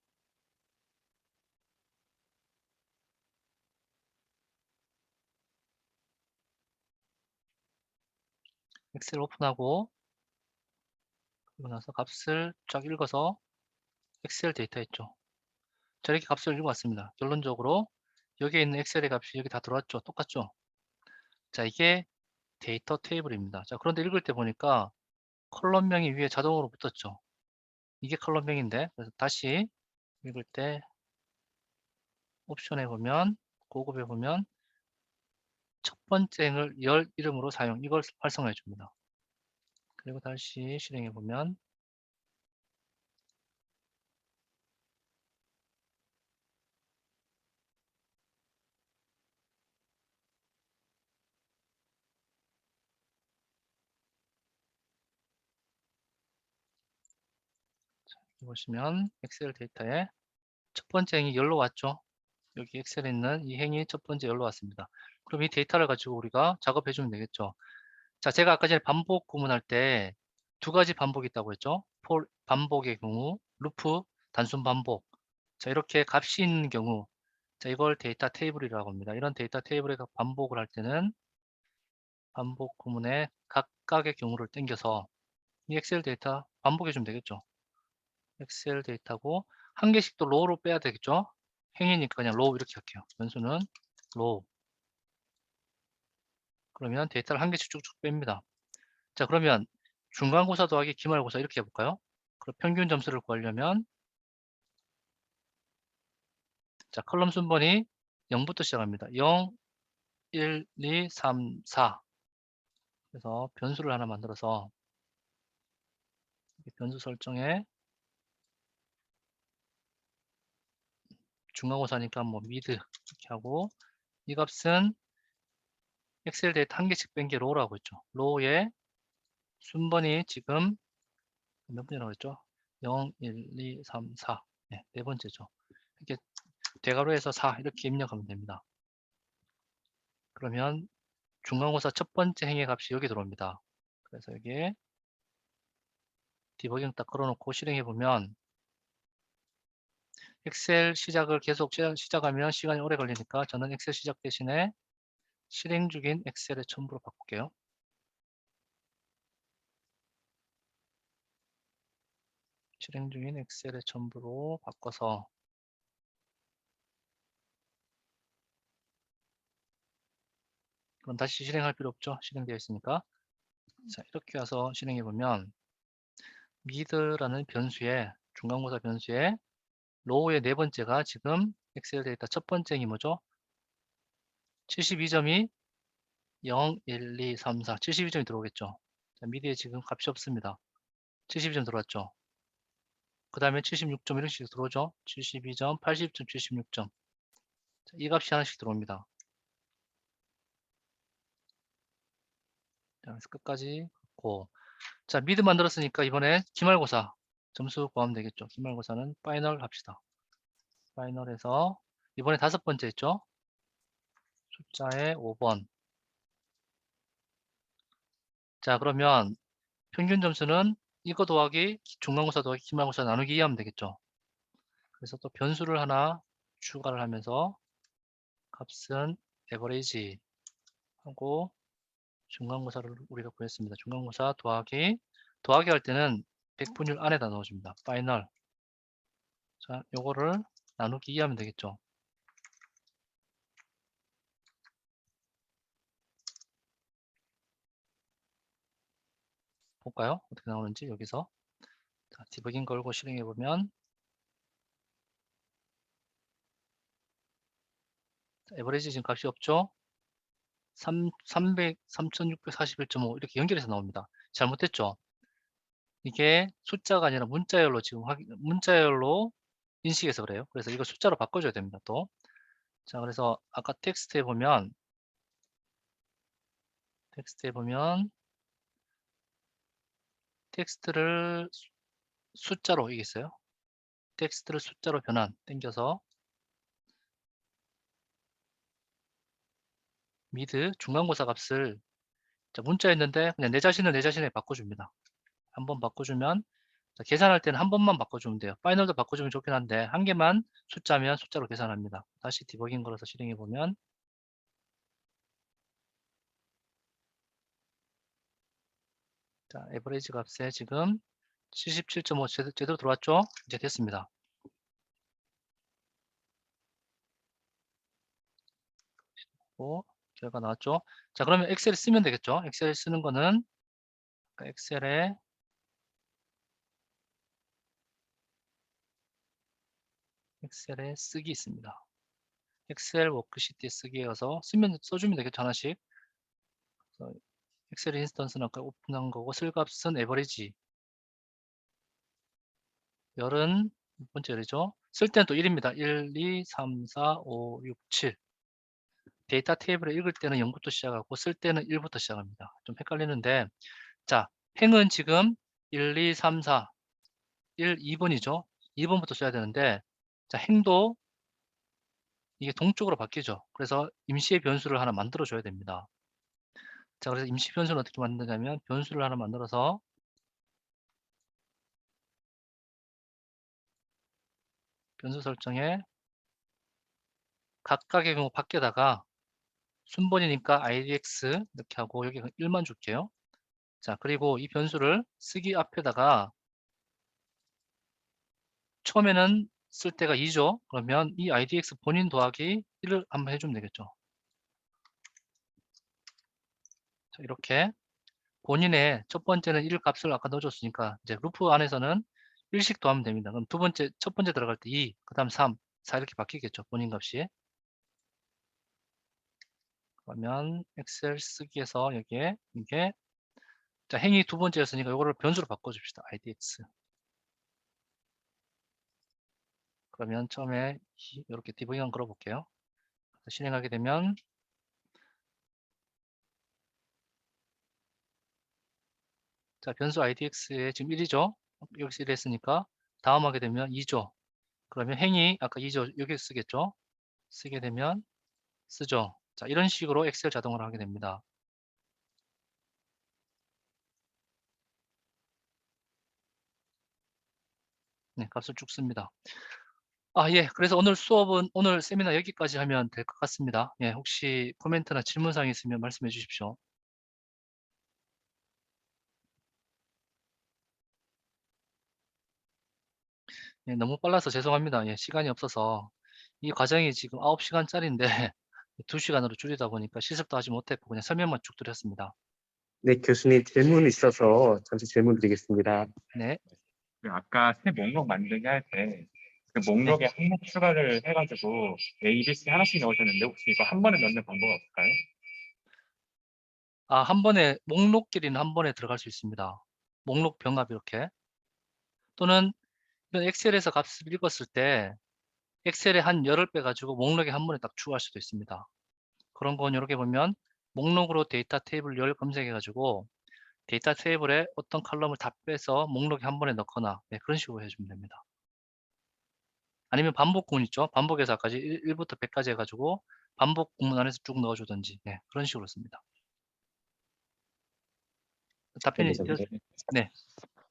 B: 엑셀 오픈하고 그리고 나서 값을 쫙 읽어서 엑셀 데이터 있죠. 자, 이렇게 값을 읽어왔습니다. 결론적으로 여기에 있는 엑셀의 값이 여기 다 들어왔죠. 똑같죠. 자, 이게 데이터 테이블입니다. 자, 그런데 읽을 때 보니까 컬럼명이 위에 자동으로 붙었죠. 이게 컬럼명인데, 그래서 다시 읽을 때 옵션에 보면, 고급에 보면 첫 번째 행을 열 이름으로 사용, 이걸 활성화해 줍니다. 그리고 다시 실행해 보면 보시면 엑셀 데이터에 첫 번째 행이 열로 왔죠. 여기 엑셀에 있는 이 행이 첫 번째 열로 왔습니다. 그럼 이 데이터를 가지고 우리가 작업해 주면 되겠죠. 자, 제가 아까 전에 반복 구문할 때 두 가지 반복이 있다고 했죠. for 반복의 경우, 루프 단순 반복. 자, 이렇게 값이 있는 경우, 자, 이걸 데이터 테이블이라고 합니다. 이런 데이터 테이블에 반복을 할 때는 반복 구문의 각각의 경우를 땡겨서 이 엑셀 데이터 반복해 주면 되겠죠. 엑셀 데이터고 한 개씩 또 로우로 빼야 되겠죠. 행이니까 그냥 로우 이렇게 할게요. 변수는 로우. 그러면 데이터를 한 개씩 쭉쭉 뺍니다. 자, 그러면 중간고사 더하기 기말고사 이렇게 해볼까요? 그럼 평균 점수를 구하려면 자, 컬럼 순번이 0부터 시작합니다. 0, 1, 2, 3, 4. 그래서 변수를 하나 만들어서 변수 설정에 중간고사니까 뭐 미드 이렇게 하고 이 값은 엑셀 데이터 한 개씩 뺀 게 로우라고 했죠. 로우에 순번이 지금 몇 번이라고 했죠? 0, 1, 2, 3, 4. 네, 네 번째죠. 이렇게 대괄호에서 4 이렇게 입력하면 됩니다. 그러면 중간고사 첫 번째 행의 값이 여기 들어옵니다. 그래서 여기에 디버깅 딱 걸어놓고 실행해 보면 엑셀 시작을 계속 시작하면 시간이 오래 걸리니까 저는 엑셀 시작 대신에 실행 중인 엑셀의 첨부로 바꿀게요. 실행 중인 엑셀의 첨부로 바꿔서 그럼 다시 실행할 필요 없죠. 실행되어 있으니까. 자, 이렇게 와서 실행해 보면 미드라는 변수에 중간고사 변수에 로우의 네 번째가 지금 엑셀 데이터 첫 번째 행이 뭐죠? 72점이 0, 1, 2, 3, 4 72점이 들어오겠죠. 자, 미드에 지금 값이 없습니다. 72점 들어왔죠. 그 다음에 76점 이런 식으로 들어오죠. 72점, 80점, 76점. 자, 이 값이 하나씩 들어옵니다. 자, 그래서 끝까지 고. 자, 미드 만들었으니까 이번에 기말고사 점수 구하면 되겠죠. 기말고사는 파이널 합시다. 파이널에서 이번에 다섯 번째 했죠. 숫자의 5번. 자, 그러면 평균 점수는 이거 더하기 중간고사 더하기 기말고사 나누기 2 하면 되겠죠. 그래서 또 변수를 하나 추가를 하면서 값은 에버리지 하고 중간고사를 우리가 구했습니다. 중간고사 더하기 할 때는 백분율 안에다 넣어줍니다. 파이널. 자, 요거를 나누기 2 하면 되겠죠. 볼까요? 어떻게 나오는지 여기서. 자, 디버깅 걸고 실행해 보면 에버리지 지금 값이 없죠? 3641.5 이렇게 연결해서 나옵니다. 잘못됐죠? 이게 숫자가 아니라 문자열로 지금 문자열로 인식해서 그래요. 그래서 이거 숫자로 바꿔줘야 됩니다. 또. 자, 그래서 아까 텍스트에 보면 텍스트를 숫자로 이게 있어요. 텍스트를 숫자로 변환 땡겨서 미드 중간고사 값을 문자였는데 그냥 내 자신에 바꿔줍니다. 한번 바꿔주면 자, 계산할 때는 한 번만 바꿔주면 돼요. 파이널도 바꿔주면 좋긴 한데 한 개만 숫자면 숫자로 계산합니다. 다시 디버깅 걸어서 실행해 보면 자, 에버리지 값에 지금 77.5 제대로 들어왔죠? 이제 됐습니다. 결과 나왔죠. 자, 그러면 엑셀 쓰면 되겠죠. 엑셀 쓰는 거는 엑셀에 쓰기 있습니다. 엑셀 워크시트에 쓰기에 가서 써주면 되겠죠. 하나씩. 그래서 엑셀 인스턴스는 아까 오픈한 거고, 쓸 값은 에버리지. 열은 몇 번째 열이죠. 쓸 때는 또 1입니다. 1, 2, 3, 4, 5, 6, 7. 데이터 테이블을 읽을 때는 0부터 시작하고 쓸 때는 1부터 시작합니다. 좀 헷갈리는데, 자, 행은 지금 1, 2, 3, 4, 1, 2번이죠. 2번부터 써야 되는데, 자, 행도 이게 동쪽으로 바뀌죠. 그래서 임시의 변수를 하나 만들어 줘야 됩니다. 자, 그래서 임시 변수는 어떻게 만드냐면 변수를 하나 만들어서 변수 설정에 각각의 경우 밖에다가 순번이니까 idx 이렇게 하고 여기 1만 줄게요. 자, 그리고 이 변수를 쓰기 앞에다가 처음에는 쓸 때가 2죠. 그러면 이 idx 본인 더하기 1을 한번 해주면 되겠죠. 자, 이렇게 본인의 첫 번째는 1 값을 아까 넣어줬으니까 이제 루프 안에서는 1씩 더하면 됩니다. 그럼 첫 번째 들어갈 때 2, 그 다음 3, 4 이렇게 바뀌겠죠. 본인 값이. 그러면 엑셀 쓰기에서 여기에 이게 자, 행이 두 번째였으니까 이거를 변수로 바꿔줍시다. idx. 그러면 처음에 이렇게 디버깅 한번 걸어볼게요. 실행하게 되면 자, 변수 idx에 지금 1이죠. 여기서 1 했으니까 다음 하게 되면 2죠. 그러면 행이 아까 2죠. 여기 쓰겠죠. 쓰게 되면 쓰죠. 자, 이런 식으로 엑셀 자동화를 하게 됩니다. 네, 값을 쭉 씁니다. 아, 예. 그래서 오늘 세미나 여기까지 하면 될 것 같습니다. 예, 혹시 코멘트나 질문사항 있으면 말씀해 주십시오. 예, 너무 빨라서 죄송합니다. 예, 시간이 없어서 이 과정이 지금 9시간짜리인데 2시간으로 줄이다 보니까 실습도 하지 못했고 그냥 설명만 쭉 드렸습니다.
A: 네, 교수님 질문 있어서 전체 질문 드리겠습니다.
B: 네.
D: 아까 새 목록 만들기 할 때 그 목록에 항목 추가를 해가지고 A, B, C 하나씩 넣으셨는데 혹시 이거 한 번에 넣는 방법 없을까요?
B: 아, 한 번에 목록끼리는 한 번에 들어갈 수 있습니다. 목록 병합 이렇게. 또는 이런 엑셀에서 값을 읽었을 때 엑셀에 한 열을 빼가지고 목록에 한 번에 딱 추가할 수도 있습니다. 그런 건 이렇게 보면 목록으로 데이터 테이블 열 검색해가지고 데이터 테이블에 어떤 칼럼을 다 빼서 목록에 한 번에 넣거나 네, 그런 식으로 해주면 됩니다. 아니면 반복 구문 있죠. 반복해서 아까지 1부터 100까지 해가지고 반복 구문 안에서 쭉 넣어주든지 네, 그런 식으로 씁니다. 답변이 네,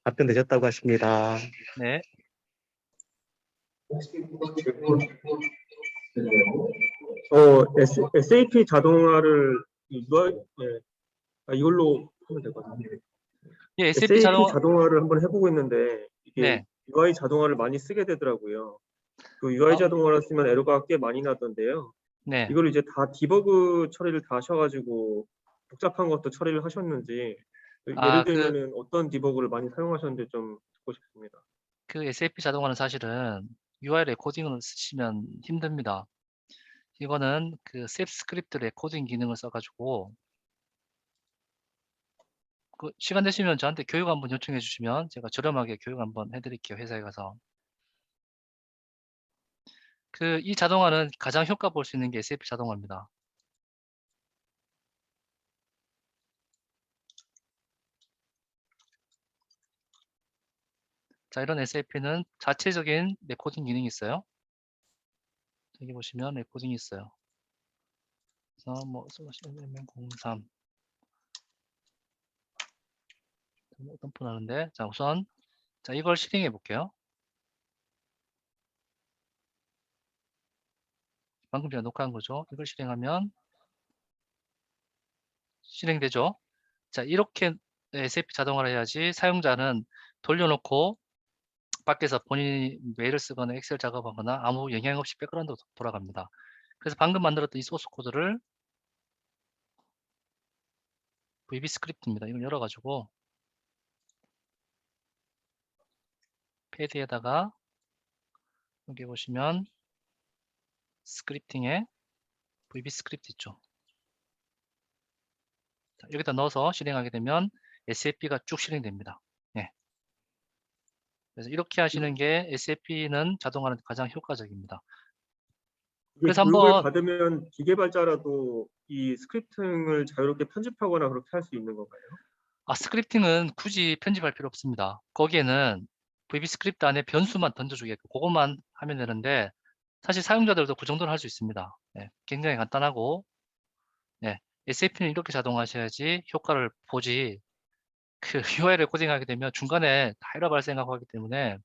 A: 답변 되셨다고 하십니다.
B: 네.
E: SAP 자동화를 이걸로 하면 될 것 같아요.
B: 예, SAP
E: SAP
B: 자동화
E: 자동화를 한번 해보고 있는데 이게
B: 네.
E: UI 자동화를 많이 쓰게 되더라고요. 그 UI 자동화를 쓰면 에러가 꽤 많이 나던데요.
B: 네.
E: 이걸 이제 다 디버그 처리를 다 하셔가지고 복잡한 것도 처리를 하셨는지 예를 들면은 어떤 디버그를 많이 사용하셨는지 좀 듣고 싶습니다.
B: 그 SAP 자동화는 사실은 UI 레코딩을 쓰시면 힘듭니다. 이거는 그 셉 스크립트 레코딩 기능을 써가지고 그 시간 되시면 저한테 교육 한번 요청해 주시면 제가 저렴하게 교육 한번 해드릴게요. 회사에 가서. 그 이 자동화는 가장 효과 볼 수 있는 게 SAP 자동화입니다. 자, 이런 SAP는 자체적인 레코딩 기능이 있어요. 여기 보시면 레코딩이 있어요. 그래서 뭐 MS03 어떤 분 하는데 자, 우선 자, 이걸 실행해 볼게요. 방금 제가 녹화한 거죠. 이걸 실행하면 실행되죠. 자, 이렇게 SAP 자동화를 해야지 사용자는 돌려놓고 밖에서 본인이 메일을 쓰거나 엑셀 작업하거나 아무 영향 없이 백그라운드로 돌아갑니다. 그래서 방금 만들었던 이 소스 코드를 VB 스크립트입니다. 이걸 열어가지고 패드에다가 여기 보시면 스크립팅에 VB 스크립트 있죠. 자, 여기다 넣어서 실행하게 되면 SFP가 쭉 실행됩니다. 예. 그래서 이렇게 하시는 게 SFP는 자동화는 가장 효과적입니다.
E: 이게
B: 그래서
E: 교육을
B: 한번
E: 받으면 기계발자라도 이 스크립팅을 자유롭게 편집하거나 그렇게 할 수 있는 건가요?
B: 스크립팅은 굳이 편집할 필요 없습니다. 거기에는 VB 스크립트 안에 변수만 던져주게끔 그것만 하면 되는데 사실 사용자들도 그 정도는 할 수 있습니다. 예, 굉장히 간단하고 예, SAP는 이렇게 자동화하셔야지 효과를 보지 그 UI를 코딩하게 되면 중간에 다 에러 발생하고 하기 때문에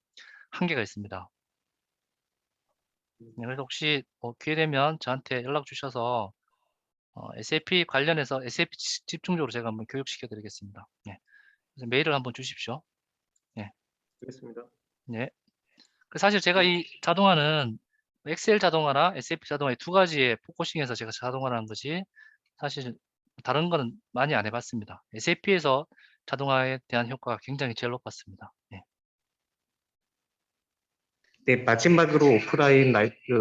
B: 한계가 있습니다. 네, 그래서 혹시 기회 되면 저한테 연락 주셔서 SAP 관련해서 SAP 집중적으로 제가 한번 교육시켜 드리겠습니다. 네. 그래서 메일을 한번 주십시오.
E: 알겠습니다.
B: 네. 사실 제가 이 자동화는 엑셀 자동화나 SAP 자동화 두 가지에 포커싱해서 제가 자동화를 한 거지 사실 다른 거는 많이 안 해봤습니다. SAP에서 자동화에 대한 효과가 굉장히 제일 높았습니다. 네.
A: 네, 마지막으로 오프라인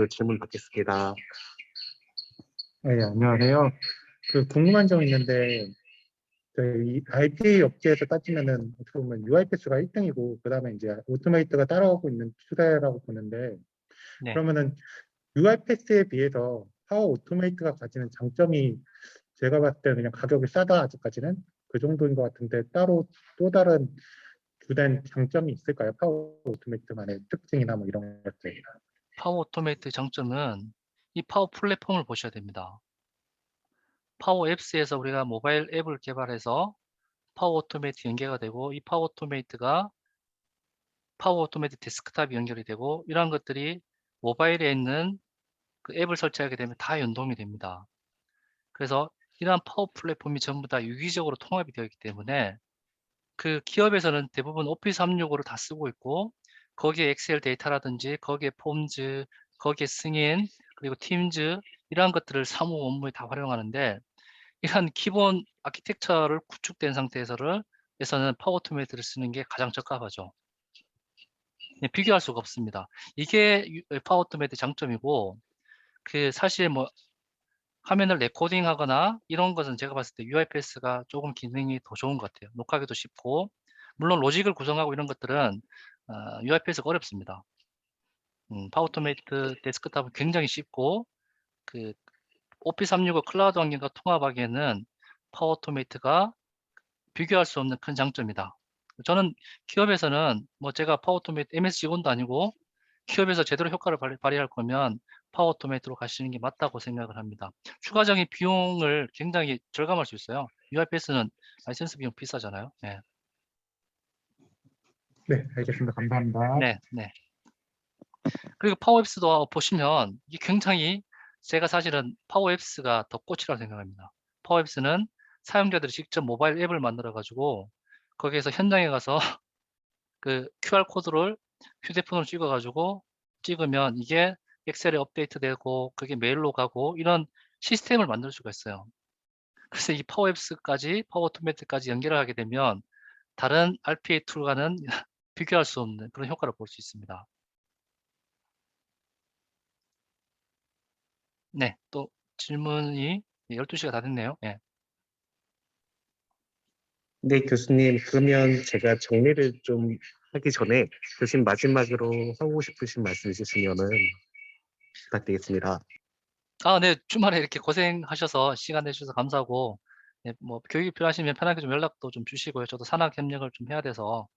A: 질문 받겠습니다.
F: 네, 안녕하세요. 궁금한 점 있는데, 저희 IP 업계에서 따지면은 어떻게 보면 UiPath가 1등이고, 그 다음에 이제 오토메이트가 따라오고 있는 추세라고 보는데,
B: 네.
F: 그러면은 UiPath에 비해서 파워 오토메이트가 가지는 장점이 제가 봤을 때 그냥 가격이 싸다, 아직까지는 그 정도인 것 같은데, 따로 또 다른 주된 장점이 있을까요? 파워 오토메이트만의 특징이나 뭐 이런 것들.
B: 파워 오토메이트 장점은 이 파워 플랫폼을 보셔야 됩니다. 파워 앱스에서 우리가 모바일 앱을 개발해서 파워 오토메이트 연계가 되고 이 파워 오토메이트가 파워 오토메이트 데스크탑이 연결이 되고 이러한 것들이 모바일에 있는 그 앱을 설치하게 되면 다 연동이 됩니다. 그래서 이러한 파워 플랫폼이 전부 다 유기적으로 통합이 되어 있기 때문에 그 기업에서는 대부분 오피스 365를 다 쓰고 있고 거기에 엑셀 데이터라든지 거기에 폼즈, 거기에 승인, 그리고 팀즈 이러한 것들을 사무 업무에 다 활용하는데 이러한 기본 아키텍처를 구축된 상태에서는 파워 오토메이트를 쓰는 게 가장 적합하죠. 예, 비교할 수가 없습니다. 이게 파워 오토메이트 장점이고 그 사실 뭐 화면을 레코딩하거나 이런 것은 제가 봤을 때 UiPath가 조금 기능이 더 좋은 것 같아요. 녹화하기도 쉽고 물론 로직을 구성하고 이런 것들은 UiPath가 어렵습니다. 파워 오토메이트 데스크탑은 굉장히 쉽고 그 오피스 365 클라우드 환경과 통합하기에는 파워 오토메이트가 비교할 수 없는 큰 장점이다. 저는 기업에서는 뭐 제가 파워 오토메이트 MS 직원도 아니고 기업에서 제대로 효과를 발휘할 거면 파워 오토메이트로 가시는 게 맞다고 생각을 합니다. 추가적인 비용을 굉장히 절감할 수 있어요. UiPath는 라이센스 비용 비싸잖아요. 네.
F: 네, 알겠습니다. 감사합니다.
B: 네, 네. 그리고 파워앱스도 보시면 이게 굉장히 제가 사실은 파워앱스가 더 꽃이라고 생각합니다. 파워앱스는 사용자들이 직접 모바일 앱을 만들어 가지고 거기에서 현장에 가서 그 QR 코드를 휴대폰으로 찍어 가지고 찍으면 이게 엑셀에 업데이트되고 그게 메일로 가고 이런 시스템을 만들 수가 있어요. 그래서 이 파워앱스까지 파워 오토메이트까지 연결을 하게 되면 다른 RPA 툴과는 비교할 수 없는 그런 효과를 볼 수 있습니다. 네, 또 질문이 12시가 다 됐네요. 예.
A: 네, 교수님. 그러면 제가 정리를 좀 하기 전에 교수님 마지막으로 하고 싶으신 말씀 있으시면은 부탁드리겠습니다.
B: 네, 주말에 이렇게 고생하셔서 시간 내주셔서 감사하고, 네, 뭐 교육이 필요하시면 편하게 좀 연락도 좀 주시고요. 저도 산학 협력을 좀 해야 돼서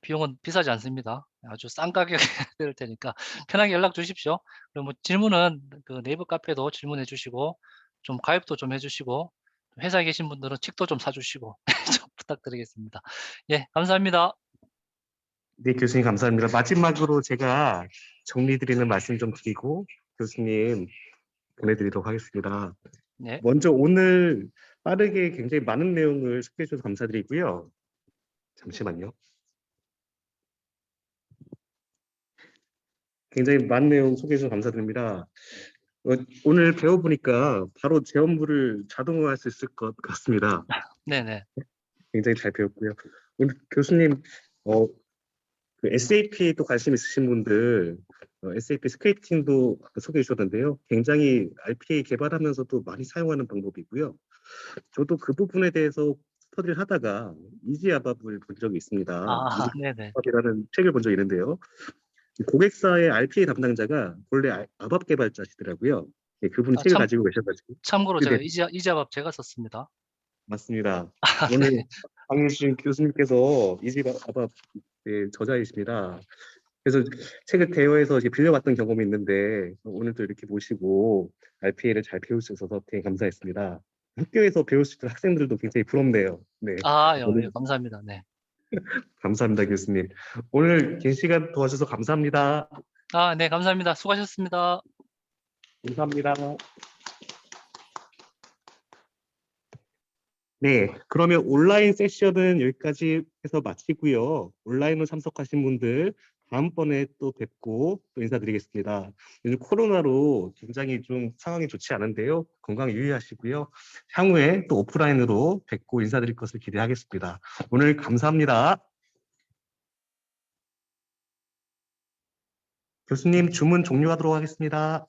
B: 비용은 비싸지 않습니다. 아주 싼 가격에 될 테니까 편하게 연락 주십시오. 그리고 뭐 질문은 그 네이버 카페도 질문해 주시고, 좀 가입도 좀 해주시고, 회사에 계신 분들은 책도 좀 사주시고 좀 부탁드리겠습니다. 예, 감사합니다.
A: 네, 교수님 감사합니다. 마지막으로 제가 정리드리는 말씀 좀 드리고 교수님 보내드리도록 하겠습니다.
B: 네.
A: 먼저 오늘 빠르게 굉장히 많은 내용을 소개해 주셔서 감사드리고요. 잠시만요. 굉장히 많은 내용 소개해 주셔서 감사드립니다. 오늘 배워보니까 바로 제 업무를 자동화할 수 있을 것 같습니다.
B: 네네.
A: 굉장히 잘 배웠고요. 오늘 교수님, 그 SAP도 관심 있으신 분들, SAP 스크립팅도 아까 소개해 주셨는데요. 굉장히 RPA 개발하면서도 많이 사용하는 방법이고요. 저도 그 부분에 대해서 스터디를 하다가 이지아밥을 본 적이 있습니다.
B: 아, 네네.
A: 이지아밥이라는 책을 본 적이 있는데요. 고객사의 RPA 담당자가 원래 아밥 개발자시더라고요. 예, 그분이
B: 아,
A: 책을 가지고 계셔가지고.
B: 참고로
A: 네네.
B: 제가 이자밥 제가 썼습니다.
A: 맞습니다.
B: 아,
A: 오늘
B: 네.
A: 강의 주신 교수님께서 이지아밥의 저자이십니다. 그래서 책을 대여해서 이제 빌려봤던 경험이 있는데 오늘도 이렇게 모시고 RPA를 잘 배울 수 있어서 되게 감사했습니다. 학교에서 배울 수 있는 학생들도 굉장히 부럽네요. 네,
B: 아, 예,
A: 오늘
B: 감사합니다. 네.
A: 감사합니다, 교수님. 오늘 긴 시간 도와주셔서 감사합니다.
B: 아, 네, 감사합니다. 수고하셨습니다.
A: 감사합니다. 네, 그러면 온라인 세션은 여기까지 해서 마치고요. 온라인으로 참석하신 분들 다음번에 또 뵙고 또 인사드리겠습니다. 요즘 코로나로 굉장히 좀 상황이 좋지 않은데요. 건강 유의하시고요. 향후에 또 오프라인으로 뵙고 인사드릴 것을 기대하겠습니다. 오늘 감사합니다. 교수님 주문 종료하도록 하겠습니다.